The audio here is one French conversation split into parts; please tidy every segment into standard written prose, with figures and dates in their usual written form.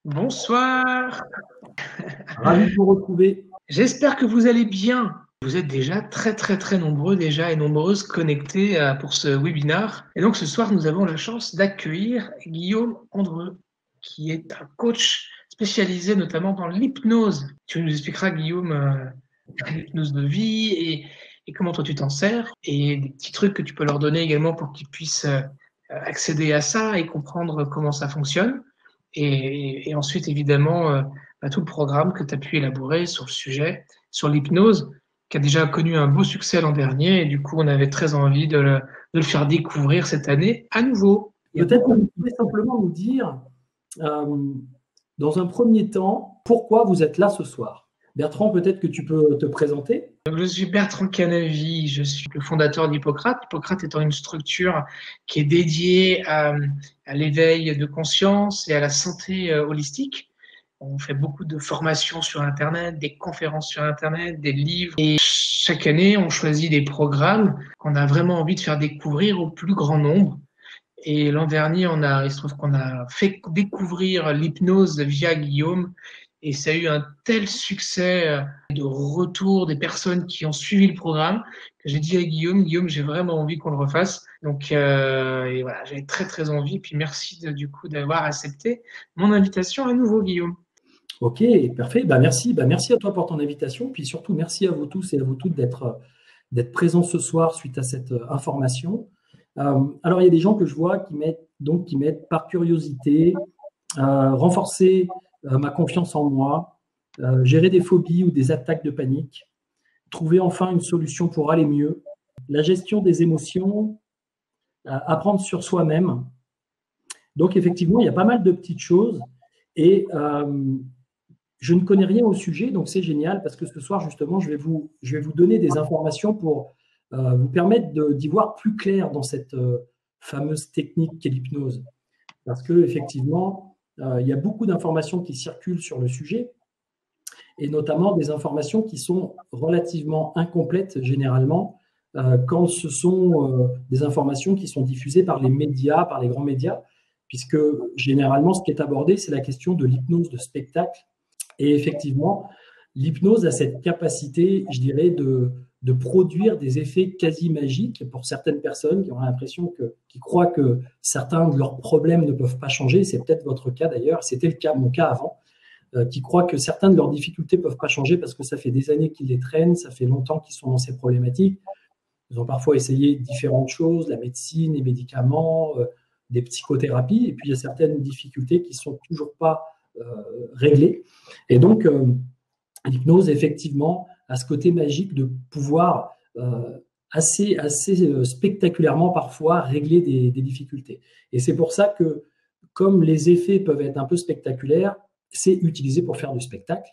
Bonsoir, Ravi de vous retrouver. j'espère que vous allez bien. Vous êtes déjà très nombreux déjà et nombreuses connectés pour ce webinar. Et donc ce soir, nous avons la chance d'accueillir Guillaume Andreu, qui est un coach spécialisé notamment dans l'hypnose. Tu nous expliqueras, Guillaume, l'hypnose de vie et comment toi tu t'en sers et des petits trucs que tu peux leur donner également pour qu'ils puissent accéder à ça et comprendre comment ça fonctionne. Et ensuite, évidemment, tout le programme que tu as pu élaborer sur le sujet, sur l'hypnose, qui a déjà connu un beau succès l'an dernier. Et du coup, on avait très envie de le faire découvrir cette année à nouveau. Il y a Peut-être que beaucoup. vous pouvez simplement nous dire, euh, dans un premier temps, pourquoi vous êtes là ce soir. Bertrand, peut-être que tu peux te présenter. Donc, je suis Bertrand Canavi, je suis le fondateur d'Hippocrate. Hippocrate étant une structure qui est dédiée à l'éveil de conscience et à la santé holistique. On fait beaucoup de formations sur Internet, des conférences sur Internet, des livres. Et chaque année, on choisit des programmes qu'on a vraiment envie de faire découvrir au plus grand nombre. Et l'an dernier, il se trouve qu'on a fait découvrir l'hypnose via Guillaume. Et ça a eu un tel succès de retour des personnes qui ont suivi le programme que j'ai dit à Guillaume, j'ai vraiment envie qu'on le refasse. Donc, et voilà, j'avais très envie. Puis merci du coup d'avoir accepté mon invitation à nouveau, Guillaume. Ok, parfait. Merci à toi pour ton invitation. Puis surtout, merci à vous tous et à vous toutes d'être présents ce soir suite à cette information. Alors, il y a des gens que je vois qui mettent par curiosité, renforcer ma confiance en moi, gérer des phobies ou des attaques de panique, trouver enfin une solution pour aller mieux, la gestion des émotions, apprendre sur soi-même. Donc effectivement, il y a pas mal de petites choses et je ne connais rien au sujet, donc c'est génial parce que ce soir justement, je vais vous donner des informations pour vous permettre d'y voir plus clair dans cette fameuse technique qu'est l'hypnose. Parce que effectivement, il y a beaucoup d'informations qui circulent sur le sujet et notamment des informations qui sont relativement incomplètes généralement quand ce sont des informations qui sont diffusées par les médias, par les grands médias, puisque généralement ce qui est abordé, c'est la question de l'hypnose de spectacle. Et effectivement, l'hypnose a cette capacité, je dirais, de produire des effets quasi magiques pour certaines personnes qui ont l'impression qui croient que certains de leurs problèmes ne peuvent pas changer. C'est peut-être votre cas d'ailleurs, c'était le cas, mon cas avant, qui croient que certaines de leurs difficultés ne peuvent pas changer parce que ça fait des années qu'ils les traînent, ça fait longtemps qu'ils sont dans ces problématiques. Ils ont parfois essayé différentes choses, la médecine, les médicaments, des psychothérapies, et puis il y a certaines difficultés qui ne sont toujours pas réglées. Et donc, l'hypnose, effectivement, a ce côté magique de pouvoir assez spectaculairement parfois régler des difficultés. Et c'est pour ça que, comme les effets peuvent être un peu spectaculaires, c'est utilisé pour faire du spectacle.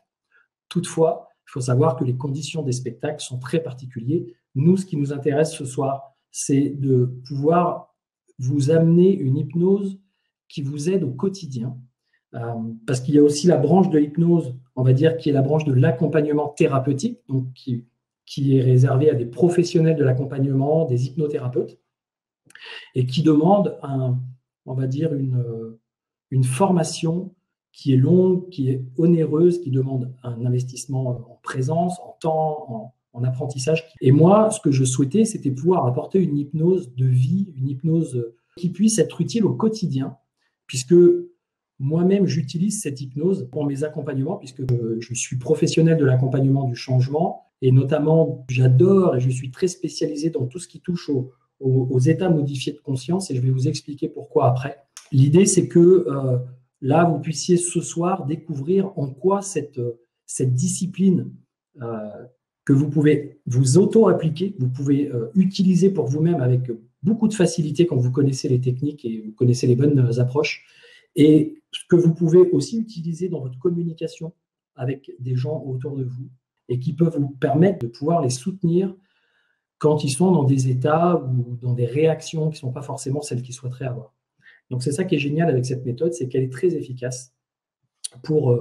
Toutefois, il faut savoir que les conditions des spectacles sont très particulières. Nous, ce qui nous intéresse ce soir, c'est de pouvoir vous amener une hypnose qui vous aide au quotidien. Parce qu'il y a aussi la branche de l'hypnose, on va dire, qui est la branche de l'accompagnement thérapeutique, donc qui est réservée à des professionnels de l'accompagnement, des hypnothérapeutes, et qui demande, on va dire, une formation qui est longue, qui est onéreuse, qui demande un investissement en présence, en temps, en apprentissage. Et moi, ce que je souhaitais, c'était pouvoir apporter une hypnose de vie, une hypnose qui puisse être utile au quotidien, puisque moi-même, j'utilise cette hypnose pour mes accompagnements, puisque je suis professionnel de l'accompagnement du changement, et notamment, j'adore et je suis très spécialisé dans tout ce qui touche aux états modifiés de conscience, et je vais vous expliquer pourquoi après. L'idée, c'est que là, vous puissiez ce soir découvrir en quoi cette discipline que vous pouvez vous auto-appliquer, vous pouvez utiliser pour vous-même avec beaucoup de facilité quand vous connaissez les techniques et vous connaissez les bonnes approches, et ce que vous pouvez aussi utiliser dans votre communication avec des gens autour de vous et qui peuvent vous permettre de pouvoir les soutenir quand ils sont dans des états ou dans des réactions qui ne sont pas forcément celles qu'ils souhaiteraient avoir. Donc, c'est ça qui est génial avec cette méthode, c'est qu'elle est très efficace pour,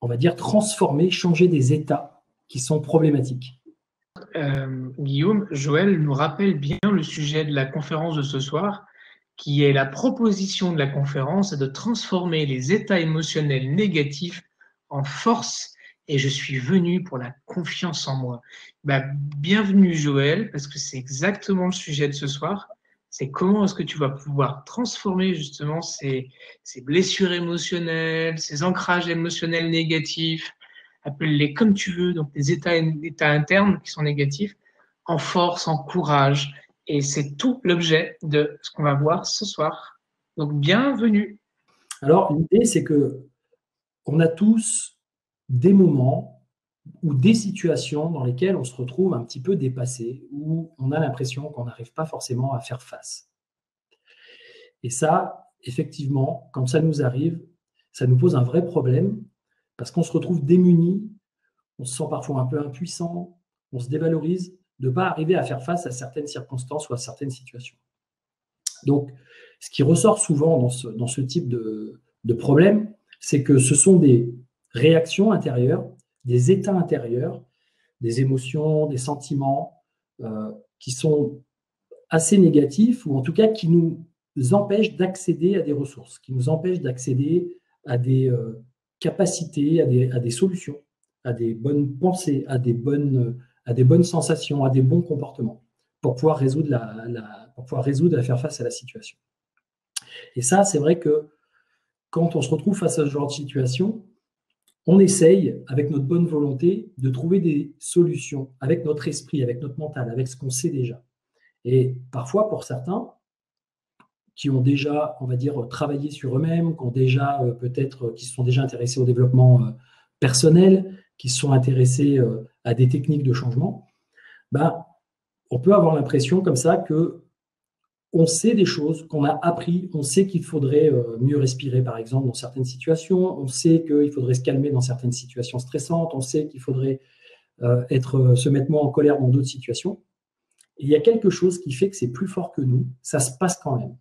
on va dire, transformer, changer des états qui sont problématiques. Guillaume, Joël nous rappelle bien le sujet de la conférence de ce soir, qui est la proposition de la conférence, est de transformer les états émotionnels négatifs en force. Et je suis venu pour la confiance en moi. Bienvenue Joël, parce que c'est exactement le sujet de ce soir. C'est comment est-ce que tu vas pouvoir transformer justement ces blessures émotionnelles, ces ancrages émotionnels négatifs, appelle-les comme tu veux, donc des états internes qui sont négatifs, en force, en courage. Et c'est tout l'objet de ce qu'on va voir ce soir. Donc, bienvenue. Alors, l'idée, c'est que on a tous des moments ou des situations dans lesquelles on se retrouve un petit peu dépassé, où on a l'impression qu'on n'arrive pas forcément à faire face. Et ça, effectivement, quand ça nous arrive, ça nous pose un vrai problème parce qu'on se retrouve démuni, on se sent parfois un peu impuissant, on se dévalorise de ne pas arriver à faire face à certaines circonstances ou à certaines situations. Donc, ce qui ressort souvent dans ce type de problème, c'est que ce sont des réactions intérieures, des états intérieurs, des émotions, des sentiments qui sont assez négatifs ou en tout cas qui nous empêchent d'accéder à des ressources, qui nous empêchent d'accéder à des capacités, à des solutions, à des bonnes pensées, à des bonnes sensations, à des bons comportements pour pouvoir résoudre et faire face à la situation. Et ça, c'est vrai que quand on se retrouve face à ce genre de situation, on essaye, avec notre bonne volonté, de trouver des solutions avec notre esprit, avec notre mental, avec ce qu'on sait déjà. Et parfois, pour certains, qui ont déjà, on va dire, travaillé sur eux-mêmes, qui ont déjà peut-être, qui se sont déjà intéressés au développement personnel, qui se sont intéressés à des techniques de changement, on peut avoir l'impression comme ça que on sait des choses qu'on a appris, on sait qu'il faudrait mieux respirer, par exemple, dans certaines situations, on sait qu'il faudrait se calmer dans certaines situations stressantes, on sait qu'il faudrait se mettre moins en colère dans d'autres situations. Et il y a quelque chose qui fait que c'est plus fort que nous, ça se passe quand même.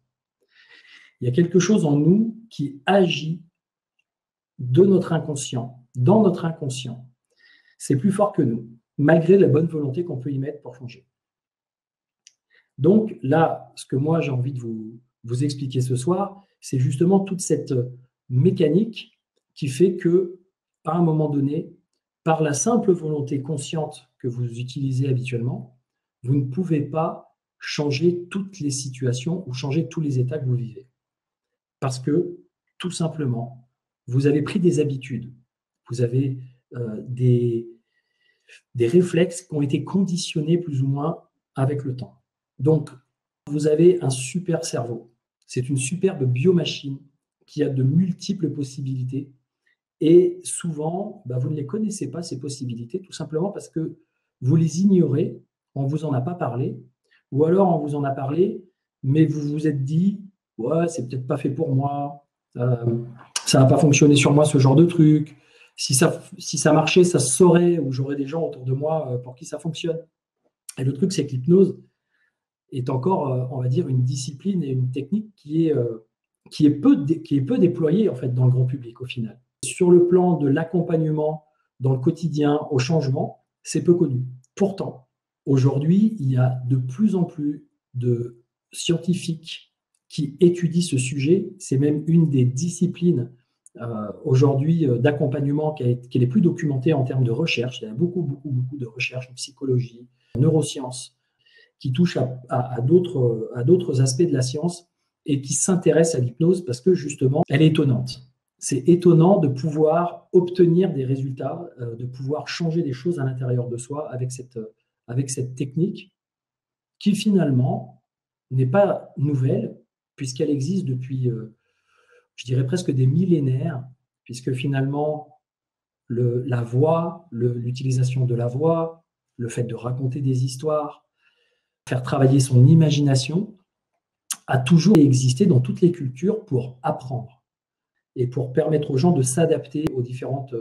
Il y a quelque chose en nous qui agit de notre inconscient, dans notre inconscient. C'est plus fort que nous, malgré la bonne volonté qu'on peut y mettre pour changer. Donc là, ce que moi j'ai envie de vous expliquer ce soir, c'est justement toute cette mécanique qui fait que, à un moment donné, par la simple volonté consciente que vous utilisez habituellement, vous ne pouvez pas changer toutes les situations ou changer tous les états que vous vivez. Parce que, tout simplement, vous avez pris des habitudes, vous avez des réflexes qui ont été conditionnés plus ou moins avec le temps. Donc, vous avez un super cerveau. C'est une superbe biomachine qui a de multiples possibilités. Et souvent, vous ne les connaissez pas, ces possibilités, tout simplement parce que vous les ignorez, on ne vous en a pas parlé, ou alors on vous en a parlé, mais vous vous êtes dit « ouais, c'est peut-être pas fait pour moi, ça n'a pas fonctionné sur moi ce genre de truc, si ça marchait, ça se saurait, ou j'aurais des gens autour de moi pour qui ça fonctionne ». Et le truc, c'est que l'hypnose est encore, on va dire, une discipline et une technique qui est peu déployée en fait, dans le grand public au final. Sur le plan de l'accompagnement dans le quotidien au changement, c'est peu connu. Pourtant, aujourd'hui, il y a de plus en plus de scientifiques qui étudient ce sujet. C'est même une des disciplines aujourd'hui d'accompagnement qui est les plus documentée en termes de recherche. Il y a beaucoup de recherches en psychologie, en neurosciences, qui touchent à d'autres aspects de la science et qui s'intéressent à l'hypnose parce que justement, elle est étonnante. C'est étonnant de pouvoir obtenir des résultats, de pouvoir changer des choses à l'intérieur de soi avec cette technique qui finalement n'est pas nouvelle puisqu'elle existe depuis, je dirais presque des millénaires, puisque finalement, la voix, l'utilisation de la voix, le fait de raconter des histoires, faire travailler son imagination, a toujours existé dans toutes les cultures pour apprendre et pour permettre aux gens de s'adapter aux différentes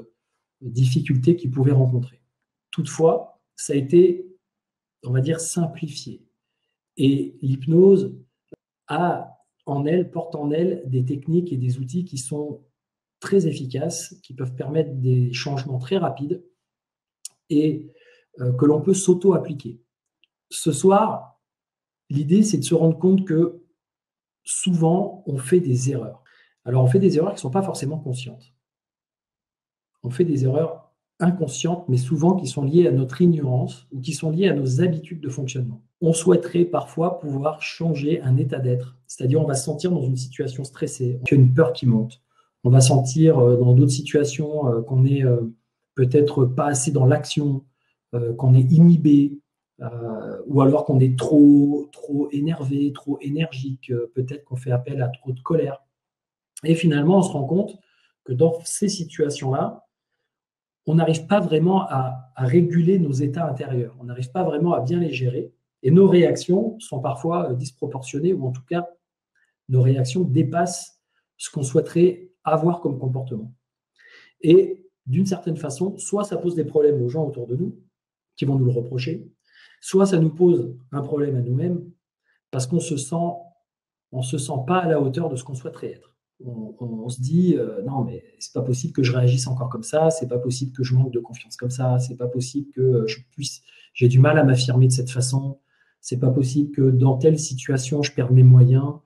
difficultés qu'ils pouvaient rencontrer. Toutefois, ça a été, on va dire, simplifié. Et l'hypnose porte en elle des techniques et des outils qui sont très efficaces, qui peuvent permettre des changements très rapides et que l'on peut s'auto-appliquer. Ce soir, l'idée, c'est de se rendre compte que souvent, on fait des erreurs. Alors, on fait des erreurs qui ne sont pas forcément conscientes. On fait des erreurs inconscientes, mais souvent qui sont liées à notre ignorance ou qui sont liées à nos habitudes de fonctionnement. On souhaiterait parfois pouvoir changer un état d'être, c'est-à-dire on va se sentir dans une situation stressée, qu'il y a une peur qui monte. On va sentir dans d'autres situations qu'on n'est peut-être pas assez dans l'action, qu'on est inhibé, ou alors qu'on est trop énervé, trop énergique, peut-être qu'on fait appel à trop de colère. Et finalement, on se rend compte que dans ces situations-là, on n'arrive pas vraiment à réguler nos états intérieurs. On n'arrive pas vraiment à bien les gérer. Et nos réactions sont parfois disproportionnées, ou en tout cas, nos réactions dépassent ce qu'on souhaiterait avoir comme comportement. Et d'une certaine façon, soit ça pose des problèmes aux gens autour de nous, qui vont nous le reprocher, soit ça nous pose un problème à nous-mêmes, parce qu'on se sent pas à la hauteur de ce qu'on souhaiterait être. On se dit non, mais c'est pas possible que je réagisse encore comme ça, c'est pas possible que je manque de confiance comme ça, c'est pas possible que j'ai du mal à m'affirmer de cette façon, c'est pas possible que dans telle situation je perde mes moyens,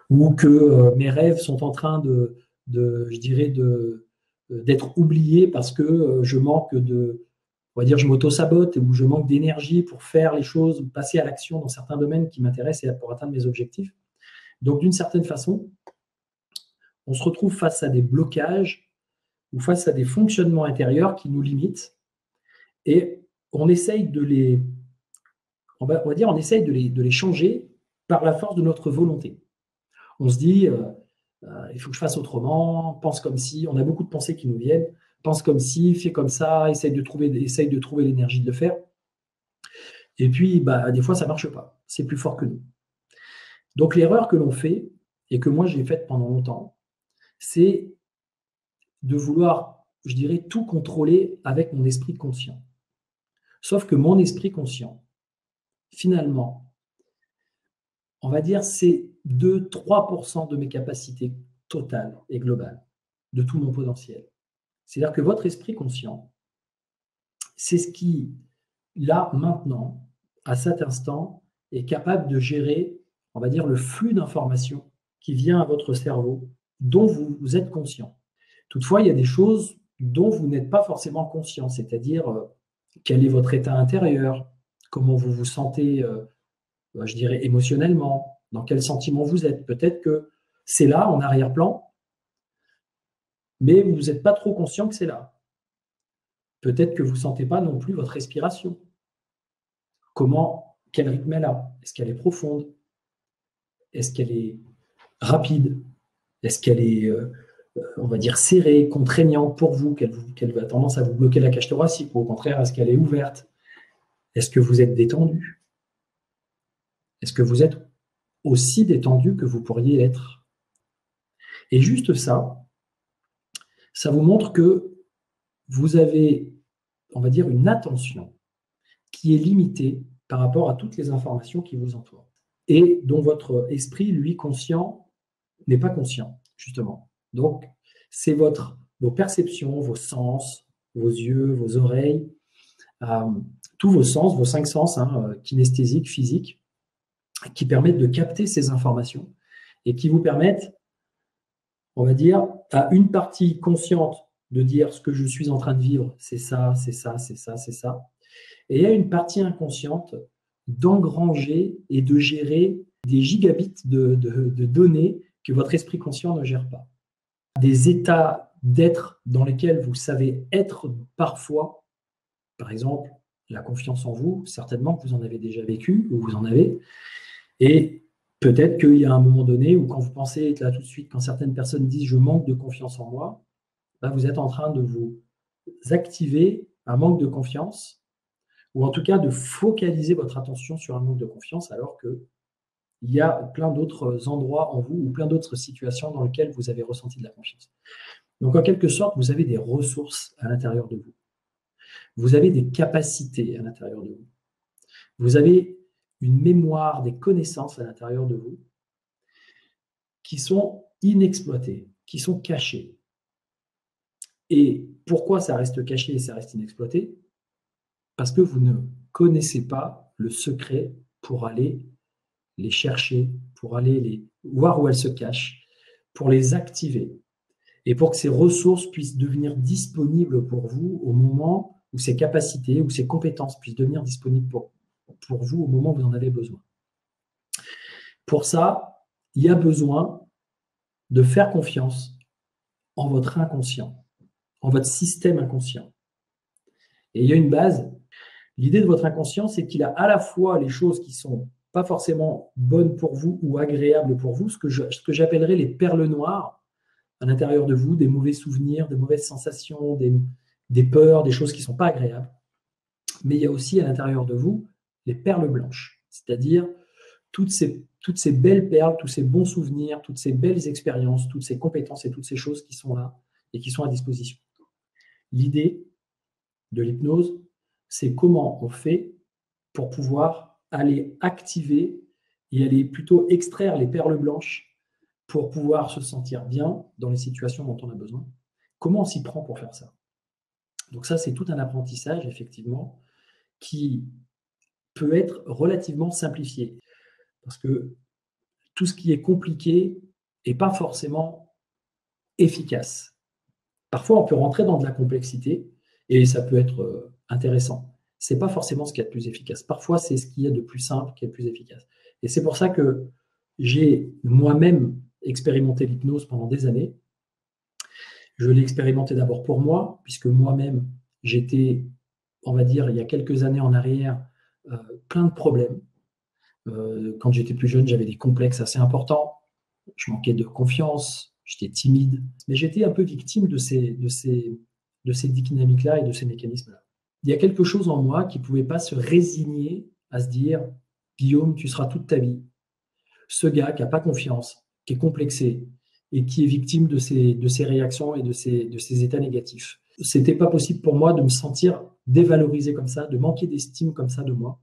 ou que mes rêves sont en train je dirais d'être oubliés parce que je manque on va dire, je m'auto-sabote ou je manque d'énergie pour faire les choses, passer à l'action dans certains domaines qui m'intéressent et pour atteindre mes objectifs. Donc, d'une certaine façon, on se retrouve face à des blocages ou face à des fonctionnements intérieurs qui nous limitent et on essaye de les, on va dire, on essaye de les changer par la force de notre volonté. On se dit, il faut que je fasse autrement, pense comme si, on a beaucoup de pensées qui nous viennent, pense comme si, fais comme ça, essaye de trouver l'énergie de le faire. Et puis, des fois, ça ne marche pas. C'est plus fort que nous. Donc, l'erreur que l'on fait, et que moi j'ai faite pendant longtemps, c'est de vouloir, je dirais, tout contrôler avec mon esprit conscient. Sauf que mon esprit conscient, finalement, on va dire, c'est 2-3% de mes capacités totales et globales, de tout mon potentiel. C'est-à-dire que votre esprit conscient, c'est ce qui, là, maintenant, à cet instant, est capable de gérer, on va dire, le flux d'informations qui vient à votre cerveau, dont vous êtes conscient. Toutefois, il y a des choses dont vous n'êtes pas forcément conscient, c'est-à-dire quel est votre état intérieur, comment vous vous sentez, je dirais, émotionnellement, dans quel sentiment vous êtes. Peut-être que c'est là, en arrière-plan, mais vous n'êtes pas trop conscient que c'est là. Peut-être que vous ne sentez pas non plus votre respiration. Quel rythme elle a? Est-ce qu'elle est profonde? Est-ce qu'elle est rapide? Est-ce qu'elle est, on va dire, serrée, contraignante pour vous, qu'elle a tendance à vous bloquer la cage thoracique? Ou au contraire, est-ce qu'elle est ouverte? Est-ce que vous êtes détendu? Est-ce que vous êtes aussi détendu que vous pourriez être? Et juste ça vous montre que vous avez, on va dire, une attention qui est limitée par rapport à toutes les informations qui vous entourent et dont votre esprit, lui, conscient, n'est pas conscient, justement. Donc, c'est vos perceptions, vos sens, vos yeux, vos oreilles, tous vos sens, vos 5 sens, kinesthésiques, physiques, qui permettent de capter ces informations et qui vous permettent, on va dire, à une partie consciente de dire ce que je suis en train de vivre, c'est ça, c'est ça, c'est ça, c'est ça. Et il y a une partie inconsciente d'engranger et de gérer des gigabits de données que votre esprit conscient ne gère pas. Des états d'être dans lesquels vous savez être parfois, par exemple, la confiance en vous, certainement que vous en avez déjà vécu, ou vous en avez, et peut-être qu'il y a un moment donné où quand vous pensez, là tout de suite, quand certaines personnes disent « je manque de confiance en moi », vous êtes en train de vous activer un manque de confiance, ou en tout cas de focaliser votre attention sur un manque de confiance, alors qu'il y a plein d'autres endroits en vous ou plein d'autres situations dans lesquelles vous avez ressenti de la confiance. Donc, en quelque sorte, vous avez des ressources à l'intérieur de vous. Vous avez des capacités à l'intérieur de vous. Vous avez une mémoire, des connaissances à l'intérieur de vous qui sont inexploitées, qui sont cachées. Et pourquoi ça reste caché et ça reste inexploité? Parce que vous ne connaissez pas le secret pour aller les chercher, pour aller les voir où elles se cachent, pour les activer et pour que ces ressources puissent devenir disponibles pour vous au moment où ces capacités, où ces compétences puissent devenir disponibles pour vous au moment où vous en avez besoin. Pour ça, il y a besoin de faire confiance en votre inconscient, en votre système inconscient. Et il y a une base. L'idée de votre inconscient, c'est qu'il a à la fois les choses qui sont pas forcément bonnes pour vous ou agréables pour vous, ce que j'appellerais les perles noires à l'intérieur de vous, des mauvais souvenirs, des mauvaises sensations, des peurs, des choses qui ne sont pas agréables. Mais il y a aussi à l'intérieur de vous les perles blanches, c'est-à-dire toutes ces belles perles, tous ces bons souvenirs, toutes ces belles expériences, toutes ces compétences et toutes ces choses qui sont là et qui sont à disposition. L'idée de l'hypnose, c'est comment on fait pour pouvoir aller activer et aller plutôt extraire les perles blanches pour pouvoir se sentir bien dans les situations dont on a besoin. Comment on s'y prend pour faire ça? Donc ça, c'est tout un apprentissage, effectivement, qui peut être relativement simplifié. Parce que tout ce qui est compliqué n'est pas forcément efficace. Parfois, on peut rentrer dans de la complexité et ça peut être intéressant. Ce n'est pas forcément ce qu'il y a de plus efficace. Parfois, c'est ce qu'il y a de plus simple qui est le plus efficace. Et c'est pour ça que j'ai moi-même expérimenté l'hypnose pendant des années. Je l'ai expérimenté d'abord pour moi, puisque moi-même, j'étais, on va dire, il y a quelques années en arrière, plein de problèmes. Quand j'étais plus jeune, j'avais des complexes assez importants. Je manquais de confiance, j'étais timide. Mais j'étais un peu victime de ces dynamiques-là et de ces mécanismes-là. Il y a quelque chose en moi qui ne pouvait pas se résigner à se dire « Guillaume, tu seras toute ta vie ce gars qui n'a pas confiance, qui est complexé et qui est victime de ces réactions et de ces états négatifs. » C'était pas possible pour moi de me sentir dévalorisé comme ça, de manquer d'estime comme ça de moi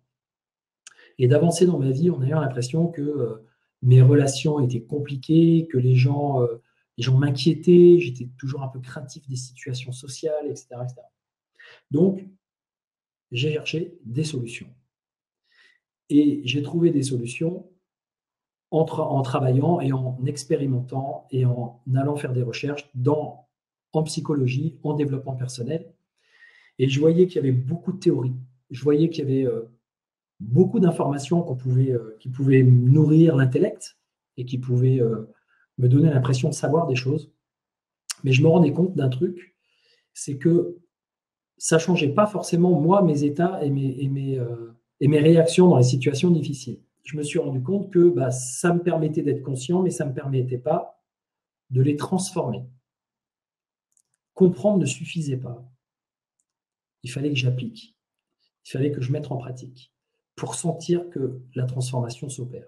et d'avancer dans ma vie en ayant l'impression que mes relations étaient compliquées, que les gens m'inquiétaient, j'étais toujours un peu craintif des situations sociales, etc., etc. Donc, j'ai cherché des solutions. Et j'ai trouvé des solutions en travaillant et en expérimentant et en allant faire des recherches en psychologie, en développement personnel. Et je voyais qu'il y avait beaucoup de théories. Je voyais qu'il y avait beaucoup d'informations qui pouvaient nourrir l'intellect et qui pouvaient me donner l'impression de savoir des choses. Mais je me rendais compte d'un truc, c'est que ça ne changeait pas forcément, moi, mes états et mes réactions dans les situations difficiles. Je me suis rendu compte que ça me permettait d'être conscient, mais ça ne me permettait pas de les transformer. Comprendre ne suffisait pas. Il fallait que j'applique. Il fallait que je mette en pratique pour sentir que la transformation s'opère.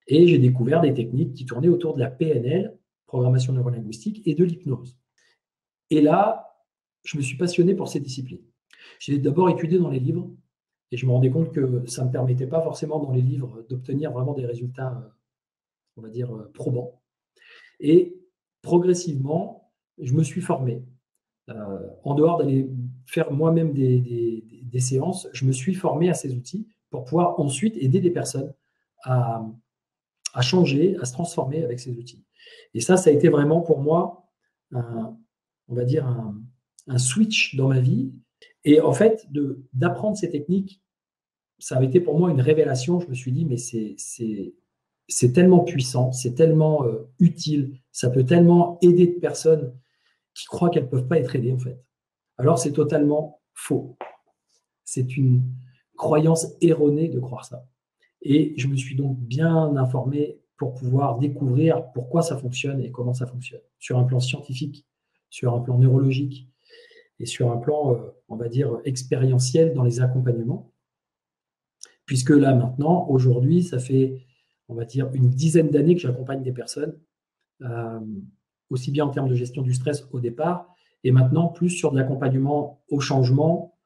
Et j'ai découvert des techniques qui tournaient autour de la PNL, programmation neurolinguistique, et de l'hypnose. Et là, je me suis passionné pour ces disciplines. J'ai d'abord étudié dans les livres et je me rendais compte que ça ne me permettait pas forcément dans les livres d'obtenir vraiment des résultats, on va dire, probants. Et progressivement, je me suis formé. En dehors d'aller faire moi-même des séances, je me suis formé à ces outils pour pouvoir ensuite aider des personnes à changer, à se transformer avec ces outils. Et ça a été vraiment pour moi, on va dire, un switch dans ma vie. Et en fait, d'apprendre ces techniques, ça avait été pour moi une révélation. Je me suis dit, mais c'est tellement puissant, c'est tellement utile, ça peut tellement aider de personnes qui croient qu'elles ne peuvent pas être aidées, en fait. Alors, c'est totalement faux. C'est une croyance erronée de croire ça. Et je me suis donc bien informé pour pouvoir découvrir pourquoi ça fonctionne et comment ça fonctionne, sur un plan scientifique, sur un plan neurologique et sur un plan, on va dire, expérientiel dans les accompagnements. Puisque là, maintenant, aujourd'hui, ça fait, on va dire, une dizaine d'années que j'accompagne des personnes, aussi bien en termes de gestion du stress au départ, et maintenant plus sur de l'accompagnement au changement,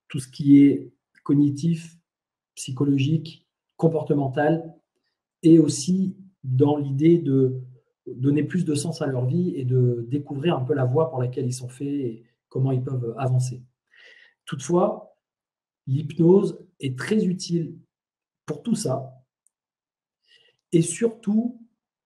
tout ce qui est cognitif, psychologique, comportemental, et aussi dans l'idée de donner plus de sens à leur vie et de découvrir un peu la voie pour laquelle ils sont faits et comment ils peuvent avancer. Toutefois, l'hypnose est très utile pour tout ça, et surtout,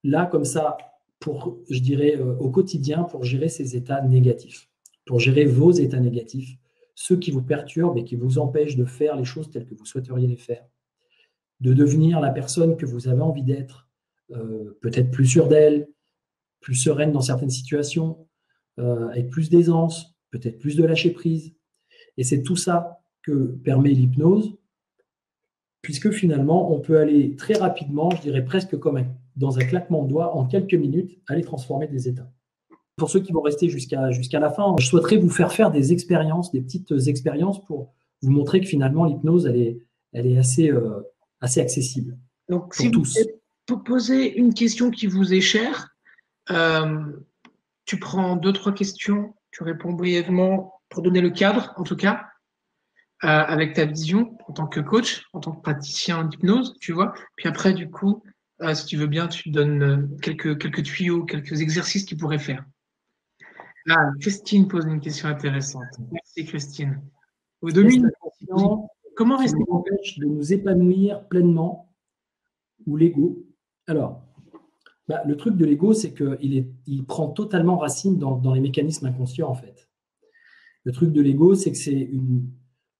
là, comme ça, pour, je dirais, au quotidien, pour gérer ces états négatifs, pour gérer vos états négatifs, ceux qui vous perturbent et qui vous empêchent de faire les choses telles que vous souhaiteriez les faire, de devenir la personne que vous avez envie d'être, peut-être plus sûre d'elle, plus sereine dans certaines situations, avec plus d'aisance, peut-être plus de lâcher prise. Et c'est tout ça que permet l'hypnose, puisque finalement, on peut aller très rapidement, je dirais presque comme dans un claquement de doigts, en quelques minutes, aller transformer des états. Pour ceux qui vont rester jusqu'à la fin, je souhaiterais vous faire des expériences, des petites expériences pour vous montrer que finalement, l'hypnose, elle est assez accessible. Donc, si vous posez une question qui vous est chère, tu prends 2-3 questions, tu réponds brièvement pour donner le cadre, en tout cas, avec ta vision en tant que coach, en tant que praticien d'hypnose, tu vois. Puis après, du coup, si tu veux bien, tu donnes quelques tuyaux, quelques exercices qu'ils pourraient faire. Ah, Christine pose une question intéressante. Merci, Christine. Comment rester nous empêche de nous épanouir pleinement ou l'ego? Alors, le truc de l'ego, c'est qu'il prend totalement racine dans les mécanismes inconscients, en fait. Le truc de l'ego, c'est que c'est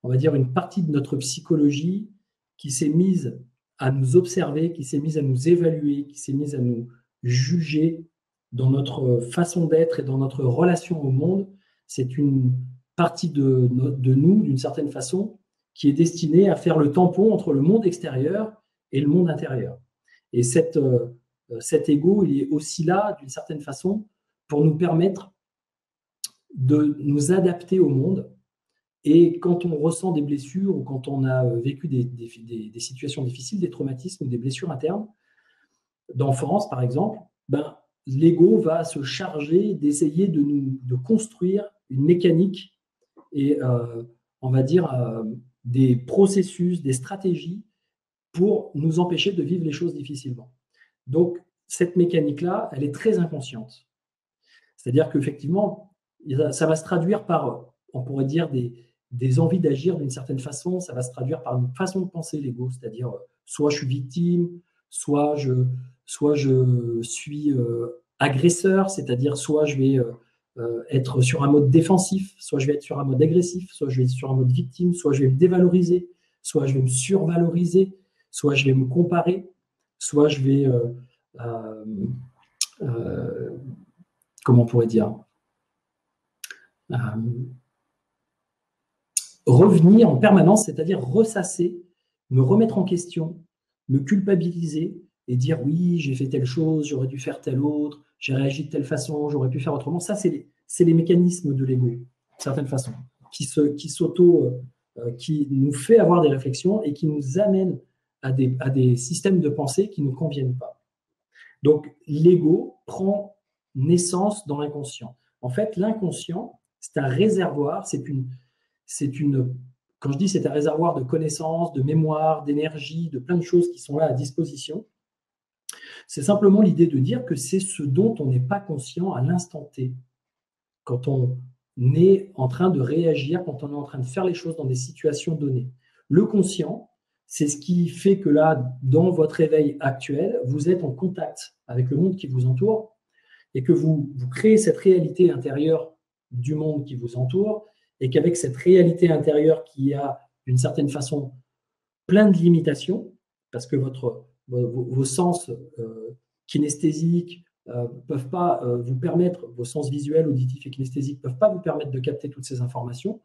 on va dire, une partie de notre psychologie qui s'est mise à nous observer, qui s'est mise à nous évaluer, qui s'est mise à nous juger dans notre façon d'être et dans notre relation au monde. C'est une partie de nous, d'une certaine façon, qui est destinée à faire le tampon entre le monde extérieur et le monde intérieur. Et cet ego, il est aussi là, d'une certaine façon, pour nous permettre de nous adapter au monde. Et quand on ressent des blessures ou quand on a vécu des situations difficiles, des traumatismes ou des blessures internes, d'enfance par exemple, l'ego va se charger d'essayer de construire une mécanique et on va dire des processus, des stratégies pour nous empêcher de vivre les choses difficilement. Donc cette mécanique-là, elle est très inconsciente. C'est-à-dire qu'effectivement, ça va se traduire par, on pourrait dire, des envies d'agir d'une certaine façon, ça va se traduire par une façon de penser l'ego, c'est-à-dire soit je suis victime, soit je suis agresseur, c'est-à-dire soit je vais être sur un mode défensif, soit je vais être sur un mode agressif, soit je vais être sur un mode victime, soit je vais me dévaloriser, soit je vais me survaloriser, soit je vais me comparer, soit je vais, comment on pourrait dire, revenir en permanence, c'est-à-dire ressasser, me remettre en question, me culpabiliser et dire oui, j'ai fait telle chose, j'aurais dû faire telle autre, j'ai réagi de telle façon, j'aurais pu faire autrement. Ça, c'est les mécanismes de l'ego, d'une certaine façon, qui nous fait avoir des réflexions et qui nous amènent à des systèmes de pensée qui ne nous conviennent pas. Donc, l'ego prend naissance dans l'inconscient. En fait, l'inconscient, c'est un réservoir, quand je dis c'est un réservoir de connaissances, de mémoire, d'énergie, de plein de choses qui sont là à disposition, c'est simplement l'idée de dire que c'est ce dont on n'est pas conscient à l'instant T. Quand on est en train de réagir, quand on est en train de faire les choses dans des situations données. Le conscient, c'est ce qui fait que là, dans votre éveil actuel, vous êtes en contact avec le monde qui vous entoure et que vous créez cette réalité intérieure du monde qui vous entoure et qu'avec cette réalité intérieure qui a, d'une certaine façon, plein de limitations, parce que vos sens kinesthésiques peuvent pas vous permettre, vos sens visuels, auditifs et kinesthésiques peuvent pas vous permettre de capter toutes ces informations,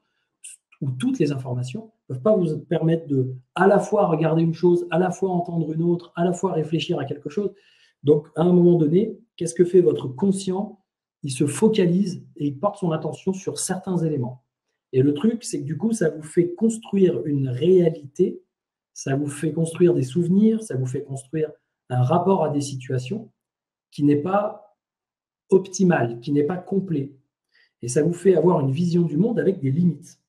ou toutes les informations, peuvent pas vous permettre de à la fois regarder une chose, à la fois entendre une autre, à la fois réfléchir à quelque chose. Donc, à un moment donné, qu'est-ce que fait votre conscient? Il se focalise et il porte son attention sur certains éléments. Et le truc, c'est que du coup, ça vous fait construire une réalité, ça vous fait construire des souvenirs, ça vous fait construire un rapport à des situations qui n'est pas optimal, qui n'est pas complet. Et ça vous fait avoir une vision du monde avec des limites,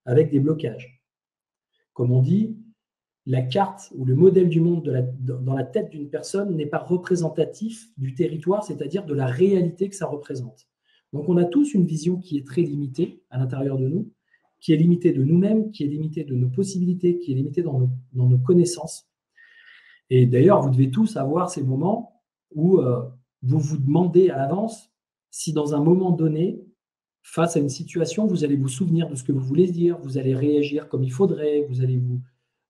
avec des blocages. Comme on dit, la carte ou le modèle du monde dans la tête d'une personne n'est pas représentatif du territoire, c'est-à-dire de la réalité que ça représente. Donc on a tous une vision qui est très limitée à l'intérieur de nous, qui est limitée de nous-mêmes, qui est limitée de nos possibilités, qui est limitée dans nos connaissances. Et d'ailleurs, vous devez tous avoir ces moments où vous vous demandez à l'avance si dans un moment donné, face à une situation, vous allez vous souvenir de ce que vous voulez dire, vous allez réagir comme il faudrait, vous allez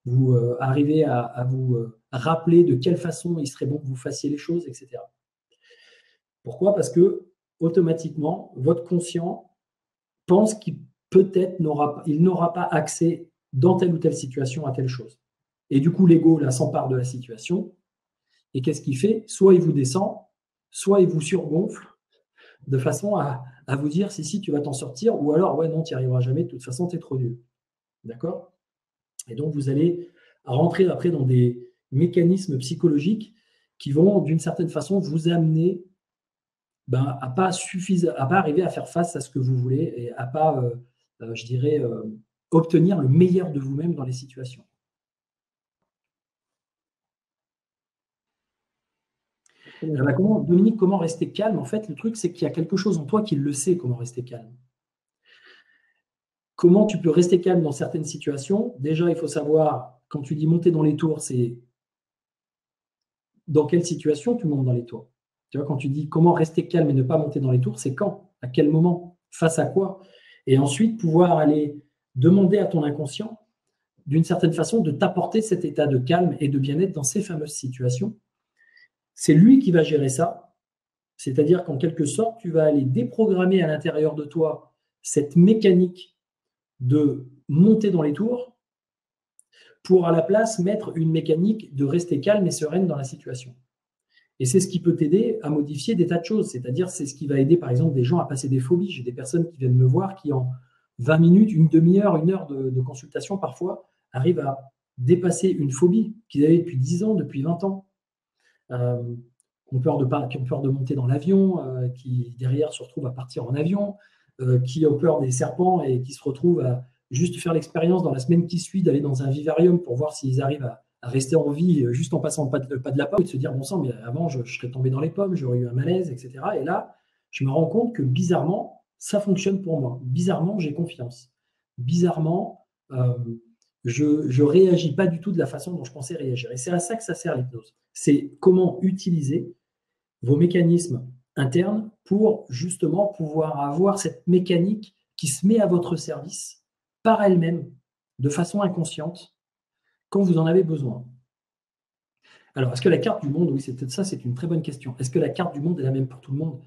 vous arriver à vous rappeler de quelle façon il serait bon que vous fassiez les choses, etc. Pourquoi? Parce que automatiquement, votre conscient pense qu'il peut-être n'aura pas accès dans telle ou telle situation à telle chose. Et du coup, l'ego là s'empare de la situation. Et qu'est-ce qu'il fait? Soit il vous descend, soit il vous surgonfle de façon à vous dire si tu vas t'en sortir, ou alors ouais non, tu n'y arriveras jamais, de toute façon, tu es trop nul. D'accord? Et donc, vous allez rentrer après dans des mécanismes psychologiques qui vont, d'une certaine façon, vous amener à pas arriver à faire face à ce que vous voulez et à pas, je dirais, obtenir le meilleur de vous-même dans les situations. Dominique, comment rester calme? En fait, le truc, c'est qu'il y a quelque chose en toi qui le sait, comment rester calme. Comment tu peux rester calme dans certaines situations? Déjà, il faut savoir, quand tu dis monter dans les tours, c'est dans quelle situation tu montes dans les tours? Tu vois, quand tu dis comment rester calme et ne pas monter dans les tours, c'est quand? À quel moment? Face à quoi? Et ensuite, pouvoir aller demander à ton inconscient, d'une certaine façon, de t'apporter cet état de calme et de bien-être dans ces fameuses situations. C'est lui qui va gérer ça. C'est-à-dire qu'en quelque sorte, tu vas aller déprogrammer à l'intérieur de toi cette mécanique de monter dans les tours pour à la place mettre une mécanique de rester calme et sereine dans la situation. Et c'est ce qui peut t'aider à modifier des tas de choses. C'est-à-dire, c'est ce qui va aider, par exemple, des gens à passer des phobies. J'ai des personnes qui viennent me voir qui, en 20 minutes, une demi-heure, une heure de consultation, parfois, arrivent à dépasser une phobie qu'ils avaient depuis 10 ans, depuis 20 ans. Qui ont peur de monter dans l'avion, qui, derrière, se retrouvent à partir en avion, qui ont peur des serpents et qui se retrouvent à juste faire l'expérience dans la semaine qui suit d'aller dans un vivarium pour voir s'ils arrivent à rester en vie juste en passant le pas de la pomme et de se dire bon sang, mais avant je serais tombé dans les pommes, j'aurais eu un malaise, etc. Et là, je me rends compte que bizarrement, ça fonctionne pour moi. Bizarrement, j'ai confiance. Bizarrement, je réagis pas du tout de la façon dont je pensais réagir. Et c'est à ça que ça sert l'hypnose. C'est comment utiliser vos mécanismes internes pour justement pouvoir avoir cette mécanique qui se met à votre service par elle-même, de façon inconsciente, quand vous en avez besoin. Alors, est-ce que la carte du monde, oui, c'est une très bonne question. Est-ce que la carte du monde est la même pour tout le monde?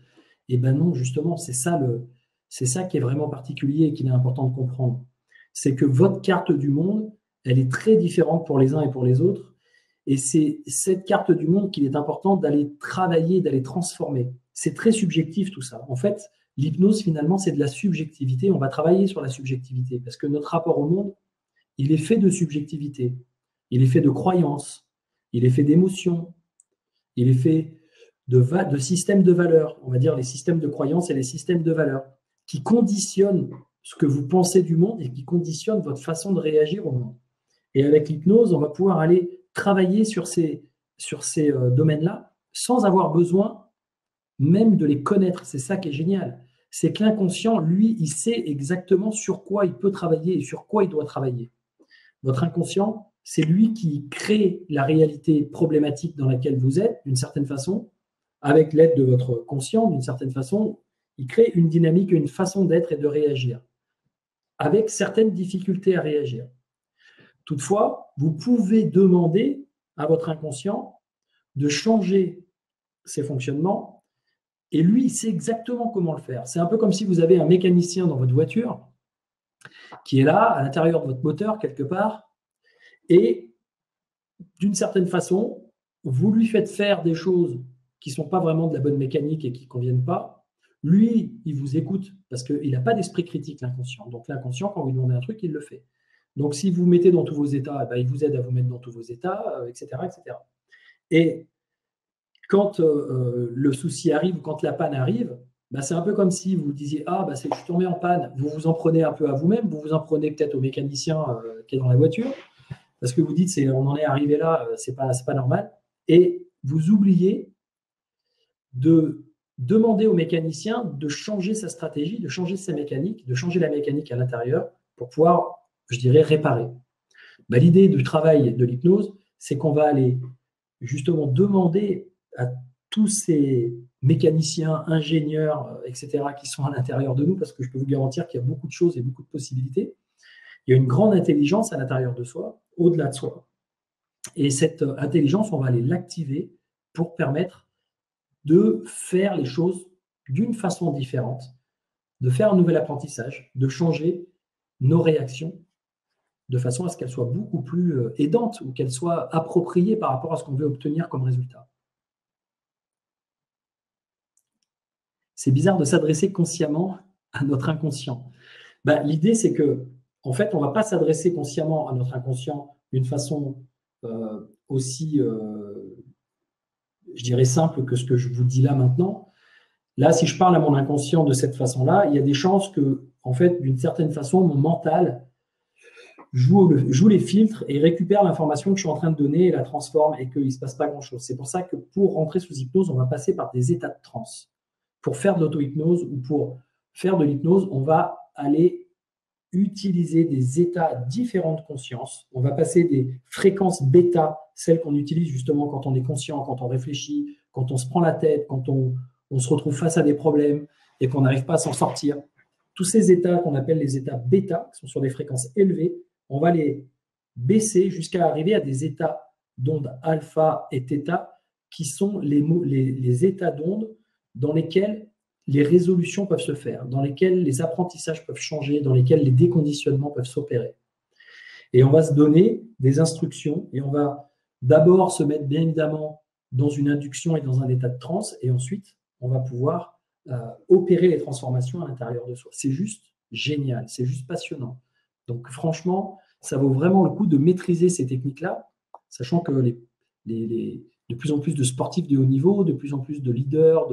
Eh bien non, justement, c'est ça qui est vraiment particulier et qu'il est important de comprendre. C'est que votre carte du monde, elle est très différente pour les uns et pour les autres. Et c'est cette carte du monde qu'il est important d'aller travailler, d'aller transformer. C'est très subjectif tout ça. En fait, l'hypnose, finalement, c'est de la subjectivité. On va travailler sur la subjectivité parce que notre rapport au monde, il est fait de subjectivité. Il est fait de croyances, il est fait d'émotions, il est fait de systèmes de valeurs, on va dire les systèmes de croyances et les systèmes de valeurs, qui conditionnent ce que vous pensez du monde et qui conditionnent votre façon de réagir au monde. Et avec l'hypnose, on va pouvoir aller travailler sur ces domaines-là sans avoir besoin même de les connaître. C'est ça qui est génial. C'est que l'inconscient, lui, il sait exactement sur quoi il peut travailler et sur quoi il doit travailler. Votre inconscient, c'est lui qui crée la réalité problématique dans laquelle vous êtes, d'une certaine façon, avec l'aide de votre conscient, d'une certaine façon, il crée une dynamique, une façon d'être et de réagir, avec certaines difficultés à réagir. Toutefois, vous pouvez demander à votre inconscient de changer ses fonctionnements, et lui, il sait exactement comment le faire. C'est un peu comme si vous avez un mécanicien dans votre voiture qui est là, à l'intérieur de votre moteur, quelque part, et d'une certaine façon, vous lui faites faire des choses qui ne sont pas vraiment de la bonne mécanique et qui ne conviennent pas. Lui, il vous écoute parce qu'il n'a pas d'esprit critique, l'inconscient. Donc l'inconscient, quand vous lui demandez un truc, il le fait. Donc si vous mettez dans tous vos états, il vous aide à vous mettre dans tous vos états, etc., etc. Et quand le souci arrive ou quand la panne arrive, c'est un peu comme si vous disiez je suis tombé en panne, vous vous en prenez un peu à vous-même, vous vous en prenez peut-être au mécanicien qui est dans la voiture, parce que vous dites on en est arrivé là, c'est pas normal, et vous oubliez de demander au mécanicien de changer sa stratégie, de changer sa mécanique, de changer la mécanique à l'intérieur pour pouvoir, je dirais, réparer. L'idée du travail de l'hypnose, c'est qu'on va aller justement demander à tous ces mécaniciens, ingénieurs, etc., qui sont à l'intérieur de nous, parce que je peux vous garantir qu'il y a beaucoup de choses et beaucoup de possibilités. Il y a une grande intelligence à l'intérieur de soi, au-delà de soi. Et cette intelligence, on va aller l'activer pour permettre de faire les choses d'une façon différente, de faire un nouvel apprentissage, de changer nos réactions de façon à ce qu'elles soient beaucoup plus aidantes ou qu'elles soient appropriées par rapport à ce qu'on veut obtenir comme résultat. C'est bizarre de s'adresser consciemment à notre inconscient. L'idée, c'est que, en fait, on ne va pas s'adresser consciemment à notre inconscient d'une façon aussi, je dirais, simple que ce que je vous dis là maintenant. Là, si je parle à mon inconscient de cette façon-là, il y a des chances que, en fait, d'une certaine façon, mon mental joue les filtres et récupère l'information que je suis en train de donner et la transforme et qu'il ne se passe pas grand-chose. C'est pour ça que pour rentrer sous hypnose, on va passer par des états de transe. Pour faire de l'auto-hypnose ou pour faire de l'hypnose, on va aller utiliser des états différents de conscience. On va passer des fréquences bêta, celles qu'on utilise justement quand on est conscient, quand on réfléchit, quand on se prend la tête, quand on se retrouve face à des problèmes et qu'on n'arrive pas à s'en sortir. Tous ces états qu'on appelle les états bêta, qui sont sur des fréquences élevées, on va les baisser jusqu'à arriver à des états d'ondes alpha et theta, qui sont les états d'ondes dans lesquels les résolutions peuvent se faire, dans lesquels les apprentissages peuvent changer, dans lesquels les déconditionnements peuvent s'opérer. Et on va se donner des instructions et on va d'abord se mettre bien évidemment dans une induction et dans un état de transe et ensuite on va pouvoir opérer les transformations à l'intérieur de soi. C'est juste génial, c'est juste passionnant. Donc franchement, ça vaut vraiment le coup de maîtriser ces techniques-là, sachant que de plus en plus de sportifs de haut niveau, de plus en plus de leaders,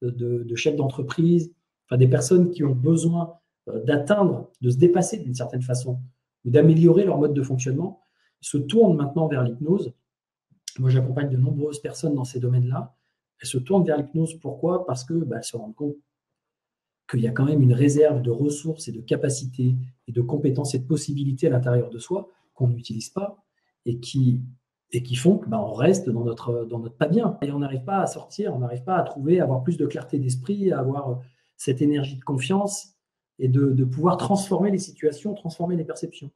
de chefs d'entreprise, enfin des personnes qui ont besoin d'atteindre, de se dépasser d'une certaine façon, ou d'améliorer leur mode de fonctionnement, se tournent maintenant vers l'hypnose. Moi, j'accompagne de nombreuses personnes dans ces domaines-là. Elles se tournent vers l'hypnose. Pourquoi? Parce qu'elles se rendent compte qu'il y a quand même une réserve de ressources et de capacités et de compétences et de possibilités à l'intérieur de soi qu'on n'utilise pas et qui font qu'on reste dans notre pas bien. Et on n'arrive pas à sortir, on n'arrive pas à trouver, à avoir plus de clarté d'esprit, à avoir cette énergie de confiance et de pouvoir transformer les situations, transformer les perceptions.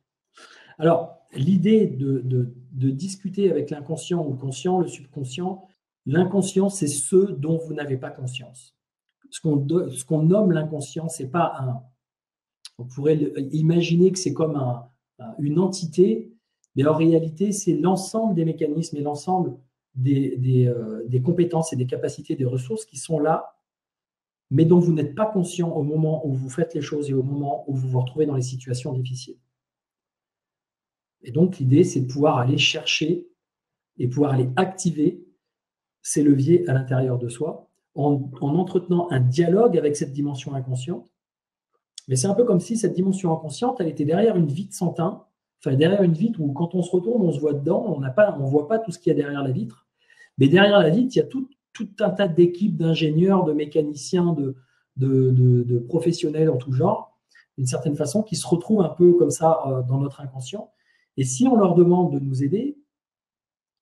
Alors, l'idée de discuter avec l'inconscient ou le conscient, le subconscient, l'inconscient, c'est ce dont vous n'avez pas conscience. Ce qu'on nomme l'inconscient, c'est pas un... On pourrait imaginer que c'est comme une entité, mais en réalité, c'est l'ensemble des mécanismes et l'ensemble des compétences et des capacités, des ressources qui sont là, mais dont vous n'êtes pas conscient au moment où vous faites les choses et au moment où vous vous retrouvez dans les situations difficiles. Et donc, l'idée, c'est de pouvoir aller chercher et pouvoir aller activer ces leviers à l'intérieur de soi en entretenant un dialogue avec cette dimension inconsciente. Mais c'est un peu comme si cette dimension inconsciente, elle était derrière une vitre sans teint, enfin derrière une vitre où quand on se retourne, on se voit dedans, on ne voit pas tout ce qu'il y a derrière la vitre. Mais derrière la vitre, il y a tout un tas d'équipes d'ingénieurs, de mécaniciens, de professionnels en tout genre, d'une certaine façon, qui se retrouvent un peu comme ça dans notre inconscient. Et si on leur demande de nous aider,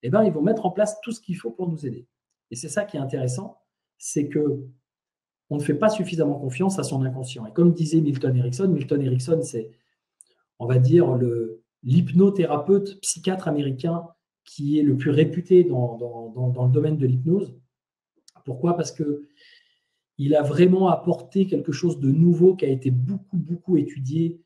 eh ben, ils vont mettre en place tout ce qu'il faut pour nous aider. Et c'est ça qui est intéressant, c'est qu'on ne fait pas suffisamment confiance à son inconscient. Et comme disait Milton Erickson, c'est, on va dire, l'hypnothérapeute psychiatre américain qui est le plus réputé dans le domaine de l'hypnose. Pourquoi? Parce qu'il a vraiment apporté quelque chose de nouveau qui a été beaucoup, beaucoup étudié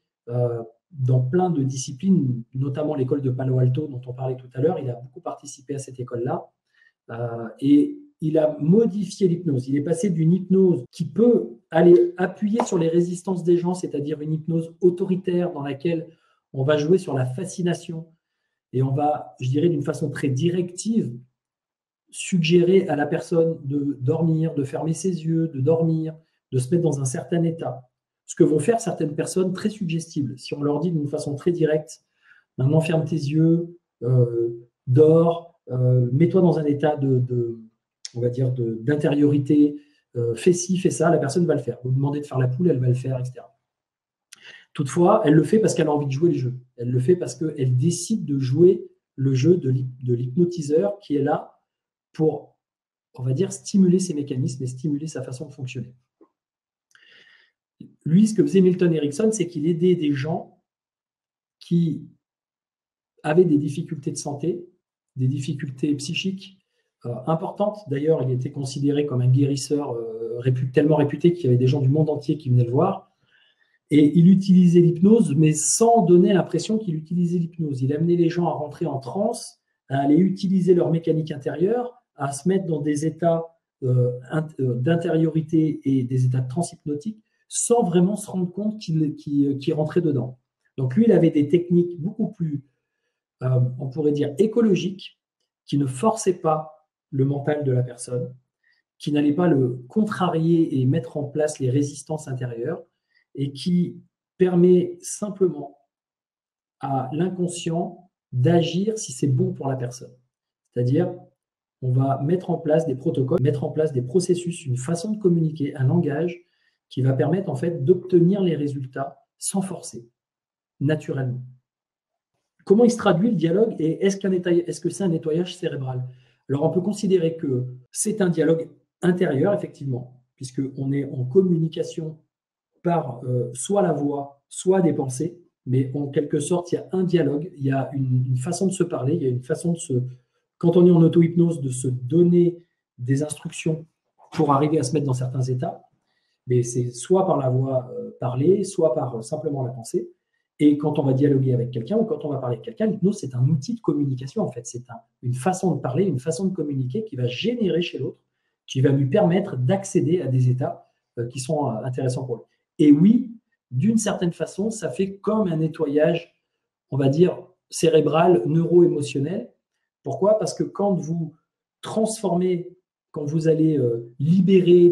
dans plein de disciplines, notamment l'école de Palo Alto dont on parlait tout à l'heure. Il a beaucoup participé à cette école-là. Et il a modifié l'hypnose. Il est passé d'une hypnose qui peut aller appuyer sur les résistances des gens, c'est-à-dire une hypnose autoritaire dans laquelle on va jouer sur la fascination et on va, je dirais d'une façon très directive, suggérer à la personne de dormir, de fermer ses yeux, de dormir, de se mettre dans un certain état. Ce que vont faire certaines personnes très suggestibles. Si on leur dit d'une façon très directe, maintenant ferme tes yeux, dors, mets-toi dans un état on va dire d'intériorité, fais ci, fais ça, la personne va le faire. Vous demandez de faire la poule, elle va le faire, etc. Toutefois, elle le fait parce qu'elle a envie de jouer le jeu. Elle le fait parce qu'elle décide de jouer le jeu de l'hypnotiseur qui est là pour, on va dire, stimuler ses mécanismes et stimuler sa façon de fonctionner. Lui, ce que faisait Milton Erickson, c'est qu'il aidait des gens qui avaient des difficultés de santé, des difficultés psychiques importantes. D'ailleurs, il était considéré comme un guérisseur tellement réputé qu'il y avait des gens du monde entier qui venaient le voir. Et il utilisait l'hypnose, mais sans donner l'impression qu'il utilisait l'hypnose. Il amenait les gens à rentrer en transe, à aller utiliser leur mécanique intérieure, à se mettre dans des états d'intériorité et des états de transe hypnotique, sans vraiment se rendre compte qu'il rentrait dedans. Donc lui, il avait des techniques beaucoup plus, on pourrait dire, écologiques, qui ne forçaient pas le mental de la personne, qui n'allaient pas le contrarier et mettre en place les résistances intérieures, et qui permet simplement à l'inconscient d'agir si c'est bon pour la personne. C'est-à-dire, on va mettre en place des protocoles, mettre en place des processus, une façon de communiquer, un langage qui va permettre en fait d'obtenir les résultats sans forcer, naturellement. Comment il se traduit le dialogue et est-ce que c'est un nettoyage cérébral? Alors on peut considérer que c'est un dialogue intérieur, effectivement, puisqu'on est en communication par soit la voix, soit des pensées, mais en quelque sorte, il y a un dialogue, il y a une façon de se parler, il y a une façon de quand on est en auto-hypnose, de se donner des instructions pour arriver à se mettre dans certains états, mais c'est soit par la voix parlée, soit par simplement la pensée. Et quand on va dialoguer avec quelqu'un ou quand on va parler avec quelqu'un, l'hypnose, c'est un outil de communication, en fait. C'est une façon de parler, une façon de communiquer qui va générer chez l'autre, qui va lui permettre d'accéder à des états qui sont intéressants pour lui. Et oui, d'une certaine façon, ça fait comme un nettoyage, on va dire, cérébral, neuro-émotionnel. Pourquoi? Parce que quand vous transformez, quand vous allez libérer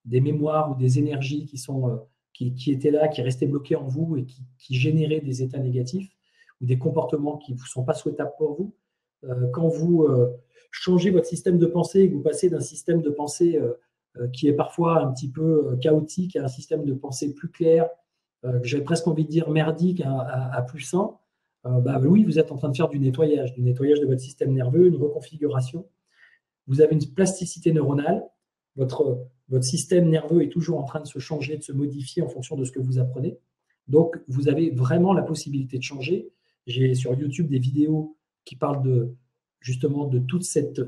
des mémoires ou des énergies qui étaient là, qui restaient bloquées en vous et qui généraient des états négatifs ou des comportements qui ne sont pas souhaitables pour vous, quand vous changez votre système de pensée et que vous passez d'un système de pensée qui est parfois un petit peu chaotique à un système de pensée plus clair, j'avais presque envie de dire merdique à plus sain, oui, vous êtes en train de faire du nettoyage de votre système nerveux, une reconfiguration. Vous avez une plasticité neuronale, votre système nerveux est toujours en train de se changer, de se modifier en fonction de ce que vous apprenez. Donc, vous avez vraiment la possibilité de changer. J'ai sur YouTube des vidéos qui parlent justement de toute cette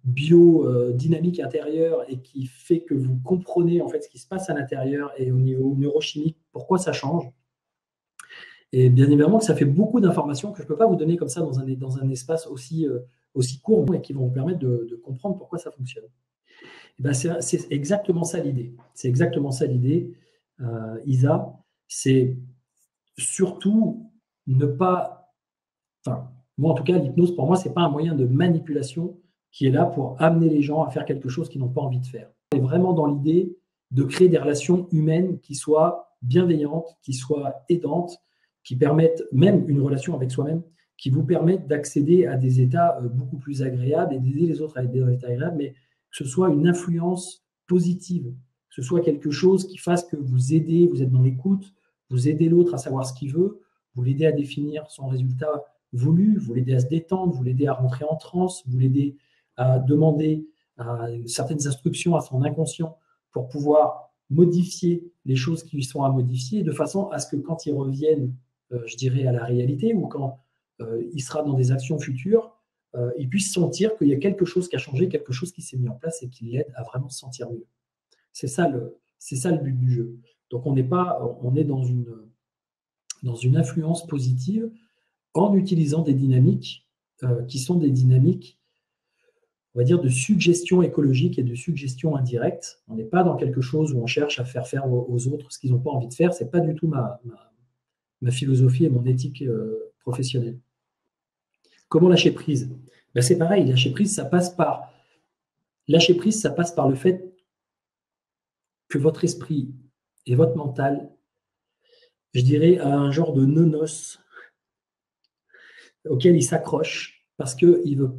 biodynamique intérieure et qui fait que vous comprenez en fait ce qui se passe à l'intérieur et au niveau neurochimique, pourquoi ça change. Et bien évidemment que ça fait beaucoup d'informations que je ne peux pas vous donner comme ça dans un espace aussi court et qui vont vous permettre de comprendre pourquoi ça fonctionne. Et ben c'est exactement ça l'idée. C'est exactement ça l'idée, Isa. C'est surtout ne pas... Enfin, moi en tout cas, l'hypnose pour moi, ce n'est pas un moyen de manipulation qui est là pour amener les gens à faire quelque chose qu'ils n'ont pas envie de faire. On est vraiment dans l'idée de créer des relations humaines qui soient bienveillantes, qui soient aidantes, qui permettent, même une relation avec soi-même, qui vous permettent d'accéder à des états beaucoup plus agréables et d'aider les autres à être dans des états agréables, mais que ce soit une influence positive, que ce soit quelque chose qui fasse que vous aidez, vous êtes dans l'écoute, vous aidez l'autre à savoir ce qu'il veut, vous l'aidez à définir son résultat voulu, vous l'aidez à se détendre, vous l'aidez à rentrer en transe, vous l'aidez à demander certaines instructions à son inconscient pour pouvoir modifier les choses qui lui sont à modifier, de façon à ce que quand il revienne, je dirais, à la réalité, ou quand il sera dans des actions futures, il puisse sentir qu'il y a quelque chose qui a changé, quelque chose qui s'est mis en place et qui l'aide à vraiment se sentir mieux. C'est ça le but du jeu. Donc on est dans une influence positive en utilisant des dynamiques qui sont des dynamiques, on va dire, de suggestion écologique et de suggestion indirecte. On n'est pas dans quelque chose où on cherche à faire aux autres ce qu'ils n'ont pas envie de faire. Ce n'est pas du tout ma philosophie et mon éthique professionnelle. Comment lâcher prise? Ben c'est pareil, lâcher prise, ça passe par le fait que votre esprit et votre mental, je dirais, a un genre de nonos auquel il s'accroche parce qu'il ne veut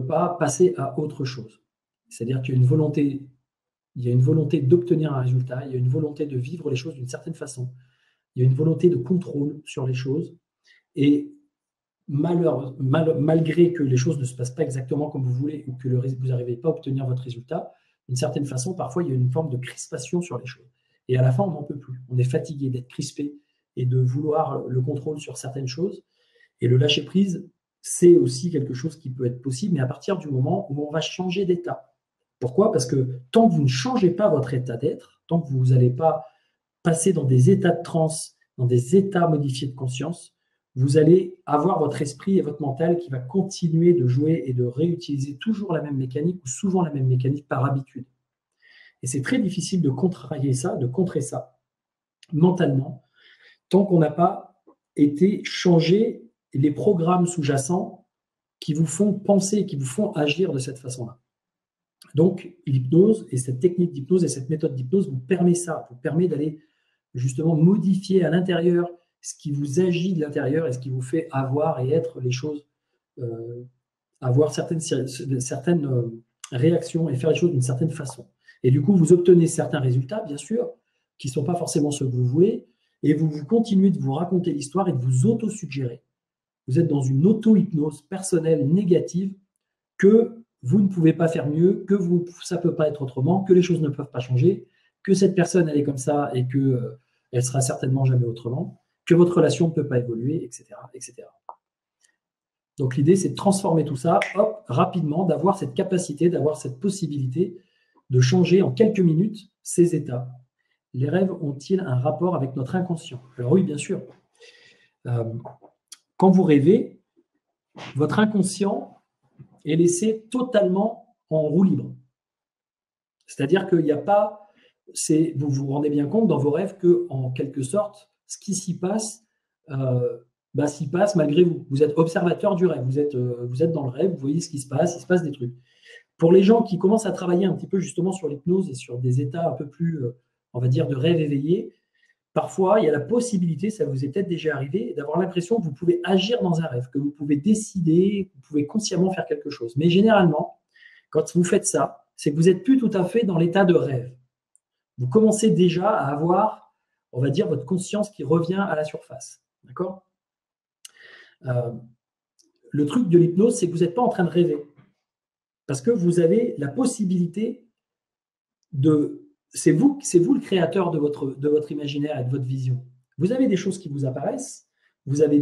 pas passer à autre chose. C'est-à-dire qu'il y a une volonté d'obtenir un résultat, il y a une volonté de vivre les choses d'une certaine façon, il y a une volonté de contrôle sur les choses. Et malgré que les choses ne se passent pas exactement comme vous voulez ou que vous n'arrivez pas à obtenir votre résultat, d'une certaine façon, parfois, il y a une forme de crispation sur les choses. Et à la fin, on n'en peut plus. On est fatigué d'être crispé et de vouloir le contrôle sur certaines choses. Et le lâcher-prise, c'est aussi quelque chose qui peut être possible, mais à partir du moment où on va changer d'état. Pourquoi? Parce que tant que vous ne changez pas votre état d'être, tant que vous n'allez pas passer dans des états de transe, dans des états modifiés de conscience, vous allez avoir votre esprit et votre mental qui va continuer de jouer et de réutiliser toujours la même mécanique ou souvent la même mécanique par habitude. Et c'est très difficile de contrer ça mentalement tant qu'on n'a pas été changer les programmes sous-jacents qui vous font penser, qui vous font agir de cette façon-là. Donc, l'hypnose et cette technique d'hypnose et cette méthode d'hypnose vous permet ça, vous permet d'aller justement modifier à l'intérieur ce qui vous agit de l'intérieur et ce qui vous fait avoir et être les choses, avoir certaines réactions et faire les choses d'une certaine façon. Et du coup, vous obtenez certains résultats, bien sûr, qui ne sont pas forcément ceux que vous voulez, et vous continuez de vous raconter l'histoire et de vous auto-suggérer. Vous êtes dans une auto-hypnose personnelle négative que vous ne pouvez pas faire mieux, que ça ne peut pas être autrement, que les choses ne peuvent pas changer, que cette personne, elle est comme ça et qu'elle ne sera certainement jamais autrement, que votre relation ne peut pas évoluer, etc. etc. Donc l'idée, c'est de transformer tout ça, hop, rapidement, d'avoir cette capacité, d'avoir cette possibilité de changer en quelques minutes ces états. Les rêves ont-ils un rapport avec notre inconscient? Alors oui, bien sûr. Quand vous rêvez, votre inconscient est laissé totalement en roue libre. C'est-à-dire qu'il n'y a pas... vous vous rendez bien compte dans vos rêves qu'en quelque sorte, ce qui s'y passe, s'y passe malgré vous. Vous êtes observateur du rêve. Vous êtes dans le rêve, vous voyez ce qui se passe, il se passe des trucs. Pour les gens qui commencent à travailler un petit peu justement sur l'hypnose et sur des états un peu plus, on va dire, de rêve éveillé, parfois, il y a la possibilité, ça vous est peut-être déjà arrivé, d'avoir l'impression que vous pouvez agir dans un rêve, que vous pouvez décider, que vous pouvez consciemment faire quelque chose. Mais généralement, quand vous faites ça, c'est que vous n'êtes plus tout à fait dans l'état de rêve. Vous commencez déjà à avoir, on va dire, votre conscience qui revient à la surface. D'accord ? Le truc de l'hypnose, c'est que vous n'êtes pas en train de rêver. Parce que vous avez la possibilité de... C'est vous le créateur de votre imaginaire et de votre vision. Vous avez des choses qui vous apparaissent, vous avez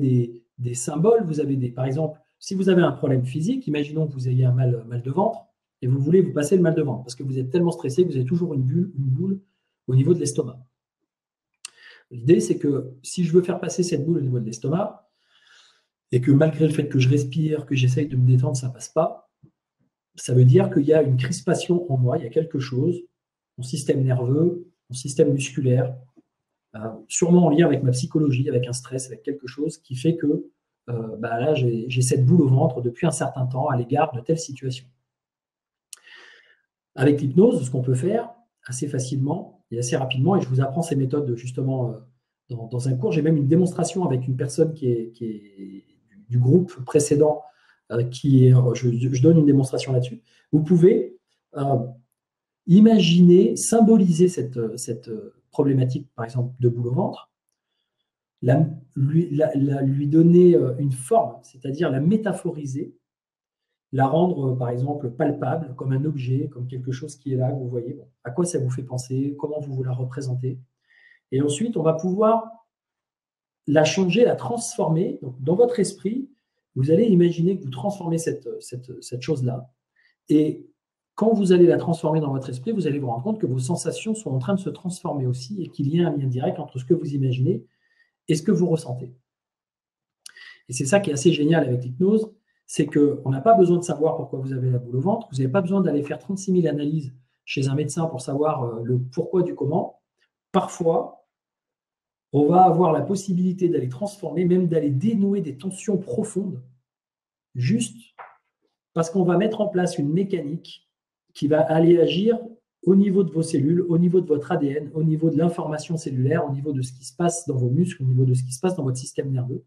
des symboles, vous avez par exemple, si vous avez un problème physique, imaginons que vous ayez un mal de ventre et vous voulez vous passer le mal de ventre parce que vous êtes tellement stressé que vous avez toujours une boule au niveau de l'estomac. L'idée, c'est que si je veux faire passer cette boule au niveau de l'estomac et que malgré le fait que je respire, que j'essaye de me détendre, ça ne passe pas, ça veut dire qu'il y a une crispation en moi, il y a quelque chose, mon système nerveux, mon système musculaire, sûrement en lien avec ma psychologie, avec un stress, avec quelque chose qui fait que là, j'ai cette boule au ventre depuis un certain temps à l'égard de telle situation. Avec l'hypnose, ce qu'on peut faire assez facilement et assez rapidement, et je vous apprends ces méthodes justement dans un cours, j'ai même une démonstration avec une personne qui est du groupe précédent, je donne une démonstration là-dessus. Vous pouvez imaginer, symboliser cette problématique, par exemple, de boule au ventre, lui donner une forme, c'est-à-dire la métaphoriser, la rendre, par exemple, palpable, comme un objet, comme quelque chose qui est là, que vous voyez. Bon, à quoi ça vous fait penser? Comment vous la représentez? Et ensuite, on va pouvoir la changer, la transformer. Donc, dans votre esprit, vous allez imaginer que vous transformez cette chose-là. Et quand vous allez la transformer dans votre esprit, vous allez vous rendre compte que vos sensations sont en train de se transformer aussi et qu'il y a un lien direct entre ce que vous imaginez et ce que vous ressentez. Et c'est ça qui est assez génial avec l'hypnose, c'est qu'on n'a pas besoin de savoir pourquoi vous avez la boule au ventre, vous n'avez pas besoin d'aller faire 36 000 analyses chez un médecin pour savoir le pourquoi du comment. Parfois, on va avoir la possibilité d'aller transformer, même d'aller dénouer des tensions profondes, juste parce qu'on va mettre en place une mécanique qui va aller agir au niveau de vos cellules, au niveau de votre ADN, au niveau de l'information cellulaire, au niveau de ce qui se passe dans vos muscles, au niveau de ce qui se passe dans votre système nerveux.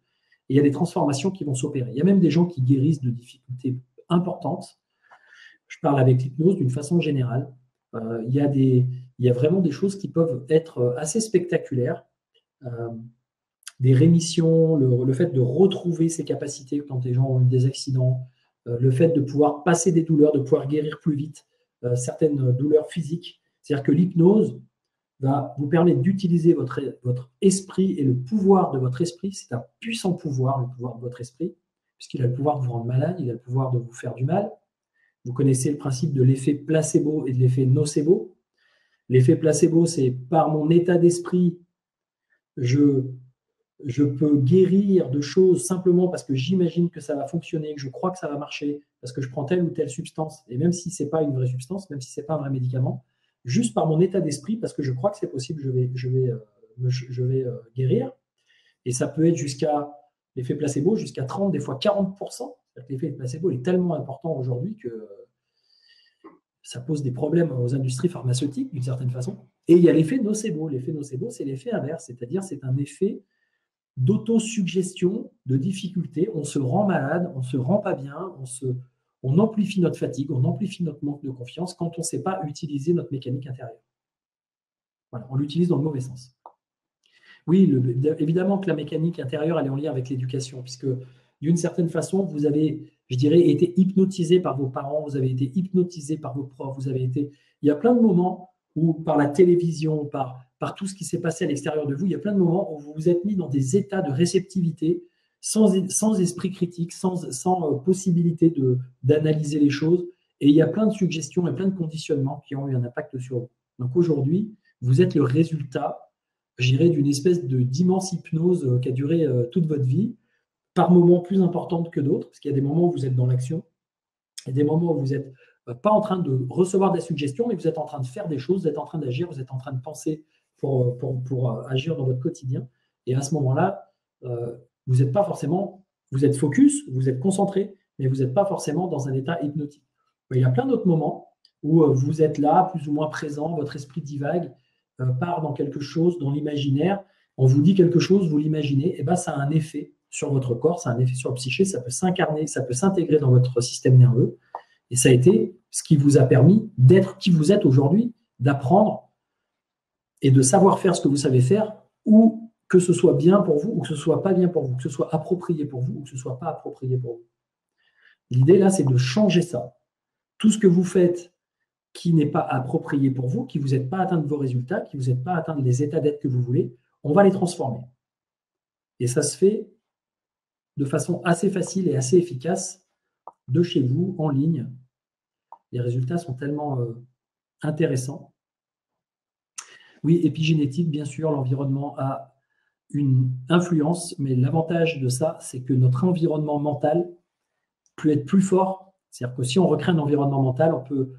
Et il y a des transformations qui vont s'opérer. Il y a même des gens qui guérissent de difficultés importantes. Je parle avec l'hypnose d'une façon générale. Il y a vraiment des choses qui peuvent être assez spectaculaires. des rémissions, le fait de retrouver ses capacités quand les gens ont eu des accidents, le fait de pouvoir passer des douleurs, de pouvoir guérir plus vite certaines douleurs physiques. C'est-à-dire que l'hypnose va vous permettre d'utiliser votre esprit et le pouvoir de votre esprit. C'est un puissant pouvoir, le pouvoir de votre esprit, puisqu'il a le pouvoir de vous rendre malade, il a le pouvoir de vous faire du mal. Vous connaissez le principe de l'effet placebo et de l'effet nocebo. L'effet placebo, c'est par mon état d'esprit, je peux guérir de choses simplement parce que j'imagine que ça va fonctionner, que je crois que ça va marcher, parce que je prends telle ou telle substance, et même si ce n'est pas une vraie substance, même si ce n'est pas un vrai médicament, juste par mon état d'esprit, parce que je crois que c'est possible, je vais guérir. Et ça peut être jusqu'à l'effet placebo, jusqu'à 30, des fois 40%. L'effet placebo est tellement important aujourd'hui que ça pose des problèmes aux industries pharmaceutiques d'une certaine façon. Et il y a l'effet nocebo. L'effet nocebo, c'est l'effet inverse, c'est-à-dire c'est un effet d'autosuggestion, de difficulté. On se rend malade, on ne se rend pas bien, on amplifie notre fatigue, on amplifie notre manque de confiance quand on ne sait pas utiliser notre mécanique intérieure. Voilà, on l'utilise dans le mauvais sens. Oui, évidemment que la mécanique intérieure, elle est en lien avec l'éducation, puisque d'une certaine façon, vous avez, je dirais, été hypnotisé par vos parents, vous avez été hypnotisé par vos profs, vous avez été. Il y a plein de moments où, par la télévision, par tout ce qui s'est passé à l'extérieur de vous, il y a plein de moments où vous vous êtes mis dans des états de réceptivité, sans esprit critique, sans possibilité d'analyser les choses. Et il y a plein de suggestions et plein de conditionnements qui ont eu un impact sur vous. Donc aujourd'hui, vous êtes le résultat, je dirais, d'une espèce d'immense hypnose qui a duré toute votre vie, par moments plus importantes que d'autres, parce qu'il y a des moments où vous êtes dans l'action, et des moments où vous n'êtes pas en train de recevoir des suggestions, mais vous êtes en train de faire des choses, vous êtes en train d'agir, vous êtes en train de penser pour agir dans votre quotidien. Et à ce moment-là, vous n'êtes pas forcément, vous êtes focus, vous êtes concentré, mais vous n'êtes pas forcément dans un état hypnotique. Il y a plein d'autres moments où vous êtes là, plus ou moins présent, votre esprit divague, part dans quelque chose, dans l'imaginaire, on vous dit quelque chose, vous l'imaginez, et ben ça a un effet sur votre corps, ça a un effet sur le psyché, ça peut s'incarner, ça peut s'intégrer dans votre système nerveux. Et ça a été ce qui vous a permis d'être qui vous êtes aujourd'hui, d'apprendre et de savoir faire ce que vous savez faire, ou que ce soit bien pour vous, ou que ce soit pas bien pour vous, que ce soit approprié pour vous, ou que ce soit pas approprié pour vous. L'idée là, c'est de changer ça. Tout ce que vous faites qui n'est pas approprié pour vous, qui vous n'êtes pas atteint de vos résultats, qui vous n'êtes pas atteint des états d'être que vous voulez, on va les transformer. Et ça se fait de façon assez facile et assez efficace de chez vous, en ligne. Les résultats sont tellement intéressants. Oui, épigénétique, bien sûr, l'environnement a une influence, mais l'avantage de ça, c'est que notre environnement mental peut être plus fort. C'est-à-dire que si on recrée un environnement mental, on peut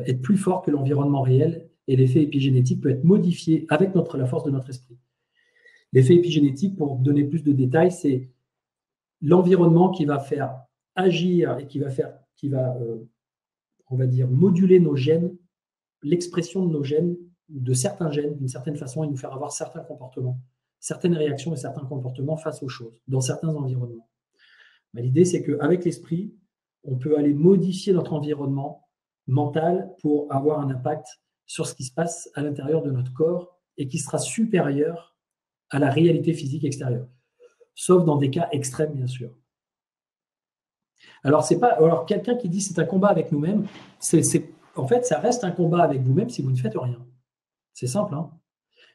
être plus fort que l'environnement réel, et l'effet épigénétique peut être modifié avec la force de notre esprit. L'effet épigénétique, pour donner plus de détails, c'est l'environnement qui va faire agir et qui va on va dire, moduler nos gènes, l'expression de nos gènes, de certains gènes, d'une certaine façon, et nous faire avoir certains comportements, certaines réactions et certains comportements face aux choses, dans certains environnements. Mais l'idée, c'est qu'avec l'esprit, on peut aller modifier notre environnement mental pour avoir un impact sur ce qui se passe à l'intérieur de notre corps et qui sera supérieur à la réalité physique extérieure. Sauf dans des cas extrêmes, bien sûr. Alors, c'est pas. Alors, quelqu'un qui dit c'est un combat avec nous-mêmes, en fait, ça reste un combat avec vous-même si vous ne faites rien. C'est simple. Hein.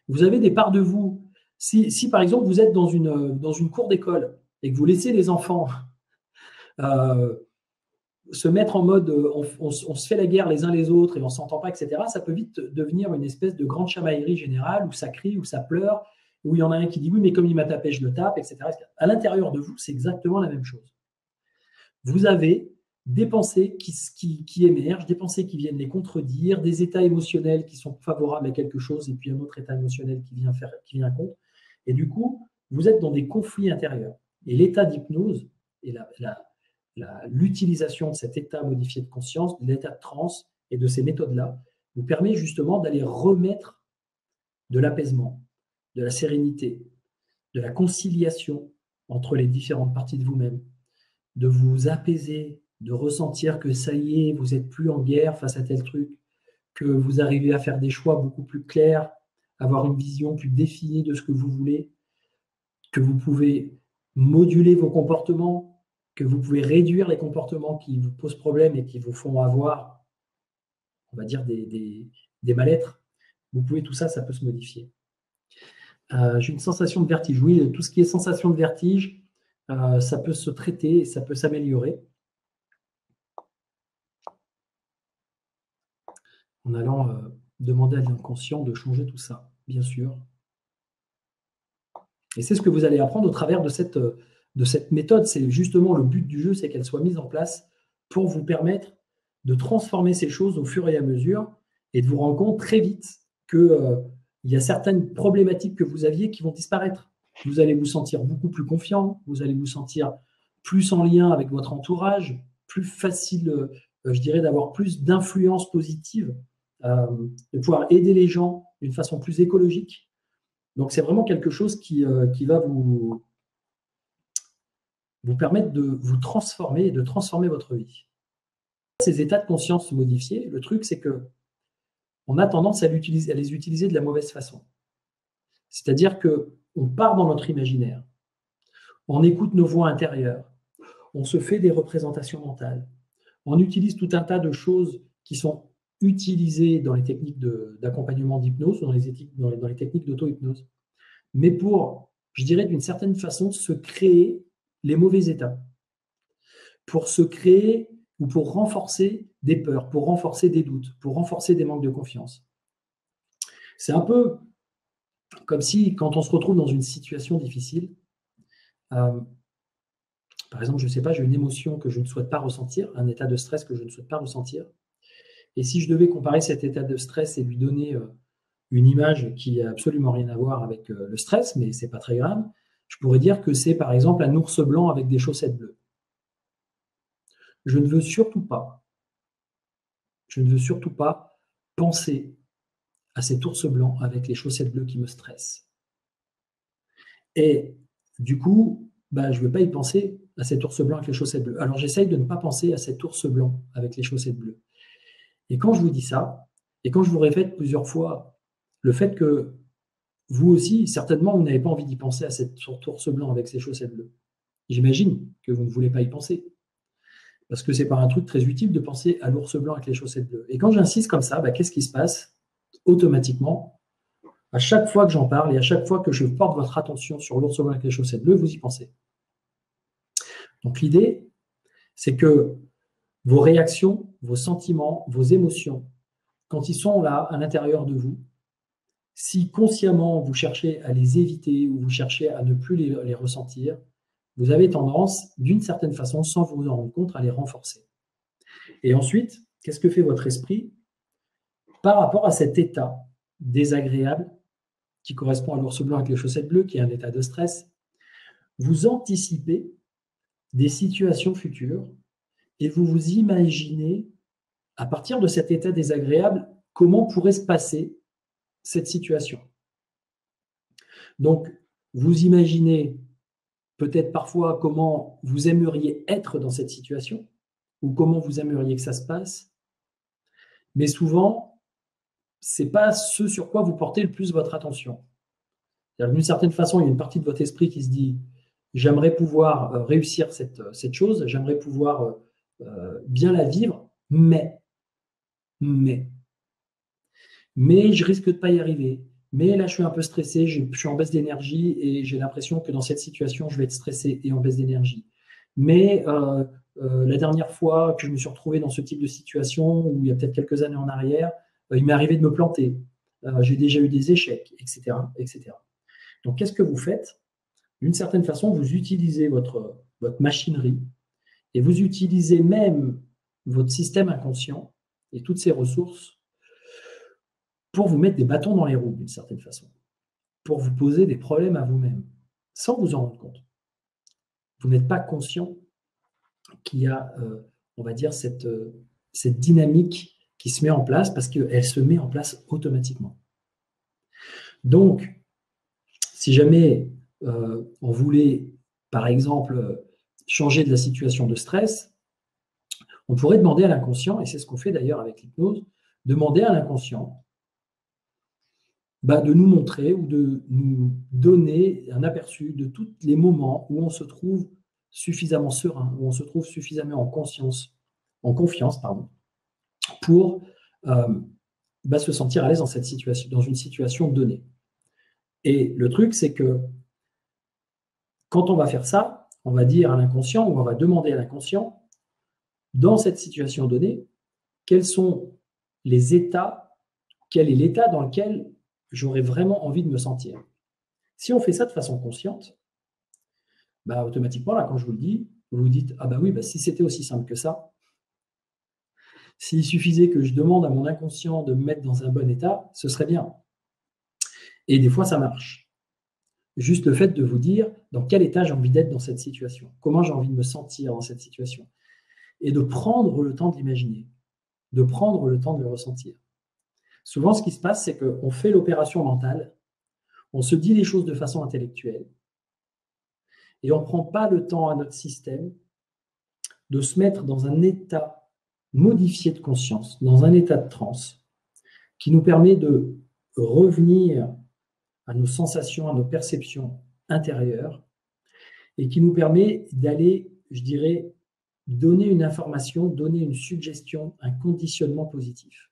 Vous avez des parts de vous. Si par exemple, vous êtes dans une cour d'école et que vous laissez les enfants se mettre en mode on se fait la guerre les uns les autres et on ne s'entend pas, etc., ça peut vite devenir une espèce de grande chamaillerie générale où ça crie, où ça pleure, où il y en a un qui dit oui, mais comme il m'a tapé, je le tape, etc. À l'intérieur de vous, c'est exactement la même chose. Vous avez des pensées qui émergent, des pensées qui viennent les contredire, des états émotionnels qui sont favorables à quelque chose et puis un autre état émotionnel qui vient contre. Et du coup, vous êtes dans des conflits intérieurs. Et l'état d'hypnose et l'utilisation de cet état modifié de conscience, de l'état de transe et de ces méthodes-là, vous permet justement d'aller remettre de l'apaisement, de la sérénité, de la conciliation entre les différentes parties de vous-même, de vous apaiser, de ressentir que ça y est, vous n'êtes plus en guerre face à tel truc, que vous arrivez à faire des choix beaucoup plus clairs, avoir une vision plus définie de ce que vous voulez. que vous pouvez moduler vos comportements, que vous pouvez réduire les comportements qui vous posent problème et qui vous font avoir, on va dire, des mal-être. Vous pouvez, tout ça, ça peut se modifier. J'ai une sensation de vertige. Oui, tout ce qui est sensation de vertige, ça peut se traiter et ça peut s'améliorer en allant demander à l'inconscient de changer tout ça, bien sûr. Et c'est ce que vous allez apprendre au travers de cette méthode. C'est justement le but du jeu, c'est qu'elle soit mise en place pour vous permettre de transformer ces choses au fur et à mesure et de vous rendre compte très vite qu'il y a certaines problématiques que vous aviez qui vont disparaître. Vous allez vous sentir beaucoup plus confiant, vous allez vous sentir plus en lien avec votre entourage, plus facile, je dirais, d'avoir plus d'influence positive, de pouvoir aider les gens d'une façon plus écologique. Donc, c'est vraiment quelque chose qui va vous permettre de vous transformer et de transformer votre vie. Ces états de conscience modifiés, le truc, c'est qu'on a tendance à les utiliser de la mauvaise façon. C'est-à-dire qu'on part dans notre imaginaire, on écoute nos voix intérieures, on se fait des représentations mentales, on utilise tout un tas de choses qui sont utilisées dans les techniques d'accompagnement d'hypnose, dans les techniques d'auto-hypnose, mais pour, je dirais, d'une certaine façon, se créer les mauvais états, pour se créer ou pour renforcer des peurs, pour renforcer des doutes, pour renforcer des manques de confiance. C'est un peu comme si, quand on se retrouve dans une situation difficile, par exemple, je ne sais pas, j'ai une émotion que je ne souhaite pas ressentir, un état de stress que je ne souhaite pas ressentir, et si je devais comparer cet état de stress et lui donner une image qui n'a absolument rien à voir avec le stress, mais ce n'est pas très grave, je pourrais dire que c'est par exemple un ours blanc avec des chaussettes bleues. Je ne veux surtout pas penser à cet ours blanc avec les chaussettes bleues qui me stressent. Et du coup, je ne veux pas y penser à cet ours blanc avec les chaussettes bleues. Alors j'essaye de ne pas penser à cet ours blanc avec les chaussettes bleues. Et quand je vous dis ça, et quand je vous répète plusieurs fois le fait que vous aussi, certainement, vous n'avez pas envie d'y penser à cet ours blanc avec ses chaussettes bleues. J'imagine que vous ne voulez pas y penser. Parce que ce n'est pas un truc très utile de penser à l'ours blanc avec les chaussettes bleues. Et quand j'insiste comme ça, qu'est-ce qui se passe? Automatiquement, à chaque fois que j'en parle et à chaque fois que je porte votre attention sur l'ours blanc avec les chaussettes bleues, vous y pensez. Donc l'idée, c'est que vos réactions, vos sentiments, vos émotions, quand ils sont là à l'intérieur de vous, si consciemment vous cherchez à les éviter ou vous cherchez à ne plus les ressentir, vous avez tendance, d'une certaine façon, sans vous en rendre compte, à les renforcer. Et ensuite, qu'est-ce que fait votre esprit par rapport à cet état désagréable qui correspond à l'ours blanc avec les chaussettes bleues, qui est un état de stress? Vous anticipez des situations futures et vous vous imaginez, à partir de cet état désagréable, comment pourrait se passer cette situation. Donc, vous imaginez peut-être parfois comment vous aimeriez être dans cette situation ou comment vous aimeriez que ça se passe, mais souvent, ce n'est pas ce sur quoi vous portez le plus votre attention. D'une certaine façon, il y a une partie de votre esprit qui se dit « j'aimerais pouvoir réussir cette chose, j'aimerais pouvoir bien la vivre, mais je risque de ne pas y arriver. Mais là, je suis un peu stressé, je suis en baisse d'énergie et j'ai l'impression que dans cette situation, je vais être stressé et en baisse d'énergie. Mais la dernière fois que je me suis retrouvé dans ce type de situation, où il y a peut-être quelques années en arrière, il m'est arrivé de me planter. J'ai déjà eu des échecs, etc., etc. Donc, qu'est-ce que vous faites? D'une certaine façon, vous utilisez votre machinerie et vous utilisez même votre système inconscient et toutes ses ressources pour vous mettre des bâtons dans les roues, d'une certaine façon, pour vous poser des problèmes à vous-même, sans vous en rendre compte. Vous n'êtes pas conscient qu'il y a, on va dire, cette dynamique qui se met en place parce qu'elle se met en place automatiquement. Donc, si jamais on voulait, par exemple, changer de la situation de stress, on pourrait demander à l'inconscient, et c'est ce qu'on fait d'ailleurs avec l'hypnose, demander à l'inconscient de nous montrer ou de nous donner un aperçu de tous les moments où on se trouve suffisamment serein, où on se trouve suffisamment en confiance, pardon, pour se sentir à l'aise dans cette situation, dans une situation donnée. Et le truc, c'est que quand on va faire ça, on va dire à l'inconscient ou on va demander à l'inconscient, dans cette situation donnée, quels sont les états, quel est l'état dans lequel j'aurais vraiment envie de me sentir. Si on fait ça de façon consciente, automatiquement, là, quand je vous le dis, vous vous dites, ah oui, si c'était aussi simple que ça, s'il suffisait que je demande à mon inconscient de me mettre dans un bon état, ce serait bien. Et des fois, ça marche. Juste le fait de vous dire dans quel état j'ai envie d'être dans cette situation, comment j'ai envie de me sentir dans cette situation, et de prendre le temps de l'imaginer, de prendre le temps de le ressentir. Souvent, ce qui se passe, c'est qu'on fait l'opération mentale, on se dit les choses de façon intellectuelle, et on ne prend pas le temps à notre système de se mettre dans un état modifié de conscience, dans un état de transe, qui nous permet de revenir à nos sensations, à nos perceptions intérieures, et qui nous permet d'aller, je dirais, donner une information, donner une suggestion, un conditionnement positif.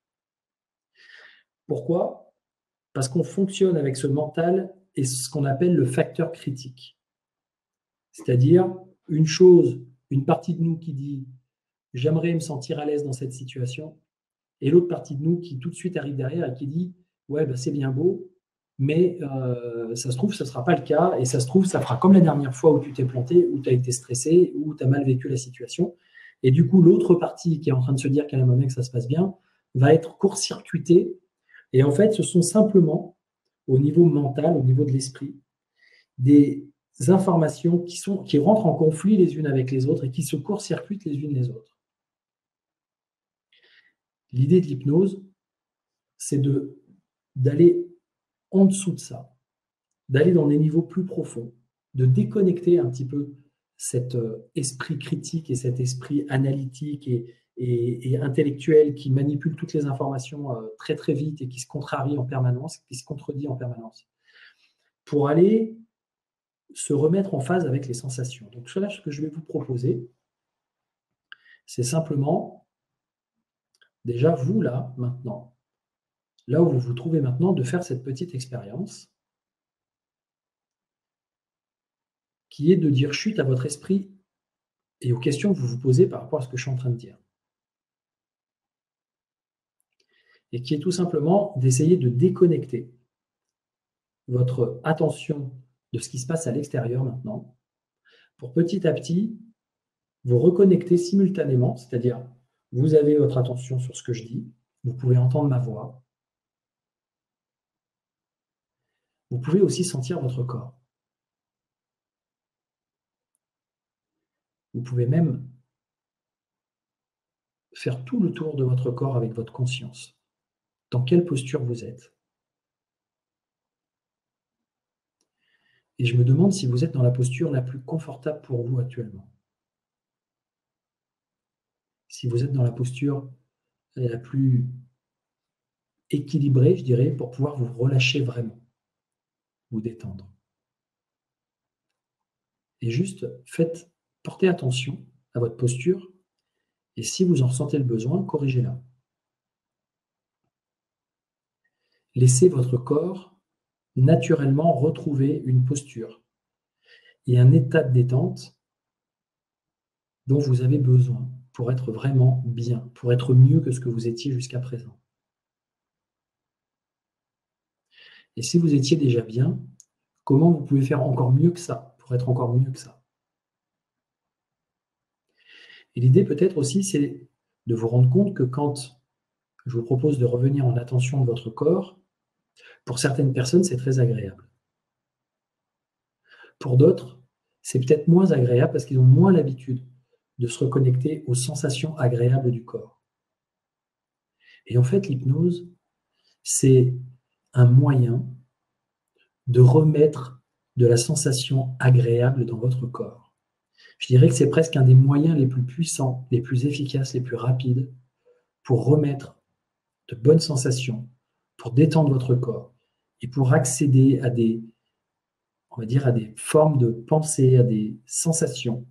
Pourquoi ? Parce qu'on fonctionne avec ce mental et ce qu'on appelle le facteur critique. C'est-à-dire une partie de nous qui dit « j'aimerais me sentir à l'aise dans cette situation » et l'autre partie de nous qui tout de suite arrive derrière et qui dit « ouais, c'est bien beau, mais ça se trouve, ce ne sera pas le cas et ça se trouve, ça fera comme la dernière fois où tu t'es planté, où tu as été stressé, où tu as mal vécu la situation. » Et du coup, l'autre partie qui est en train de se dire qu'elle aimerait bien que ça se passe bien va être court-circuitée. Et en fait, ce sont simplement, au niveau mental, au niveau de l'esprit, des informations qui rentrent en conflit les unes avec les autres et qui se court-circuitent les unes les autres. L'idée de l'hypnose, c'est d'aller en dessous de ça, d'aller dans des niveaux plus profonds, de déconnecter un petit peu cet esprit critique et cet esprit analytique et intellectuel qui manipule toutes les informations très très vite et qui se contrarie en permanence, qui se contredit en permanence, pour aller se remettre en phase avec les sensations. Donc ce que je vais vous proposer, c'est simplement, déjà vous là, maintenant, là où vous vous trouvez maintenant, de faire cette petite expérience qui est de dire chute à votre esprit et aux questions que vous vous posez par rapport à ce que je suis en train de dire. Et qui est tout simplement d'essayer de déconnecter votre attention de ce qui se passe à l'extérieur maintenant, pour petit à petit vous reconnecter simultanément, c'est-à-dire vous avez votre attention sur ce que je dis, vous pouvez entendre ma voix, vous pouvez aussi sentir votre corps. Vous pouvez même faire tout le tour de votre corps avec votre conscience. Dans quelle posture vous êtes? Et je me demande si vous êtes dans la posture la plus confortable pour vous actuellement. Si vous êtes dans la posture la plus équilibrée, je dirais, pour pouvoir vous relâcher vraiment, vous détendre. Et juste portez attention à votre posture et si vous en ressentez le besoin, corrigez-la. Laissez votre corps naturellement retrouver une posture et un état de détente dont vous avez besoin pour être vraiment bien, pour être mieux que ce que vous étiez jusqu'à présent. Et si vous étiez déjà bien, comment vous pouvez faire encore mieux que ça, pour être encore mieux que ça? Et l'idée peut-être aussi, c'est de vous rendre compte que quand je vous propose de revenir en attention de votre corps, pour certaines personnes, c'est très agréable. Pour d'autres, c'est peut-être moins agréable parce qu'ils ont moins l'habitude de se reconnecter aux sensations agréables du corps. Et en fait, l'hypnose, c'est un moyen de remettre de la sensation agréable dans votre corps. Je dirais que c'est presque un des moyens les plus puissants, les plus efficaces, les plus rapides pour remettre de bonnes sensations, pour détendre votre corps et pour accéder à des, on va dire, à des formes de pensée, à des sensations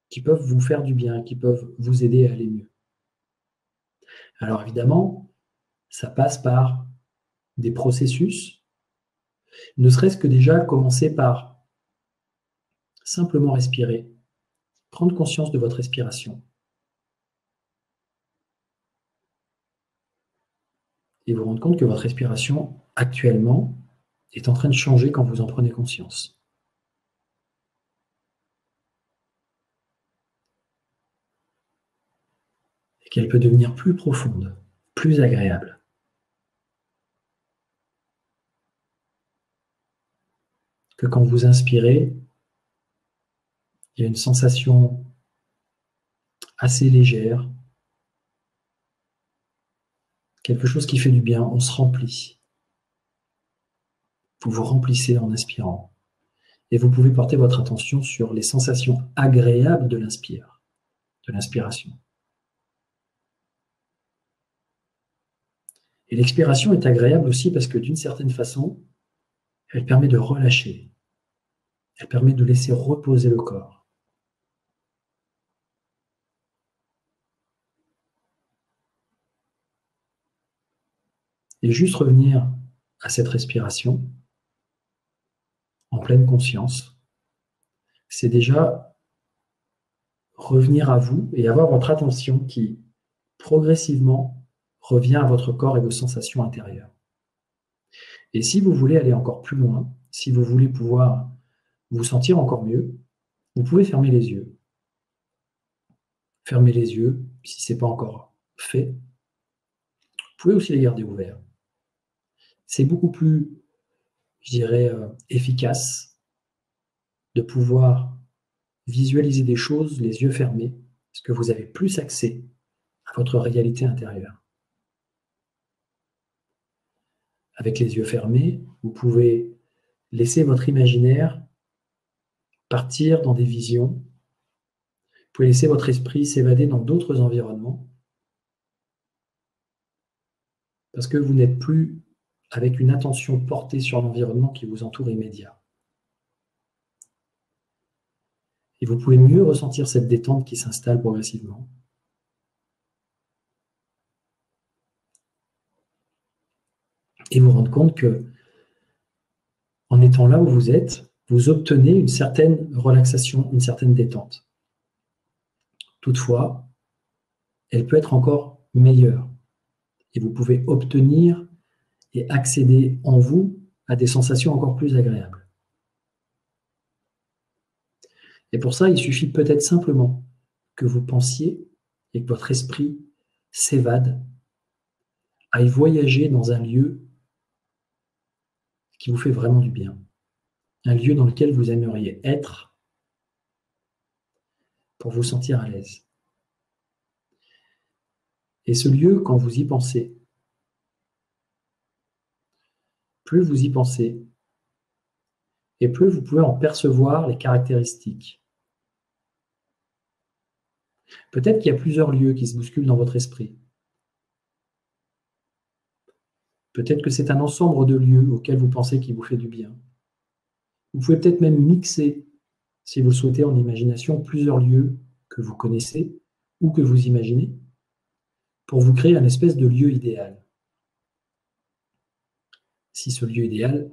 qui peuvent vous faire du bien, qui peuvent vous aider à aller mieux. Alors évidemment, ça passe par des processus, ne serait-ce que déjà commencer par simplement respirer, prendre conscience de votre respiration et vous rendre compte que votre respiration actuellement est en train de changer quand vous en prenez conscience. Et qu'elle peut devenir plus profonde, plus agréable. Que quand vous inspirez, il y a une sensation assez légère, quelque chose qui fait du bien, on se remplit. Vous vous remplissez en inspirant. Et vous pouvez porter votre attention sur les sensations agréables de l'inspiration. Et l'expiration est agréable aussi parce que d'une certaine façon, elle permet de relâcher. Elle permet de laisser reposer le corps. Et juste revenir à cette respiration en pleine conscience, c'est déjà revenir à vous et avoir votre attention qui progressivement revient à votre corps et vos sensations intérieures. Et si vous voulez aller encore plus loin, si vous voulez pouvoir vous sentir encore mieux, vous pouvez fermer les yeux. Fermez les yeux si ce n'est pas encore fait. Vous pouvez aussi les garder ouverts. C'est beaucoup plus, je dirais, efficace de pouvoir visualiser des choses les yeux fermés, parce que vous avez plus accès à votre réalité intérieure. Avec les yeux fermés, vous pouvez laisser votre imaginaire partir dans des visions. Vous pouvez laisser votre esprit s'évader dans d'autres environnements, parce que vous n'êtes plus avec une attention portée sur l'environnement qui vous entoure immédiat. Et vous pouvez mieux ressentir cette détente qui s'installe progressivement. Et vous rendre compte que, en étant là où vous êtes, vous obtenez une certaine relaxation, une certaine détente. Toutefois, elle peut être encore meilleure. Et vous pouvez obtenir et accéder en vous à des sensations encore plus agréables. Et pour ça, il suffit peut-être simplement que vous pensiez et que votre esprit s'évade, aille voyager dans un lieu qui vous fait vraiment du bien. Un lieu dans lequel vous aimeriez être pour vous sentir à l'aise. Et ce lieu, quand vous y pensez, plus vous y pensez, et plus vous pouvez en percevoir les caractéristiques. Peut-être qu'il y a plusieurs lieux qui se bousculent dans votre esprit. Peut-être que c'est un ensemble de lieux auxquels vous pensez qu'il vous fait du bien. Vous pouvez peut-être même mixer, si vous le souhaitez, en imagination, plusieurs lieux que vous connaissez ou que vous imaginez, pour vous créer un espèce de lieu idéal. Si ce lieu idéal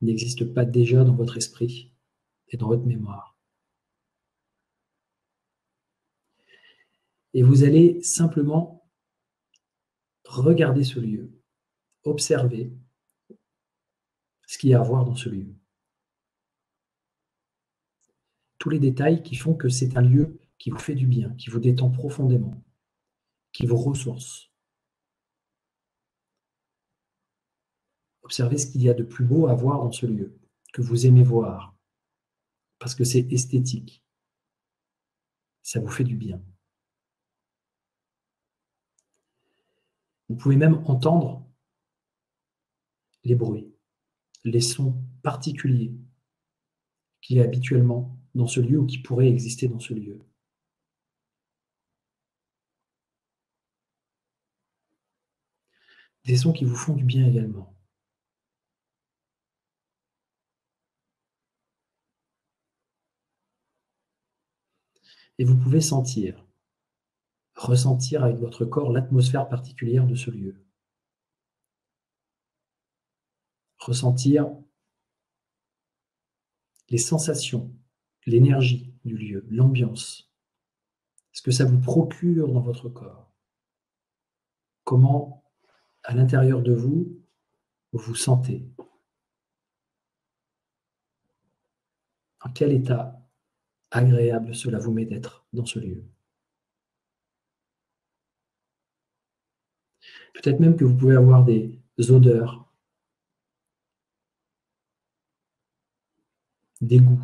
n'existe pas déjà dans votre esprit et dans votre mémoire. Et vous allez simplement regarder ce lieu, observer ce qu'il y a à voir dans ce lieu. Tous les détails qui font que c'est un lieu qui vous fait du bien, qui vous détend profondément, qui vous ressource. Observez ce qu'il y a de plus beau à voir dans ce lieu, que vous aimez voir, parce que c'est esthétique. Ça vous fait du bien. Vous pouvez même entendre les bruits, les sons particuliers qu'il y a habituellement dans ce lieu ou qui pourraient exister dans ce lieu. Des sons qui vous font du bien également. Et vous pouvez sentir, ressentir avec votre corps l'atmosphère particulière de ce lieu. Ressentir les sensations, l'énergie du lieu, l'ambiance. Ce que ça vous procure dans votre corps. Comment, à l'intérieur de vous, vous vous sentez. En quel état agréable cela vous met d'être dans ce lieu. Peut-être même que vous pouvez avoir des odeurs, des goûts.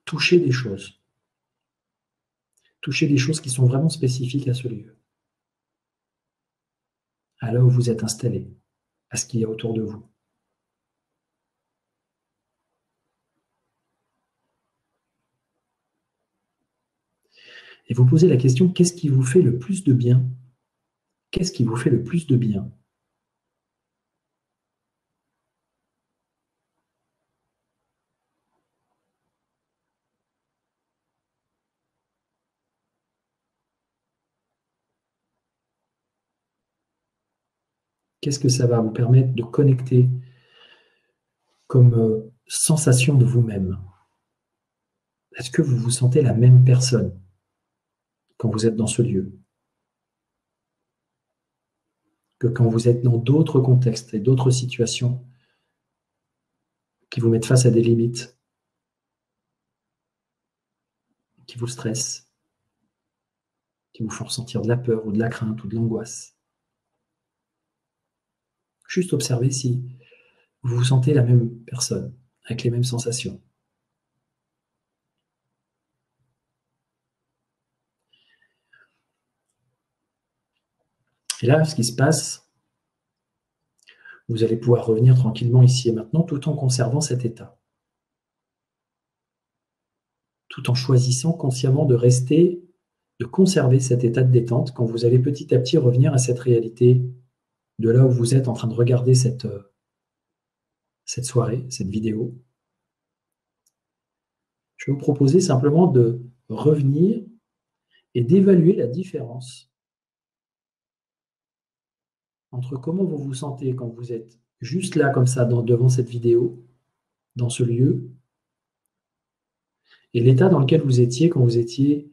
Toucher des choses. Toucher des choses qui sont vraiment spécifiques à ce lieu. À là où vous êtes installé, à ce qu'il y a autour de vous. Et vous posez la question, qu'est-ce qui vous fait le plus de bien? Qu'est-ce qui vous fait le plus de bien? Qu'est-ce que ça va vous permettre de connecter comme sensation de vous-même? Est-ce que vous vous sentez la même personne quand vous êtes dans ce lieu que quand vous êtes dans d'autres contextes et d'autres situations qui vous mettent face à des limites, qui vous stressent, qui vous font ressentir de la peur ou de la crainte ou de l'angoisse? Juste observez si vous vous sentez la même personne, avec les mêmes sensations. Et là, ce qui se passe, vous allez pouvoir revenir tranquillement ici et maintenant tout en conservant cet état. Tout en choisissant consciemment de rester, de conserver cet état de détente quand vous allez petit à petit revenir à cette réalité de là où vous êtes en train de regarder cette soirée, cette vidéo. Je vais vous proposer simplement de revenir et d'évaluer la différence entre comment vous vous sentez quand vous êtes juste là, comme ça, devant cette vidéo, dans ce lieu, et l'état dans lequel vous étiez quand vous étiez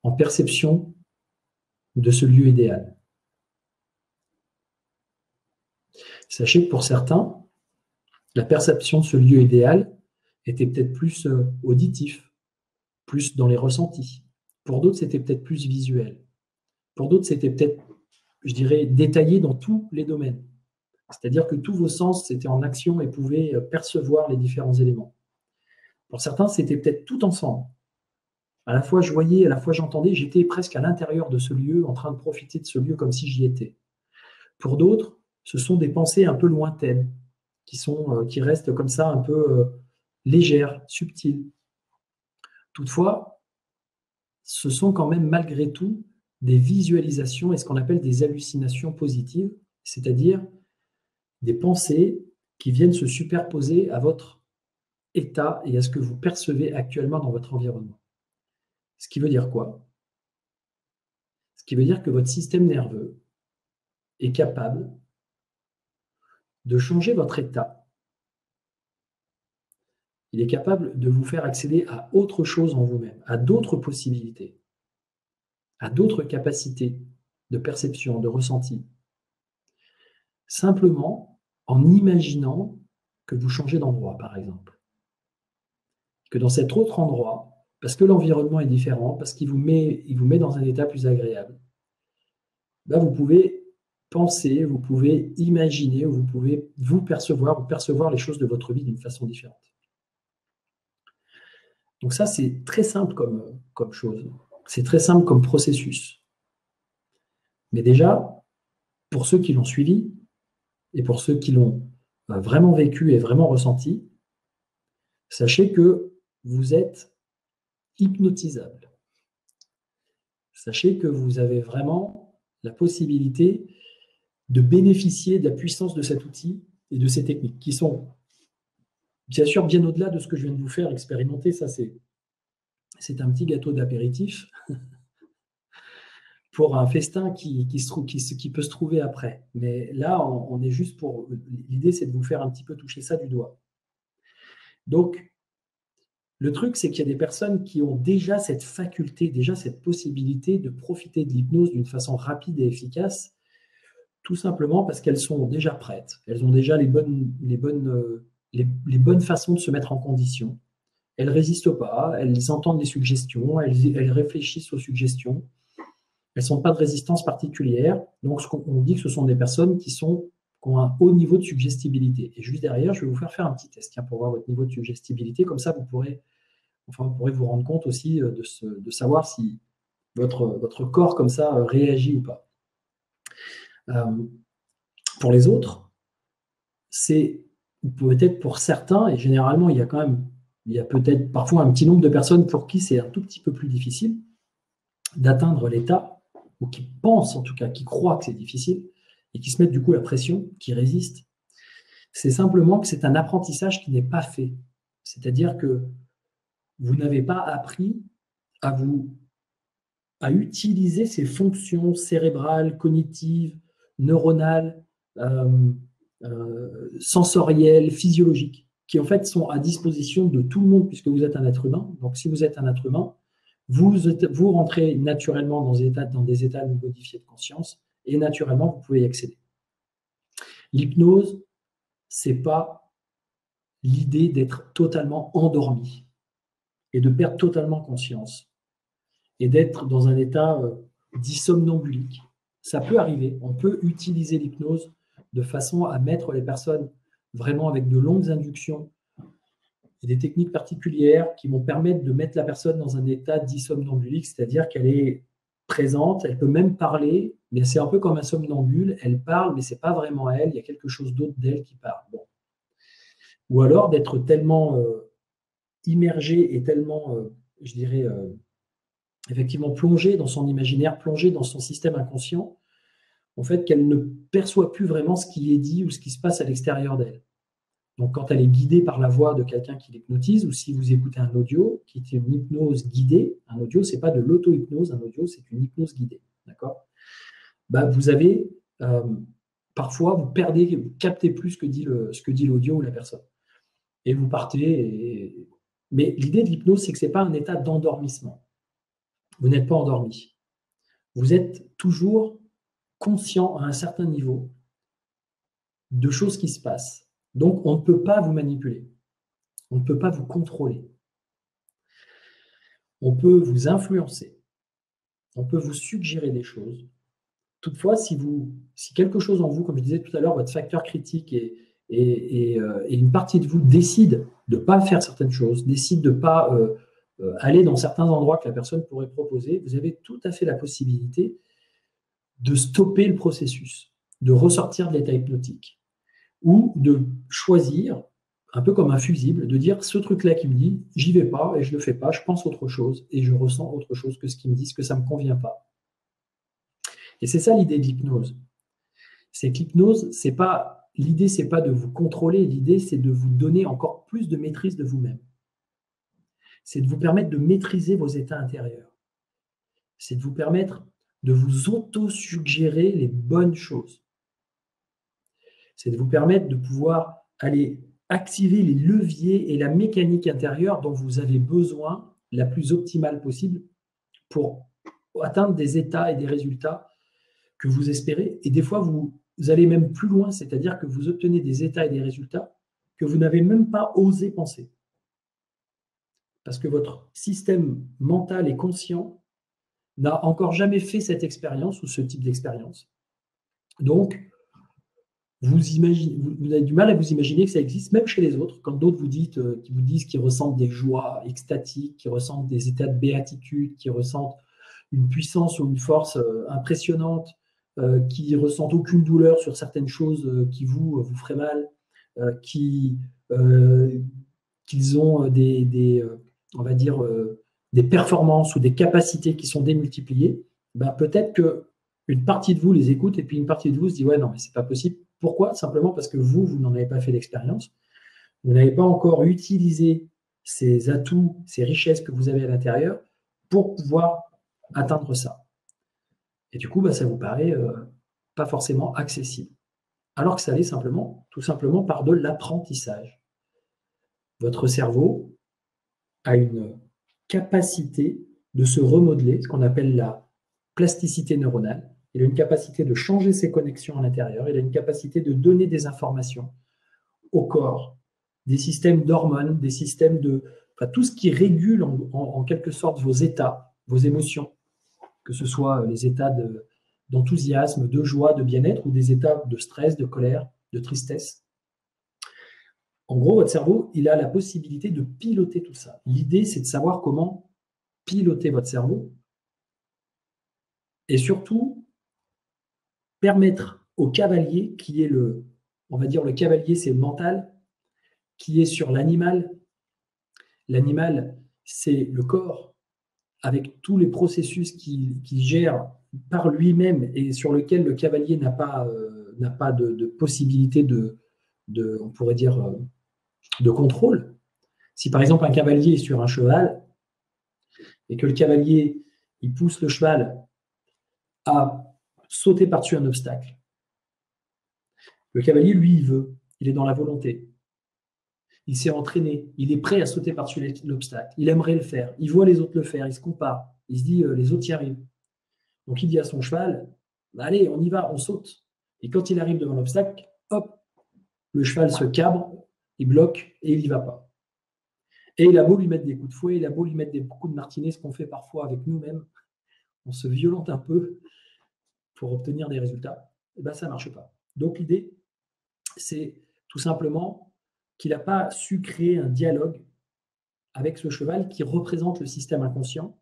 en perception de ce lieu idéal. Sachez que pour certains, la perception de ce lieu idéal était peut-être plus auditif, plus dans les ressentis. Pour d'autres, c'était peut-être plus visuel. Pour d'autres, c'était peut-être, je dirais, détaillé dans tous les domaines. C'est-à-dire que tous vos sens étaient en action et pouvaient percevoir les différents éléments. Pour certains, c'était peut-être tout ensemble. À la fois je voyais, à la fois j'entendais, j'étais presque à l'intérieur de ce lieu, en train de profiter de ce lieu comme si j'y étais. Pour d'autres, ce sont des pensées un peu lointaines, qui restent comme ça un peu légères, subtiles. Toutefois, ce sont quand même malgré tout des visualisations et ce qu'on appelle des hallucinations positives, c'est-à-dire des pensées qui viennent se superposer à votre état et à ce que vous percevez actuellement dans votre environnement. Ce qui veut dire quoi? Ce qui veut dire que votre système nerveux est capable de changer votre état. Il est capable de vous faire accéder à autre chose en vous-même, à d'autres possibilités, à d'autres capacités de perception, de ressenti. Simplement en imaginant que vous changez d'endroit, par exemple. Que dans cet autre endroit, parce que l'environnement est différent, parce qu'il vous met dans un état plus agréable, vous pouvez penser, vous pouvez imaginer, vous pouvez vous percevoir les choses de votre vie d'une façon différente. Donc ça, c'est très simple comme chose. C'est très simple comme processus. Mais déjà, pour ceux qui l'ont suivi, et pour ceux qui l'ont vraiment vécu et vraiment ressenti, sachez que vous êtes hypnotisable. Sachez que vous avez vraiment la possibilité de bénéficier de la puissance de cet outil et de ces techniques qui sont Bien sûr, bien au-delà de ce que je viens de vous faire expérimenter, ça c'est un petit gâteau d'apéritif pour un festin qui peut se trouver après. Mais là, on est juste pour... L'idée, c'est de vous faire un petit peu toucher ça du doigt. Donc, le truc, c'est qu'il y a des personnes qui ont déjà cette faculté, déjà cette possibilité de profiter de l'hypnose d'une façon rapide et efficace, tout simplement parce qu'elles sont déjà prêtes. Elles ont déjà les bonnes façons de se mettre en condition. Elles ne résistent pas, elles entendent les suggestions, elles réfléchissent aux suggestions. Elles n'ont pas de résistance particulière. Donc, on dit que ce sont des personnes qui ont un haut niveau de suggestibilité. Et juste derrière, je vais vous faire un petit test pour voir votre niveau de suggestibilité. Comme ça, vous pourrez vous rendre compte aussi de savoir si votre corps, comme ça, réagit ou pas. Pour les autres, c'est peut-être pour certains, et généralement, il y a peut-être parfois un petit nombre de personnes pour qui c'est un tout petit peu plus difficile d'atteindre l'état, ou qui pensent en tout cas, qui croient que c'est difficile, et qui se mettent du coup la pression, qui résistent. C'est simplement que c'est un apprentissage qui n'est pas fait. C'est-à-dire que vous n'avez pas appris à utiliser ces fonctions cérébrales, cognitives, neuronales, sensorielles, physiologiques, qui en fait sont à disposition de tout le monde puisque vous êtes un être humain. Donc si vous êtes un être humain, vous rentrez naturellement dans des états modifiés de conscience et naturellement vous pouvez y accéder. L'hypnose, c'est pas l'idée d'être totalement endormi et de perdre totalement conscience et d'être dans un état dit somnambulique. Ça peut arriver, on peut utiliser l'hypnose de façon à mettre les personnes vraiment avec de longues inductions et des techniques particulières qui vont permettre de mettre la personne dans un état dit somnambulique, c'est-à-dire qu'elle est présente, elle peut même parler, mais c'est un peu comme un somnambule, elle parle, mais ce n'est pas vraiment elle, il y a quelque chose d'autre d'elle qui parle. Bon. Ou alors d'être tellement immergé et tellement, je dirais, effectivement plongée dans son imaginaire, plongée dans son système inconscient, en fait, qu'elle ne perçoit plus vraiment ce qui est dit ou ce qui se passe à l'extérieur d'elle. Donc, quand elle est guidée par la voix de quelqu'un qui l'hypnotise, ou si vous écoutez un audio qui est une hypnose guidée, un audio, ce n'est pas de l'auto-hypnose, un audio, c'est une hypnose guidée. D'accord ? Vous avez, parfois, vous captez plus ce que dit l'audio ou la personne. Et vous partez. Mais l'idée de l'hypnose, c'est que ce n'est pas un état d'endormissement. Vous n'êtes pas endormi. Vous êtes toujours conscient à un certain niveau de choses qui se passent. Donc, on ne peut pas vous manipuler. On ne peut pas vous contrôler. On peut vous influencer. On peut vous suggérer des choses. Toutefois, si quelque chose en vous, comme je disais tout à l'heure, votre facteur critique et une partie de vous décide de ne pas faire certaines choses, décide de ne pas aller dans certains endroits que la personne pourrait proposer, vous avez tout à fait la possibilité de stopper le processus, de ressortir de l'état hypnotique, ou de choisir, un peu comme un fusible, de dire ce truc-là qui me dit, j'y vais pas et je le fais pas, je pense autre chose et je ressens autre chose que ce qui me dit, que ça me convient pas. Et c'est ça l'idée de l'hypnose. C'est que l'hypnose, l'idée, c'est pas de vous contrôler, l'idée, c'est de vous donner encore plus de maîtrise de vous-même. C'est de vous permettre de maîtriser vos états intérieurs. C'est de vous permettre de vous auto-suggérer les bonnes choses. C'est de vous permettre de pouvoir aller activer les leviers et la mécanique intérieure dont vous avez besoin la plus optimale possible pour atteindre des états et des résultats que vous espérez. Et des fois, vous allez même plus loin, c'est-à-dire que vous obtenez des états et des résultats que vous n'avez même pas osé penser. Parce que votre système mental et conscient n'a encore jamais fait cette expérience ou ce type d'expérience. Donc, vous avez du mal à vous imaginer que ça existe, même chez les autres, quand d'autres qui vous disent qu'ils ressentent des joies extatiques, qu'ils ressentent des états de béatitude, qu'ils ressentent une puissance ou une force impressionnante, qui ne ressentent aucune douleur sur certaines choses qui vous feraient mal, qu'ils ont on va dire, des performances ou des capacités qui sont démultipliées, peut-être qu'une partie de vous les écoute et puis une partie de vous se dit « ouais, non, mais c'est pas possible ». Pourquoi ? Simplement parce que vous n'en avez pas fait l'expérience. Vous n'avez pas encore utilisé ces atouts, ces richesses que vous avez à l'intérieur pour pouvoir atteindre ça. Et du coup, ça vous paraît pas forcément accessible. Alors que ça l'est simplement, tout simplement par de l'apprentissage. Votre cerveau a une capacité de se remodeler, ce qu'on appelle la plasticité neuronale. Il a une capacité de changer ses connexions à l'intérieur. Il a une capacité de donner des informations au corps, des systèmes d'hormones, des systèmes de... Enfin, tout ce qui régule en quelque sorte vos états, vos émotions, que ce soit les états d'enthousiasme, de joie, de bien-être, ou des états de stress, de colère, de tristesse. En gros, votre cerveau, il a la possibilité de piloter tout ça. L'idée, c'est de savoir comment piloter votre cerveau et surtout permettre au cavalier, qui est on va dire le cavalier, c'est le mental, qui est sur l'animal. L'animal, c'est le corps, avec tous les processus qu'il gère par lui-même et sur lequel le cavalier n'a pas de possibilité on pourrait dire, de contrôle. Si par exemple un cavalier est sur un cheval et que le cavalier il pousse le cheval à sauter par-dessus un obstacle, le cavalier, lui, il est dans la volonté. Il s'est entraîné, il est prêt à sauter par-dessus l'obstacle, il aimerait le faire, il voit les autres le faire, il se compare, il se dit les autres y arrivent. Donc il dit à son cheval, allez, on y va, on saute. Et quand il arrive devant l'obstacle, hop, le cheval se cabre, il bloque et il n'y va pas. Et il a beau lui mettre des coups de fouet, il a beau lui mettre des coups de martinet, ce qu'on fait parfois avec nous-mêmes, on se violente un peu pour obtenir des résultats, et ça ne marche pas. Donc l'idée, c'est tout simplement qu'il n'a pas su créer un dialogue avec ce cheval qui représente le système inconscient,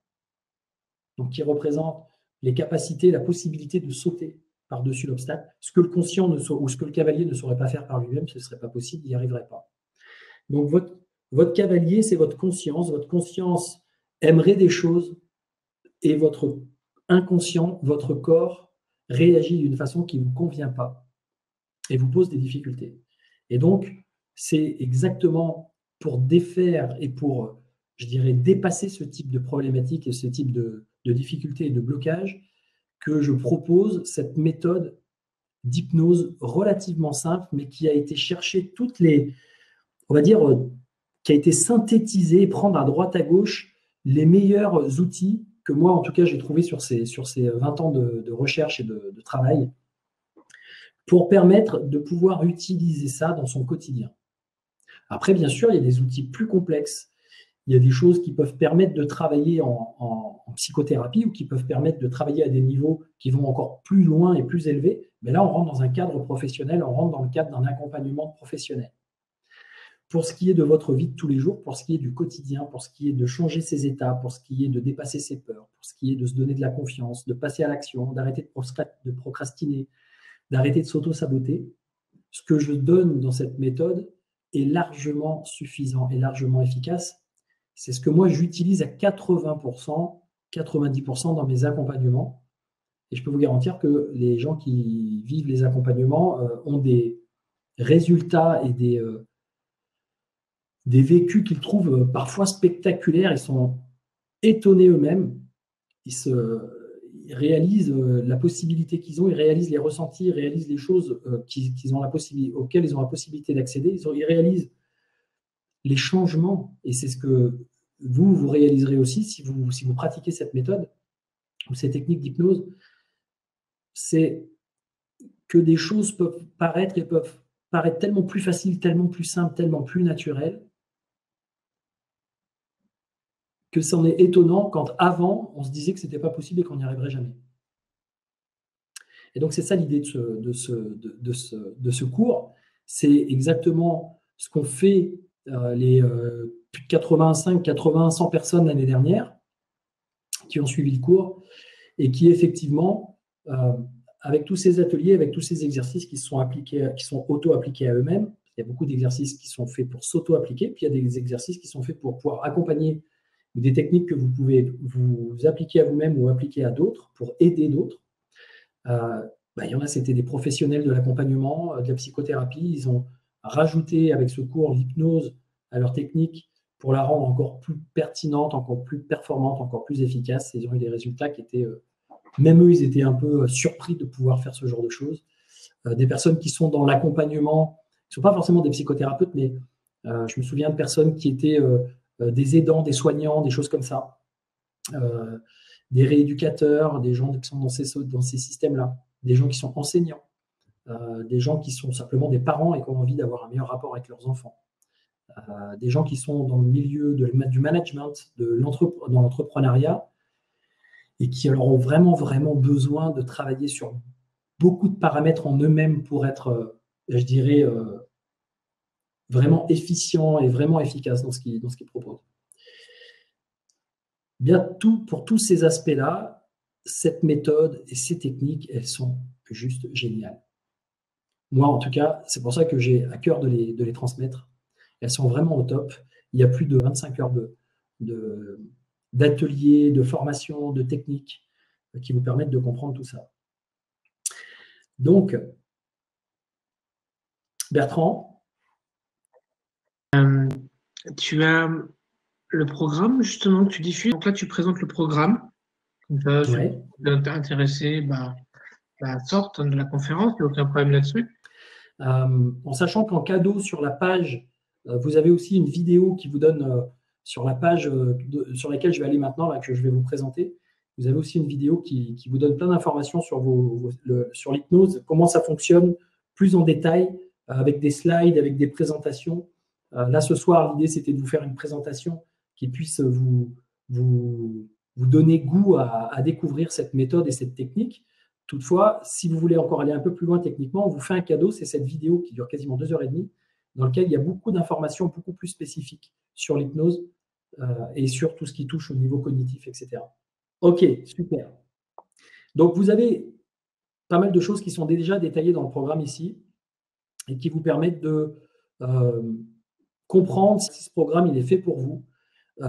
donc qui représente les capacités, la possibilité de sauter par-dessus l'obstacle, ce que le conscient ou ce que le cavalier ne saurait pas faire par lui-même, ce ne serait pas possible, il n'y arriverait pas. Donc votre cavalier, c'est votre conscience. Votre conscience aimerait des choses et votre inconscient, votre corps, réagit d'une façon qui ne vous convient pas et vous pose des difficultés. Et donc, c'est exactement pour défaire et pour, je dirais, dépasser ce type de problématique et ce type de difficultés et de blocage que je propose cette méthode d'hypnose relativement simple, mais qui a été chercher toutes les, on va dire, qui a été synthétisée, prendre à droite à gauche les meilleurs outils que moi, en tout cas, j'ai trouvé sur ces 20 ans de recherche et de travail pour permettre de pouvoir utiliser ça dans son quotidien. Après, bien sûr, il y a des outils plus complexes. Il y a des choses qui peuvent permettre de travailler en psychothérapie ou qui peuvent permettre de travailler à des niveaux qui vont encore plus loin et plus élevés. Mais là, on rentre dans un cadre professionnel, on rentre dans le cadre d'un accompagnement professionnel. Pour ce qui est de votre vie de tous les jours, pour ce qui est du quotidien, pour ce qui est de changer ses états, pour ce qui est de dépasser ses peurs, pour ce qui est de se donner de la confiance, de passer à l'action, d'arrêter de procrastiner, d'arrêter de s'auto-saboter, ce que je donne dans cette méthode est largement suffisant et largement efficace. C'est ce que moi j'utilise à 80%, 90% dans mes accompagnements. Et je peux vous garantir que les gens qui vivent les accompagnements ont des résultats et des vécus qu'ils trouvent parfois spectaculaires. Ils sont étonnés eux-mêmes. Ils réalisent la possibilité qu'ils ont, ils réalisent les ressentis, ils réalisent les choses auxquelles ils ont la possibilité d'accéder. Ils réalisent les changements. Et c'est ce que vous réaliserez aussi si vous pratiquez cette méthode ou ces techniques d'hypnose. C'est que des choses peuvent paraître tellement plus faciles, tellement plus simples, tellement plus naturelles, que c'en est étonnant quand avant, on se disait que ce n'était pas possible et qu'on n'y arriverait jamais. Et donc, c'est ça l'idée de ce cours. C'est exactement ce qu'ont fait les plus de 85, 80, 100 personnes l'année dernière qui ont suivi le cours et qui, effectivement, avec tous ces ateliers, avec tous ces exercices qui sont auto-appliqués à eux-mêmes, il y a beaucoup d'exercices qui sont faits pour s'auto-appliquer, puis il y a des exercices qui sont faits pour pouvoir accompagner des techniques que vous pouvez vous appliquer à vous-même ou appliquer à d'autres pour aider d'autres. Il y en a, c'était des professionnels de l'accompagnement, de la psychothérapie. Ils ont rajouté avec ce cours l'hypnose à leur technique pour la rendre encore plus pertinente, encore plus performante, encore plus efficace. Ils ont eu des résultats qui étaient, même eux, ils étaient un peu surpris de pouvoir faire ce genre de choses. Des personnes qui sont dans l'accompagnement, qui ne sont pas forcément des psychothérapeutes, mais je me souviens de personnes qui étaient des aidants, des soignants, des choses comme ça, des rééducateurs, des gens qui sont dans ces systèmes-là, des gens qui sont enseignants, des gens qui sont simplement des parents et qui ont envie d'avoir un meilleur rapport avec leurs enfants. Des gens qui sont dans le milieu du management, dans l'entrepreneuriat, et qui alors ont vraiment, vraiment besoin de travailler sur beaucoup de paramètres en eux-mêmes pour être, je dirais, vraiment efficients et vraiment efficaces dans ce qu'ils proposent. Bien, pour tous ces aspects-là, cette méthode et ces techniques, elles sont juste géniales. Moi, en tout cas, c'est pour ça que j'ai à cœur de les transmettre. Elles sont vraiment au top. Il y a plus de 25 heures d'ateliers, de formation, de techniques qui vous permettent de comprendre tout ça. Donc, Bertrand, tu as le programme justement que tu diffuses. Donc là, tu présentes le programme. Comme ça, si ouais. tu es intéressé, sorte de la conférence, il n'y a aucun problème là-dessus. En sachant qu'en cadeau sur la page, vous avez aussi une vidéo qui vous donne sur la page sur laquelle je vais aller maintenant, là, que je vais vous présenter. Vous avez aussi une vidéo qui vous donne plein d'informations sur, sur l'hypnose, comment ça fonctionne plus en détail, avec des slides, avec des présentations. Là, ce soir, l'idée, c'était de vous faire une présentation qui puisse vous donner goût à découvrir cette méthode et cette technique. Toutefois, si vous voulez encore aller un peu plus loin techniquement, on vous fait un cadeau, c'est cette vidéo qui dure quasiment 2h30, dans laquelle il y a beaucoup d'informations beaucoup plus spécifiques sur l'hypnose et sur tout ce qui touche au niveau cognitif, etc. Ok, super. Donc, vous avez pas mal de choses qui sont déjà détaillées dans le programme ici et qui vous permettent de comprendre si ce programme il est fait pour vous.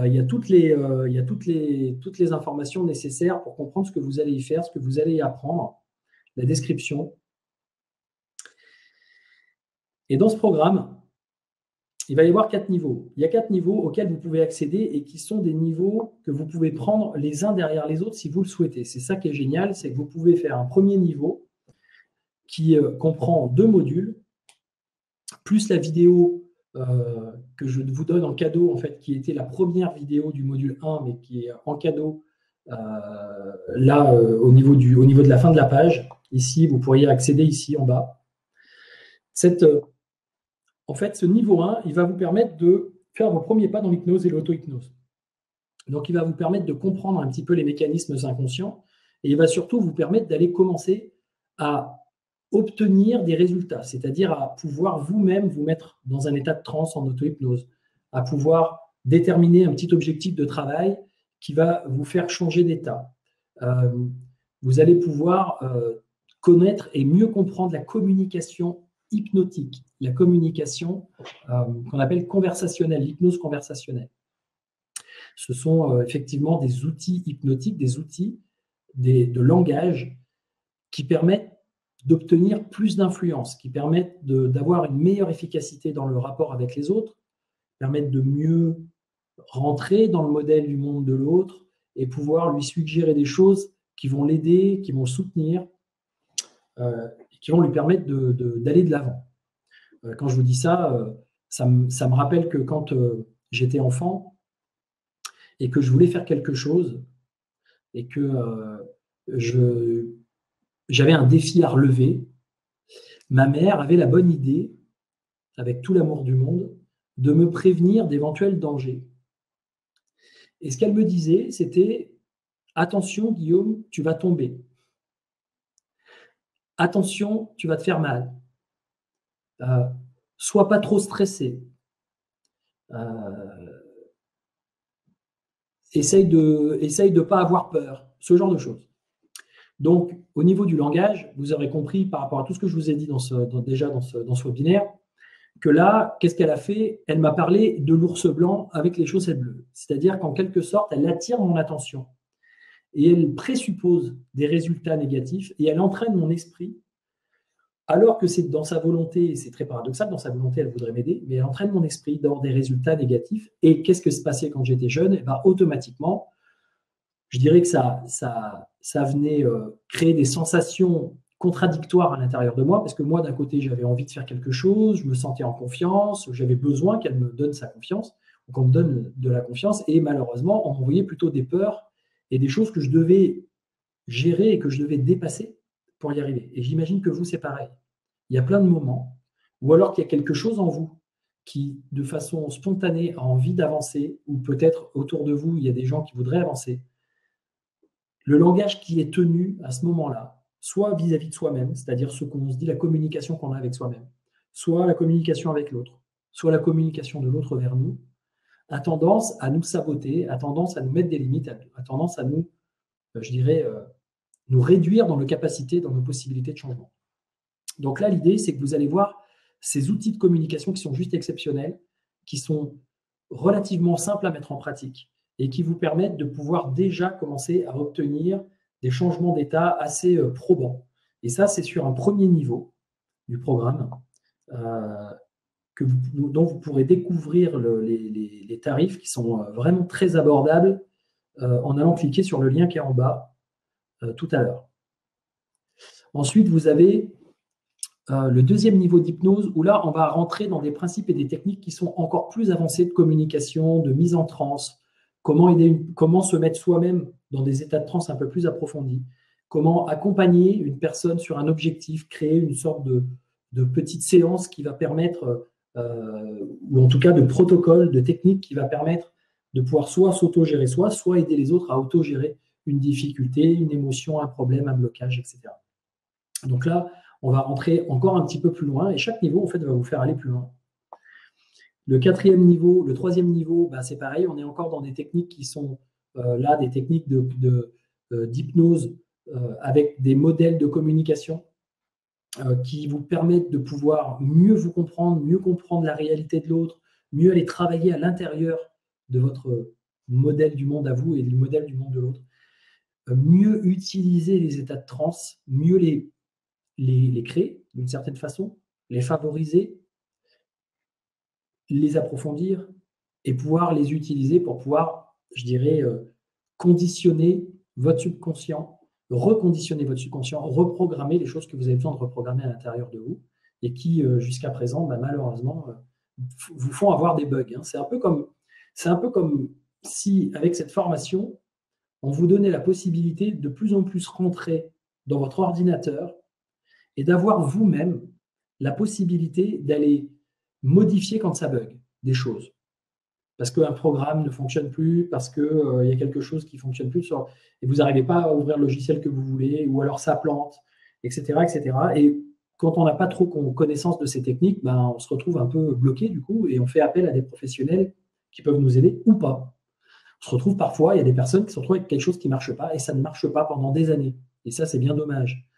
Il y a toutes les informations nécessaires pour comprendre ce que vous allez y faire, ce que vous allez y apprendre, la description. Et dans ce programme, il va y avoir 4 niveaux. Il y a 4 niveaux auxquels vous pouvez accéder et qui sont des niveaux que vous pouvez prendre les uns derrière les autres si vous le souhaitez. C'est ça qui est génial, c'est que vous pouvez faire un premier niveau qui comprend 2 modules, plus la vidéo que je vous donne en cadeau, en fait, qui était la première vidéo du module 1, mais qui est en cadeau là, au niveau de la fin de la page. Ici, vous pourriez accéder ici en bas. En fait, ce niveau 1, il va vous permettre de faire vos premiers pas dans l'hypnose et l'auto-hypnose. Donc, il va vous permettre de comprendre un petit peu les mécanismes inconscients et il va surtout vous permettre d'aller commencer à obtenir des résultats, c'est-à-dire à pouvoir vous-même vous mettre dans un état de transe en auto-hypnose, à pouvoir déterminer un petit objectif de travail qui va vous faire changer d'état. Vous allez pouvoir connaître et mieux comprendre la communication hypnotique, la communication qu'on appelle conversationnelle, l'hypnose conversationnelle. Ce sont effectivement des outils hypnotiques, des outils de langage qui permettent d'obtenir plus d'influence, qui permettent d'avoir une meilleure efficacité dans le rapport avec les autres, permettent de mieux rentrer dans le modèle du monde de l'autre et pouvoir lui suggérer des choses qui vont l'aider, qui vont le soutenir, qui vont lui permettre d'aller de l'avant. Quand je vous dis ça, ça me rappelle que quand j'étais enfant et que je voulais faire quelque chose et que j'avais un défi à relever, ma mère avait la bonne idée, avec tout l'amour du monde, de me prévenir d'éventuels dangers. Et ce qu'elle me disait, c'était « Attention, Guillaume, tu vas tomber. Attention, tu vas te faire mal. Sois pas trop stressé. Essaye de pas avoir peur. » Ce genre de choses. Donc, au niveau du langage, vous aurez compris par rapport à tout ce que je vous ai dit déjà dans ce webinaire, que là, qu'est-ce qu'elle a fait? Elle m'a parlé de l'ours blanc avec les chaussettes bleues. C'est-à-dire qu'en quelque sorte, elle attire mon attention et elle présuppose des résultats négatifs et elle entraîne mon esprit alors que c'est dans sa volonté, et c'est très paradoxal, dans sa volonté, elle voudrait m'aider, mais elle entraîne mon esprit dans des résultats négatifs. Et qu'est-ce que se passait quand j'étais jeune? Et ben, automatiquement, je dirais que ça venait créer des sensations contradictoires à l'intérieur de moi, parce que moi, d'un côté, j'avais envie de faire quelque chose, je me sentais en confiance, j'avais besoin qu'elle me donne sa confiance, ou qu'on me donne de la confiance, et malheureusement, on m'envoyait plutôt des peurs et des choses que je devais gérer et que je devais dépasser pour y arriver. Et j'imagine que vous, c'est pareil. Il y a plein de moments, ou alors qu'il y a quelque chose en vous qui, de façon spontanée, a envie d'avancer, ou peut-être autour de vous, il y a des gens qui voudraient avancer. Le langage qui est tenu à ce moment-là, soit vis-à-vis de soi-même, c'est-à-dire ce qu'on se dit, la communication qu'on a avec soi-même, soit la communication avec l'autre, soit la communication de l'autre vers nous, a tendance à nous saboter, a tendance à nous mettre des limites, a tendance à nous, je dirais, nous réduire dans nos capacités, dans nos possibilités de changement. Donc là, l'idée, c'est que vous allez voir ces outils de communication qui sont juste exceptionnels, qui sont relativement simples à mettre en pratique et qui vous permettent de pouvoir déjà commencer à obtenir des changements d'état assez probants. Et ça, c'est sur un premier niveau du programme dont vous pourrez découvrir les tarifs qui sont vraiment très abordables en allant cliquer sur le lien qui est en bas tout à l'heure. Ensuite, vous avez le deuxième niveau d'hypnose, où là, on va rentrer dans des principes et des techniques qui sont encore plus avancés de communication, de mise en transe, comment se mettre soi-même dans des états de transe un peu plus approfondis, comment accompagner une personne sur un objectif, créer une sorte de petite séance qui va permettre, ou en tout cas de protocole, de technique qui va permettre de pouvoir soit s'auto-gérer soi, soit aider les autres à auto-gérer une difficulté, une émotion, un problème, un blocage, etc. Donc là, on va rentrer encore un petit peu plus loin et chaque niveau, en fait, va vous faire aller plus loin. Le quatrième niveau, le troisième niveau, bah, c'est pareil, on est encore dans des techniques qui sont là, des techniques d'hypnose avec des modèles de communication qui vous permettent de pouvoir mieux vous comprendre, mieux comprendre la réalité de l'autre, mieux aller travailler à l'intérieur de votre modèle du monde à vous et du modèle du monde de l'autre, mieux utiliser les états de transe, mieux les créer d'une certaine façon, les favoriser, les approfondir et pouvoir les utiliser pour pouvoir, je dirais, conditionner votre subconscient, reconditionner votre subconscient, reprogrammer les choses que vous avez besoin de reprogrammer à l'intérieur de vous et qui, jusqu'à présent, bah, malheureusement, vous font avoir des bugs. Hein. C'est un peu comme si, avec cette formation, on vous donnait la possibilité de plus en plus rentrer dans votre ordinateur et d'avoir vous-même la possibilité d'aller modifier quand ça bug des choses. Parce qu'un programme ne fonctionne plus, parce qu'il y a quelque chose qui ne fonctionne plus, et vous n'arrivez pas à ouvrir le logiciel que vous voulez, ou alors ça plante, etc. etc. Et quand on n'a pas trop connaissance de ces techniques, ben, on se retrouve un peu bloqué du coup, et on fait appel à des professionnels qui peuvent nous aider ou pas. On se retrouve parfois, il y a des personnes qui se retrouvent avec quelque chose qui ne marche pas, et ça ne marche pas pendant des années. Et ça, c'est bien dommage.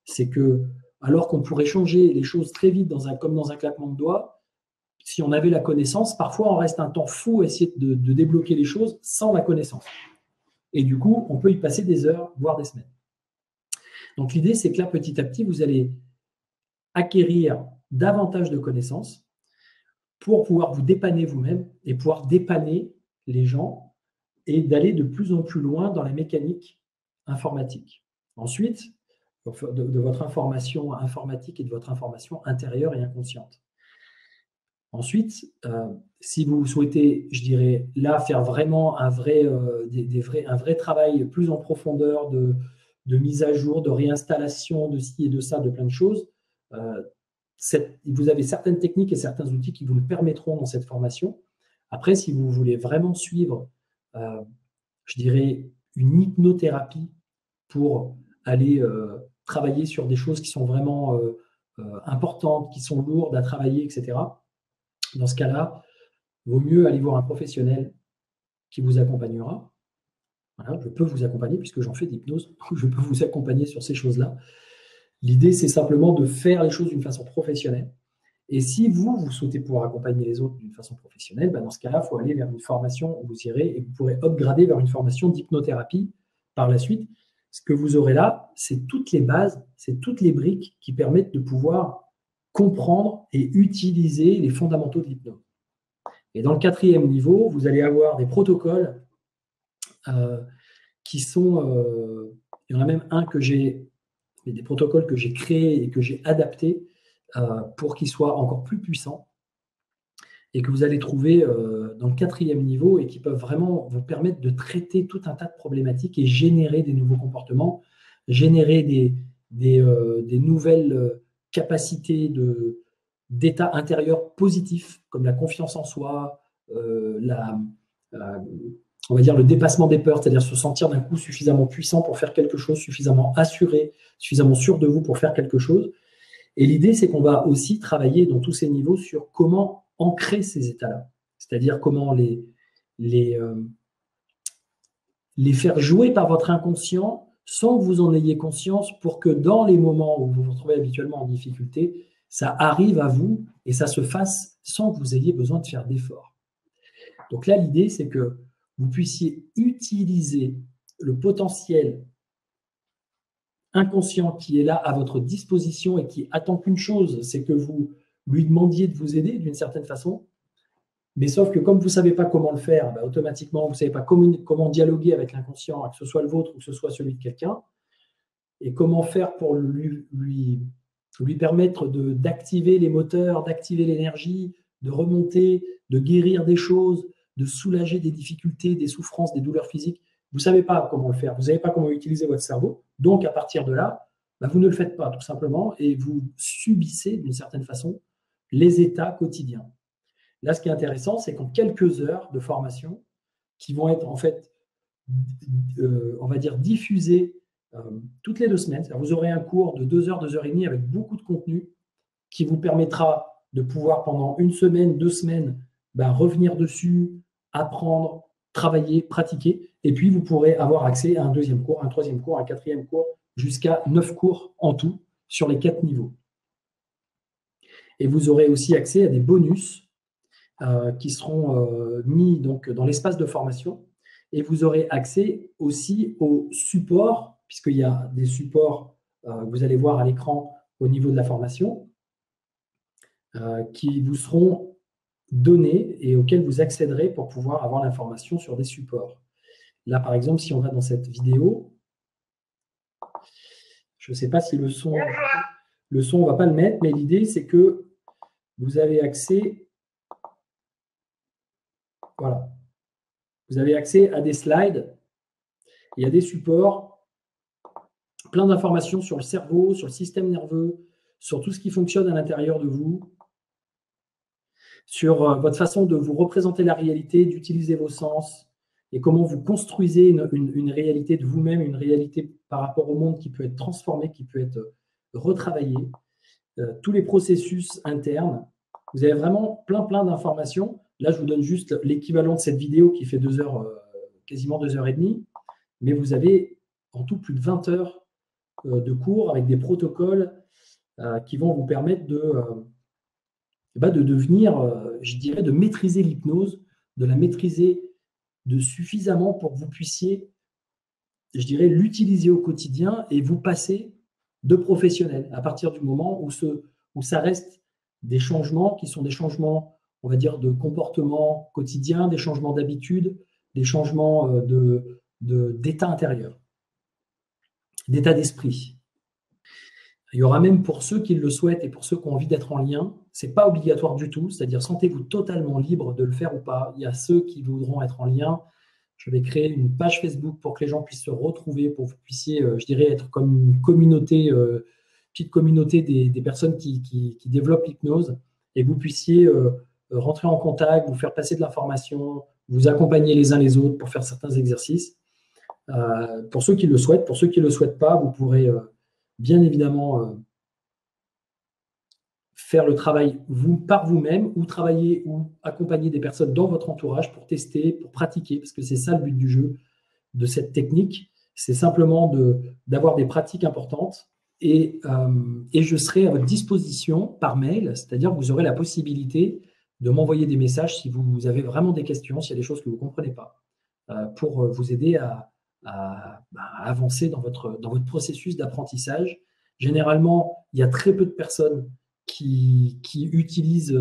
C'est que, alors qu'on pourrait changer les choses très vite, comme dans un claquement de doigts, si on avait la connaissance, parfois on reste un temps fou à essayer de débloquer les choses sans la connaissance. Et du coup, on peut y passer des heures, voire des semaines. Donc l'idée, c'est que là, petit à petit, vous allez acquérir davantage de connaissances pour pouvoir vous dépanner vous-même et pouvoir dépanner les gens et d'aller de plus en plus loin dans la mécanique informatique. Ensuite, de votre information informatique et de votre information intérieure et inconsciente. Ensuite, si vous souhaitez, je dirais, là, faire vraiment un vrai travail plus en profondeur de mise à jour, de réinstallation de ci et de ça, de plein de choses, vous avez certaines techniques et certains outils qui vous le permettront dans cette formation. Après, si vous voulez vraiment suivre, je dirais, une hypnothérapie pour aller travailler sur des choses qui sont vraiment importantes, qui sont lourdes à travailler, etc., dans ce cas-là, il vaut mieux aller voir un professionnel qui vous accompagnera. Voilà, je peux vous accompagner puisque j'en fais d'hypnose, je peux vous accompagner sur ces choses-là. L'idée, c'est simplement de faire les choses d'une façon professionnelle. Et si vous souhaitez pouvoir accompagner les autres d'une façon professionnelle, dans ce cas-là, il faut aller vers une formation où vous irez et vous pourrez upgrader vers une formation d'hypnothérapie par la suite. ce que vous aurez là, c'est toutes les bases, c'est toutes les briques qui permettent de pouvoir comprendre et utiliser les fondamentaux de l'hypnose. Et dans le 4e niveau, vous allez avoir des protocoles qui sont, il y en a même un que j'ai, des protocoles que j'ai créés et que j'ai adaptés pour qu'ils soient encore plus puissants et que vous allez trouver dans le 4e niveau et qui peuvent vraiment vous permettre de traiter tout un tas de problématiques et générer des nouveaux comportements, générer des nouvelles capacités d'état intérieur positif, comme la confiance en soi, on va dire le dépassement des peurs, c'est-à-dire se sentir d'un coup suffisamment puissant pour faire quelque chose, suffisamment assuré, suffisamment sûr de vous pour faire quelque chose. Et l'idée, c'est qu'on va aussi travailler dans tous ces niveaux sur comment ancrer ces états-là, c'est-à-dire comment les faire jouer par votre inconscient sans que vous en ayez conscience pour que dans les moments où vous vous retrouvez habituellement en difficulté, ça arrive à vous et ça se fasse sans que vous ayez besoin de faire d'efforts. Donc là, l'idée, c'est que vous puissiez utiliser le potentiel inconscient qui est là à votre disposition et qui attend qu'une chose, c'est que vous lui demandiez de vous aider d'une certaine façon. Mais sauf que comme vous ne savez pas comment le faire, bah, automatiquement, vous ne savez pas comment dialoguer avec l'inconscient, que ce soit le vôtre ou que ce soit celui de quelqu'un, et comment faire pour lui permettre d'activer les moteurs, d'activer l'énergie, de remonter, de guérir des choses, de soulager des difficultés, des souffrances, des douleurs physiques. Vous ne savez pas comment le faire, vous ne savez pas comment utiliser votre cerveau. Donc, à partir de là, bah, vous ne le faites pas, tout simplement, et vous subissez, d'une certaine façon, les états quotidiens. Là, ce qui est intéressant, c'est qu'en quelques heures de formation, qui vont être, en fait, on va dire, diffusées toutes les 2 semaines, vous aurez un cours de 2 heures, 2 heures et demie avec beaucoup de contenu qui vous permettra de pouvoir, pendant 1 semaine, 2 semaines, ben, revenir dessus, apprendre, travailler, pratiquer, et puis vous pourrez avoir accès à un 2e cours, un 3e cours, un 4e cours, jusqu'à 9 cours en tout sur les 4 niveaux. Et vous aurez aussi accès à des bonus qui seront mis donc, dans l'espace de formation, et vous aurez accès aussi aux supports, puisqu'il y a des supports que vous allez voir à l'écran au niveau de la formation, qui vous seront donnés et auxquels vous accéderez pour pouvoir avoir l'information sur des supports. Là, par exemple, si on va dans cette vidéo, je ne sais pas si le son, on ne va pas le mettre, mais l'idée, c'est que vous avez accès, voilà, vous avez accès à des slides, il y a des supports, plein d'informations sur le cerveau, sur le système nerveux, sur tout ce qui fonctionne à l'intérieur de vous, sur votre façon de vous représenter la réalité, d'utiliser vos sens et comment vous construisez une réalité de vous-même, une réalité par rapport au monde qui peut être transformée, qui peut être retravaillée, tous les processus internes. Vous avez vraiment plein d'informations. Là, je vous donne juste l'équivalent de cette vidéo qui fait 2 heures, quasiment 2 heures et demie, mais vous avez en tout plus de 20 heures de cours avec des protocoles qui vont vous permettre de devenir, je dirais, de maîtriser l'hypnose, de la maîtriser de suffisamment pour que vous puissiez, je dirais, l'utiliser au quotidien et vous passer de professionnel à partir du moment où ça reste des changements qui sont des changements, on va dire, de comportement quotidien, des changements d'habitude, des changements d'état intérieur, d'état d'esprit. Il y aura même pour ceux qui le souhaitent et pour ceux qui ont envie d'être en lien, ce n'est pas obligatoire du tout, c'est-à-dire sentez-vous totalement libre de le faire ou pas. Il y a ceux qui voudront être en lien. Je vais créer une page Facebook pour que les gens puissent se retrouver, pour que vous puissiez, je dirais, être comme une communauté, petite communauté des personnes qui développent l'hypnose et que vous puissiez rentrer en contact, vous faire passer de l'information, vous accompagner les uns les autres pour faire certains exercices. Pour ceux qui le souhaitent, pour ceux qui ne le souhaitent pas, vous pourrez bien évidemment faire le travail par vous-même ou travailler ou accompagner des personnes dans votre entourage pour tester, pour pratiquer, parce que c'est ça le but du jeu, de cette technique. C'est simplement d'avoir des pratiques importantes et je serai à votre disposition par mail, c'est-à-dire que vous aurez la possibilité de m'envoyer des messages si vous avez vraiment des questions, s'il y a des choses que vous ne comprenez pas, pour vous aider à avancer dans votre processus d'apprentissage. Généralement, il y a très peu de personnes qui utilisent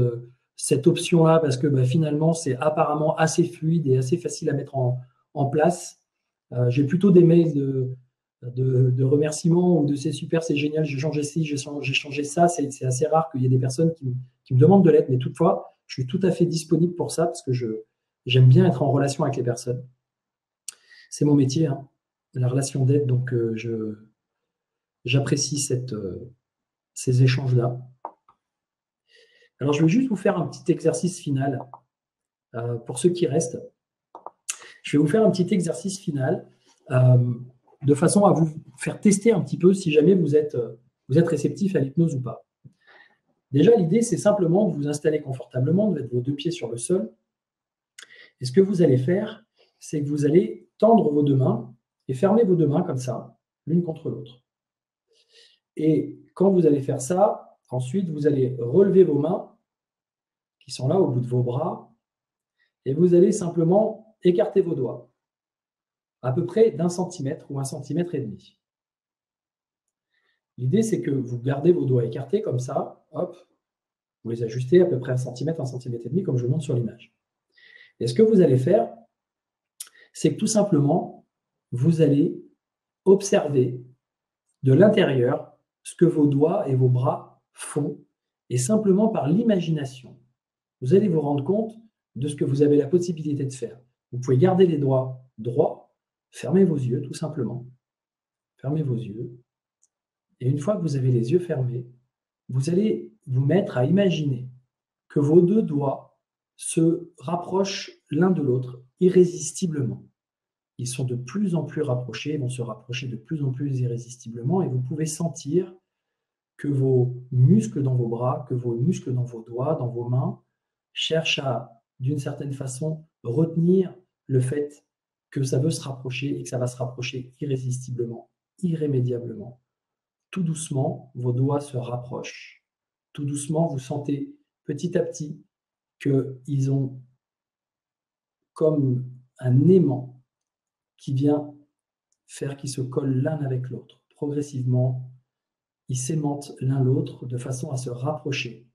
cette option-là parce que finalement, c'est apparemment assez fluide et assez facile à mettre en place. J'ai plutôt des mails de remerciements ou de c'est super, c'est génial, j'ai changé ci, j'ai changé ça. C'est assez rare qu'il y ait des personnes qui me demandent de l'aide, mais toutefois, je suis tout à fait disponible pour ça parce que j'aime bien être en relation avec les personnes. C'est mon métier, hein, la relation d'aide, donc j'apprécie ces échanges-là. Alors, je vais juste vous faire un petit exercice final pour ceux qui restent. Je vais vous faire un petit exercice final de façon à vous faire tester un petit peu si jamais vous êtes réceptif à l'hypnose ou pas. Déjà, l'idée, c'est simplement de vous installer confortablement, de mettre vos 2 pieds sur le sol. Et ce que vous allez faire, c'est que vous allez tendre vos 2 mains et fermer vos 2 mains comme ça, l'une contre l'autre. Et quand vous allez faire ça, ensuite, vous allez relever vos mains qui sont là au bout de vos bras et vous allez simplement écarter vos doigts à peu près d'1 centimètre ou 1,5 cm. L'idée, c'est que vous gardez vos doigts écartés comme ça, hop, vous les ajustez à peu près 1 cm, 1,5 cm, comme je montre sur l'image. Et ce que vous allez faire, c'est que tout simplement, vous allez observer de l'intérieur ce que vos doigts et vos bras font, et simplement par l'imagination, vous allez vous rendre compte de ce que vous avez la possibilité de faire. Vous pouvez garder les doigts droits, fermez vos yeux tout simplement, fermez vos yeux, et une fois que vous avez les yeux fermés, vous allez vous mettre à imaginer que vos 2 doigts se rapprochent l'un de l'autre irrésistiblement. Ils sont de plus en plus rapprochés, ils vont se rapprocher de plus en plus irrésistiblement et vous pouvez sentir que vos muscles dans vos bras, que vos muscles dans vos doigts, dans vos mains, cherchent à, d'une certaine façon, retenir le fait que ça veut se rapprocher et que ça va se rapprocher irrésistiblement, irrémédiablement. Tout doucement, vos doigts se rapprochent. Tout doucement, vous sentez petit à petit qu'ils ont comme un aimant qui vient faire qu'ils se collent l'un avec l'autre. Progressivement, ils s'aimantent l'un l'autre de façon à se rapprocher,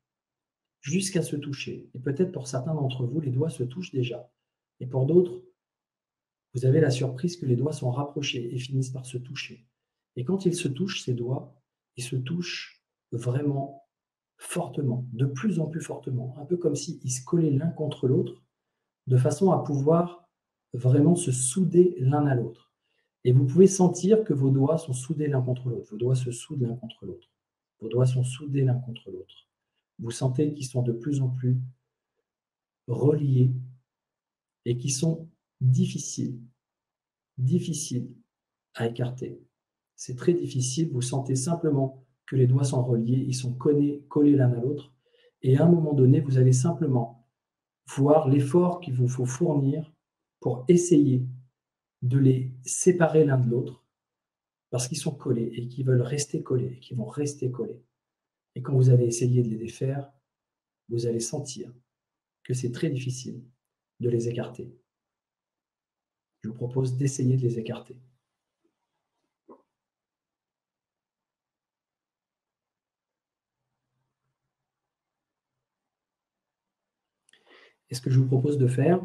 jusqu'à se toucher. Et peut-être pour certains d'entre vous, les doigts se touchent déjà. Et pour d'autres, vous avez la surprise que les doigts sont rapprochés et finissent par se toucher. Et quand ils se touchent, ces doigts, ils se touchent vraiment fortement, de plus en plus fortement, un peu comme s'ils se collaient l'un contre l'autre, de façon à pouvoir vraiment se souder l'un à l'autre. Et vous pouvez sentir que vos doigts sont soudés l'un contre l'autre. Vos doigts se soudent l'un contre l'autre. Vos doigts sont soudés l'un contre l'autre. Vous sentez qu'ils sont de plus en plus reliés et qui sont difficiles à écarter. C'est très difficile. Vous sentez simplement que les doigts sont reliés, ils sont collés l'un à l'autre. Et à un moment donné, vous allez simplement voir l'effort qu'il vous faut fournir pour essayer de les séparer l'un de l'autre parce qu'ils sont collés et qu'ils veulent rester collés et qu'ils vont rester collés. Et quand vous allez essayer de les défaire, vous allez sentir que c'est très difficile de les écarter. Je vous propose d'essayer de les écarter. Et ce que je vous propose de faire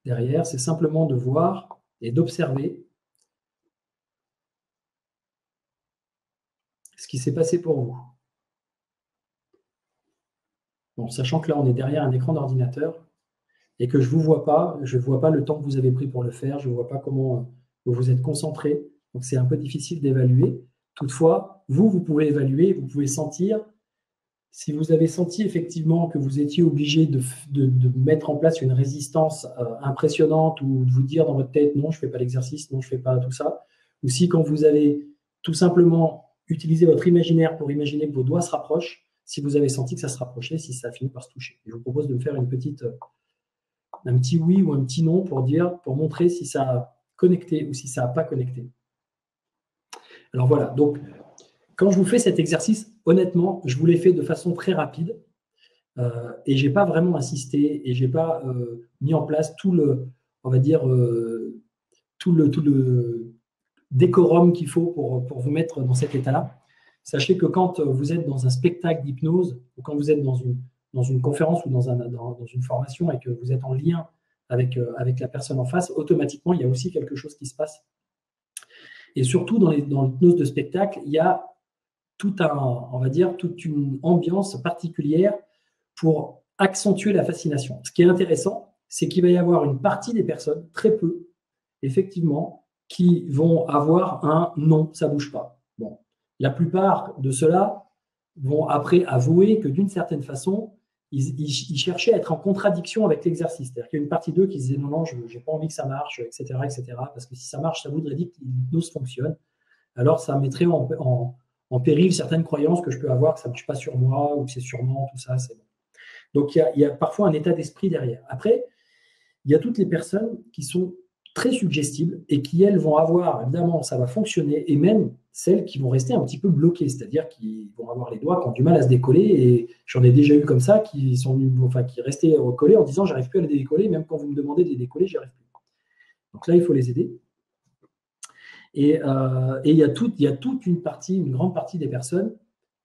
derrière, c'est simplement de voir et d'observer ce qui s'est passé pour vous. Bon, sachant que là, on est derrière un écran d'ordinateur et que je ne vois pas le temps que vous avez pris pour le faire, je ne vois pas comment vous vous êtes concentré, donc c'est un peu difficile d'évaluer. Toutefois, vous pouvez évaluer, vous pouvez sentir. Si vous avez senti effectivement que vous étiez obligé de mettre en place une résistance impressionnante ou de vous dire dans votre tête « non, je ne fais pas l'exercice, non, je ne fais pas tout ça », ou si quand vous avez tout simplement utilisé votre imaginaire pour imaginer que vos doigts se rapprochent, si vous avez senti que ça se rapprochait, si ça a fini par se toucher. Et je vous propose de me faire un petit oui ou un petit non pour montrer si ça a connecté ou si ça n'a pas connecté. Alors voilà, donc quand je vous fais cet exercice, honnêtement, je vous l'ai fait de façon très rapide et je n'ai pas vraiment insisté et je n'ai pas mis en place tous tout le décorum qu'il faut pour vous mettre dans cet état-là. Sachez que quand vous êtes dans un spectacle d'hypnose ou quand vous êtes dans une conférence ou dans une formation et que vous êtes en lien avec la personne en face, automatiquement, il y a aussi quelque chose qui se passe. Et surtout, dans l'hypnose de spectacle, il y a on va dire, toute une ambiance particulière pour accentuer la fascination. Ce qui est intéressant, c'est qu'il va y avoir une partie des personnes, très peu, effectivement, qui vont avoir un non, ça ne bouge pas. Bon. La plupart de ceux-là vont après avouer que d'une certaine façon, ils cherchaient à être en contradiction avec l'exercice. C'est-à-dire qu'il y a une partie d'eux qui se disait non, je n'ai pas envie que ça marche, etc., parce que si ça marche, ça voudrait dire que l'hypnose fonctionne. Alors, ça mettrait en péril certaines croyances que je peux avoir, que ça ne marche pas sur moi, ou que c'est sûrement, tout ça, c'est bon. Donc, il y a parfois un état d'esprit derrière. Après, il y a toutes les personnes qui sont très suggestibles et qui, elles, vont avoir, évidemment, ça va fonctionner, et même celles qui vont rester un petit peu bloquées, c'est-à-dire qui vont avoir les doigts qui ont du mal à se décoller, et j'en ai déjà eu comme ça, qui restaient recollés en disant « j'arrive plus à les décoller, même quand vous me demandez de les décoller, j'y arrive plus ». Donc là, il faut les aider. Et il y a toute une grande partie des personnes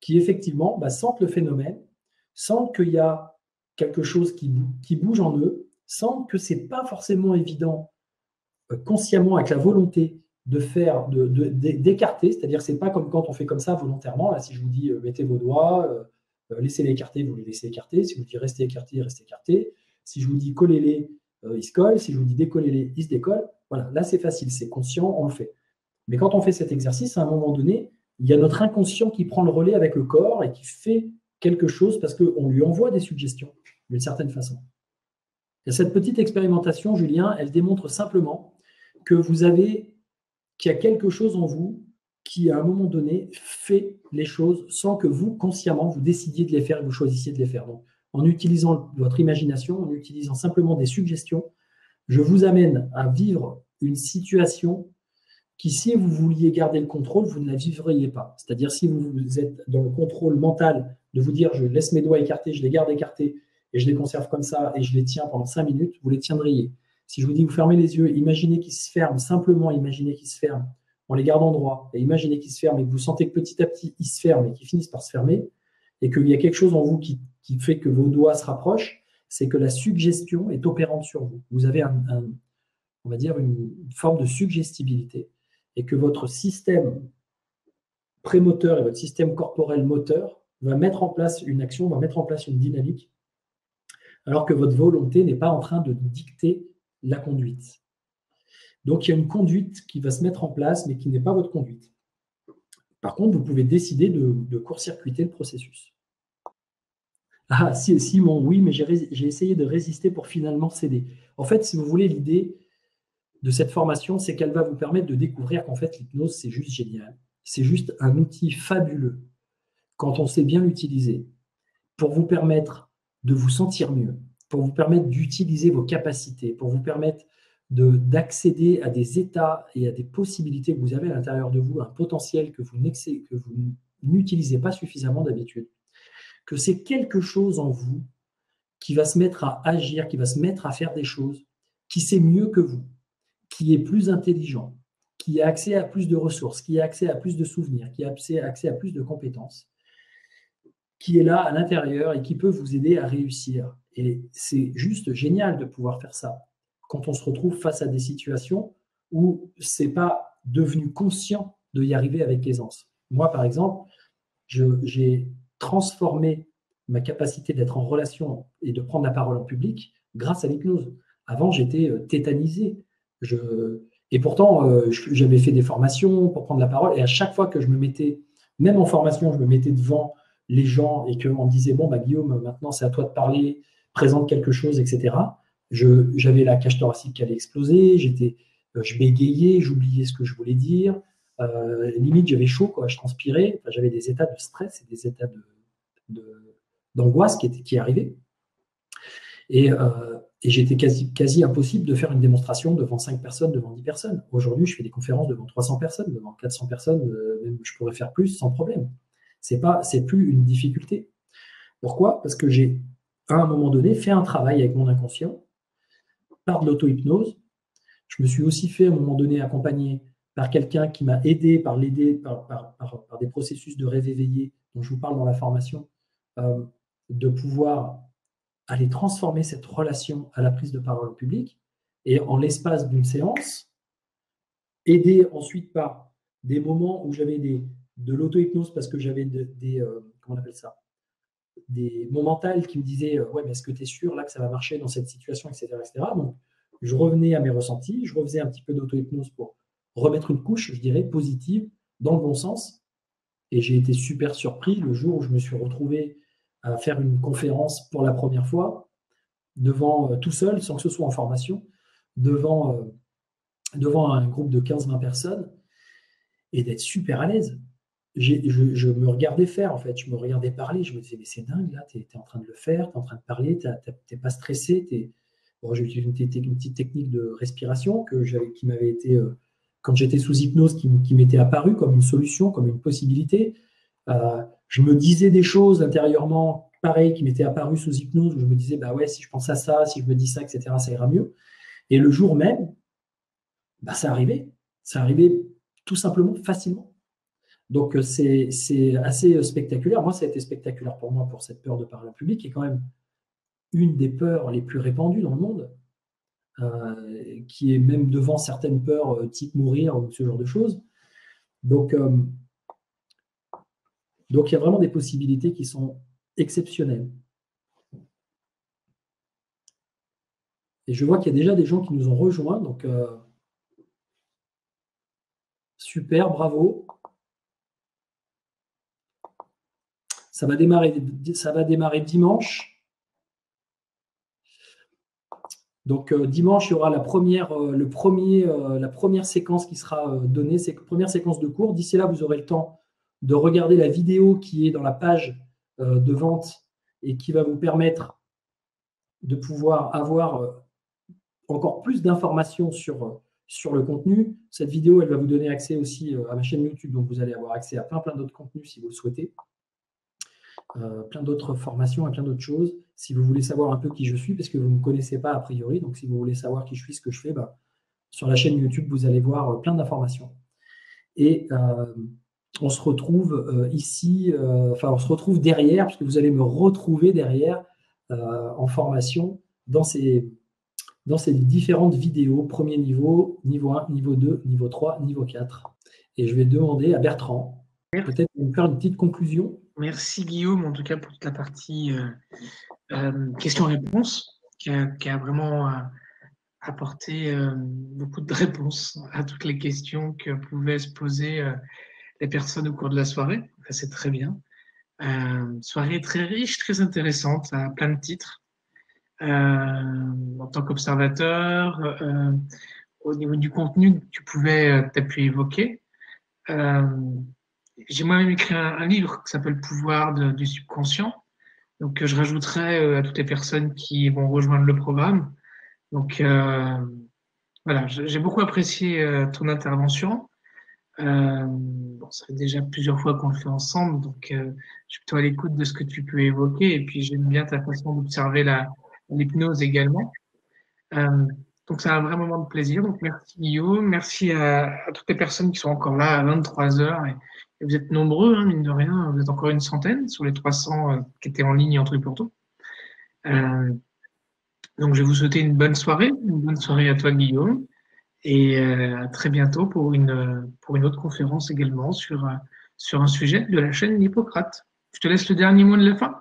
qui, effectivement, sentent le phénomène, sentent qu'il y a quelque chose qui bouge en eux, sentent que ce n'est pas forcément évident consciemment avec la volonté d'écarter, c'est-à-dire c'est pas comme quand on fait comme ça volontairement. Là, si je vous dis mettez vos doigts, laissez-les écarter, vous les laissez écarter. Si je vous dis restez écartés, restez écartés. Si je vous dis collez-les, ils se collent. Si je vous dis décollez-les, ils se décollent. Voilà, là c'est facile, c'est conscient, on le fait. Mais quand on fait cet exercice, à un moment donné, il y a notre inconscient qui prend le relais avec le corps et qui fait quelque chose parce qu'on lui envoie des suggestions d'une certaine façon. Et cette petite expérimentation, Julien, elle démontre simplement qu'il y a quelque chose en vous qui, à un moment donné, fait les choses sans que vous, consciemment, vous décidiez de les faire et vous choisissiez de les faire. Donc, en utilisant votre imagination, en utilisant simplement des suggestions, je vous amène à vivre une situation qui, si vous vouliez garder le contrôle, vous ne la vivriez pas. C'est-à-dire, si vous êtes dans le contrôle mental de vous dire « je laisse mes doigts écartés, je les garde écartés et je les conserve comme ça et je les tiens pendant 5 minutes », vous les tiendriez. Si je vous dis vous fermez les yeux, imaginez qu'ils se ferment, simplement imaginez qu'ils se ferment en les gardant droits, et imaginez qu'ils se ferment et que vous sentez que petit à petit ils se ferment et qu'ils finissent par se fermer, et qu'il y a quelque chose en vous qui fait que vos doigts se rapprochent, c'est que la suggestion est opérante sur vous. Vous avez on va dire une forme de suggestibilité, et que votre système prémoteur et votre système corporel moteur va mettre en place une action, va mettre en place une dynamique, alors que votre volonté n'est pas en train de dicter la conduite. Donc, il y a une conduite qui va se mettre en place, mais qui n'est pas votre conduite. Par contre, vous pouvez décider de court-circuiter le processus. Ah, Simon, oui, mais j'ai essayé de résister pour finalement céder. En fait, si vous voulez, l'idée de cette formation, c'est qu'elle va vous permettre de découvrir qu'en fait, l'hypnose, c'est juste génial. C'est juste un outil fabuleux, quand on sait bien l'utiliser, pour vous permettre de vous sentir mieux, pour vous permettre d'utiliser vos capacités, pour vous permettre d'accéder à des états et à des possibilités que vous avez à l'intérieur de vous, un potentiel que vous n'utilisez pas suffisamment d'habitude. Que c'est quelque chose en vous qui va se mettre à agir, qui va se mettre à faire des choses, qui sait mieux que vous, qui est plus intelligent, qui a accès à plus de ressources, qui a accès à plus de souvenirs, qui a accès à plus de compétences, qui est là à l'intérieur et qui peut vous aider à réussir. Et c'est juste génial de pouvoir faire ça quand on se retrouve face à des situations où ce n'est pas devenu conscient de y arriver avec aisance. Moi, par exemple, j'ai transformé ma capacité d'être en relation et de prendre la parole en public grâce à l'hypnose. Avant, j'étais tétanisé. Et pourtant, j'avais fait des formations pour prendre la parole. Et à chaque fois que je me mettais, même en formation, je me mettais devant les gens et qu'on me disait « bon, Guillaume, maintenant c'est à toi de parler, présente quelque chose, etc. » J'avais la cage thoracique qui allait exploser, je bégayais, j'oubliais ce que je voulais dire. Limite, j'avais chaud, quoi, je transpirais. Enfin, j'avais des états de stress et des états d'angoisse qui arrivaient. Et j'étais quasi impossible de faire une démonstration devant 5 personnes, devant 10 personnes. Aujourd'hui, je fais des conférences devant 300 personnes, devant 400 personnes, même je pourrais faire plus sans problème. C'est plus une difficulté. Pourquoi? Parce que j'ai, à un moment donné, fait un travail avec mon inconscient, par de l'auto-hypnose. Je me suis aussi fait à un moment donné accompagner par quelqu'un qui m'a aidé par des processus de rêve éveillé dont je vous parle dans la formation, de pouvoir aller transformer cette relation à la prise de parole publique et en l'espace d'une séance, aidé ensuite par des moments où j'avais de l'auto-hypnose parce que j'avais comment on appelle ça, des mots mentaux qui me disaient ouais, mais est-ce que tu es sûr là que ça va marcher dans cette situation, etc., etc. Donc, je revenais à mes ressentis, je refaisais un petit peu d'auto-hypnose pour remettre une couche, je dirais, positive, dans le bon sens. Et j'ai été super surpris le jour où je me suis retrouvé à faire une conférence pour la première fois, devant tout seul, sans que ce soit en formation, devant un groupe de 15-20 personnes, et d'être super à l'aise. Je me regardais faire, en fait, je me regardais parler, je me disais, mais c'est dingue, là, tu es en train de le faire, tu es en train de parler, tu n'es pas stressé. Bon, j'ai utilisé une petite technique de respiration qui m'avait été, quand j'étais sous hypnose, qui m'était apparue comme une solution, comme une possibilité. Je me disais des choses intérieurement, pareil, qui m'étaient apparues sous hypnose, où je me disais, bah ouais, si je pense à ça, si je me dis ça, etc., ça ira mieux. Et le jour même, bah, ça arrivait tout simplement facilement. Donc, c'est assez spectaculaire. Moi, ça a été spectaculaire pour moi, pour cette peur de parler en public, qui est quand même une des peurs les plus répandues dans le monde, qui est même devant certaines peurs type mourir ou ce genre de choses. Donc, il y a vraiment des possibilités qui sont exceptionnelles. Et je vois qu'il y a déjà des gens qui nous ont rejoints. Donc, super, bravo. Ça va démarrer dimanche. Donc, dimanche, il y aura la première séquence qui sera donnée, c'est la première séquence de cours. D'ici là, vous aurez le temps de regarder la vidéo qui est dans la page de vente et qui va vous permettre de pouvoir avoir encore plus d'informations sur le contenu. Cette vidéo, elle va vous donner accès aussi à ma chaîne YouTube, donc vous allez avoir accès à plein d'autres contenus si vous le souhaitez. Plein d'autres formations et plein d'autres choses. Si vous voulez savoir un peu qui je suis, parce que vous ne me connaissez pas a priori, donc si vous voulez savoir qui je suis, ce que je fais, sur la chaîne YouTube, vous allez voir plein d'informations. Et on se retrouve ici, on se retrouve derrière, parce que vous allez me retrouver derrière en formation dans ces différentes vidéos, premier niveau, niveau 1, niveau 2, niveau 3, niveau 4. Et je vais demander à Bertrand, peut-être de nous faire une petite conclusion. Merci Guillaume, en tout cas pour toute la partie questions-réponses, qui a vraiment apporté beaucoup de réponses à toutes les questions que pouvaient se poser les personnes au cours de la soirée. C'est très bien. Soirée très riche, très intéressante, à plein de titres. En tant qu'observateur, au niveau du contenu que tu pouvais t'appuyer évoquer. J'ai moi-même écrit un livre qui s'appelle Pouvoir du subconscient, donc que je rajouterai à toutes les personnes qui vont rejoindre le programme. Donc voilà, j'ai beaucoup apprécié ton intervention. Ça fait déjà plusieurs fois qu'on le fait ensemble, donc je suis plutôt à l'écoute de ce que tu peux évoquer, et puis j'aime bien ta façon d'observer l'hypnose également. Donc c'est un vrai moment de plaisir. Donc merci Guillaume, merci à toutes les personnes qui sont encore là à 23 heures. Et vous êtes nombreux, hein, mine de rien, vous êtes encore une centaine sur les 300 qui étaient en ligne entre pour tout. Donc je vais vous souhaiter une bonne soirée à toi Guillaume, et à très bientôt pour une autre conférence également sur un sujet de la chaîne Hippocrate. Je te laisse le dernier mot de la fin.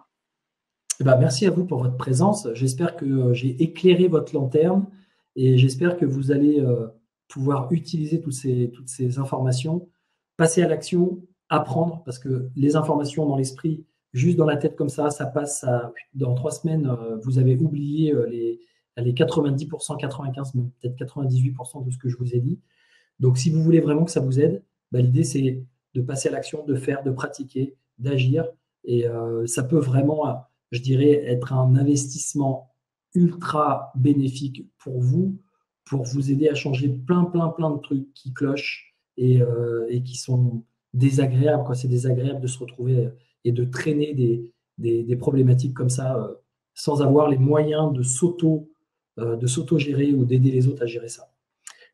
Merci à vous pour votre présence. J'espère que j'ai éclairé votre lanterne et j'espère que vous allez pouvoir utiliser toutes ces informations, passer à l'action, apprendre, parce que les informations dans l'esprit, juste dans la tête comme ça passe dans 3 semaines, vous avez oublié les 90%, 95%, peut-être 98% de ce que je vous ai dit. Donc, si vous voulez vraiment que ça vous aide, l'idée, c'est de passer à l'action, de faire, de pratiquer, d'agir. Et ça peut vraiment, je dirais, être un investissement ultra bénéfique pour vous aider à changer plein de trucs qui clochent et qui sont désagréables. C'est désagréable de se retrouver et de traîner des problématiques comme ça sans avoir les moyens de s'auto-gérer ou d'aider les autres à gérer ça.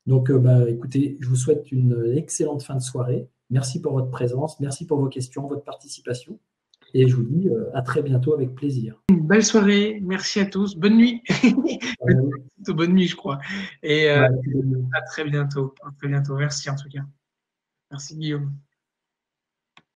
Donc, écoutez, je vous souhaite une excellente fin de soirée. Merci pour votre présence, merci pour vos questions, votre participation. Et je vous dis à très bientôt avec plaisir. Une belle soirée, merci à tous, bonne nuit. Bonne nuit, je crois. Et à très bientôt. À très bientôt. Merci en tout cas. Merci Guillaume.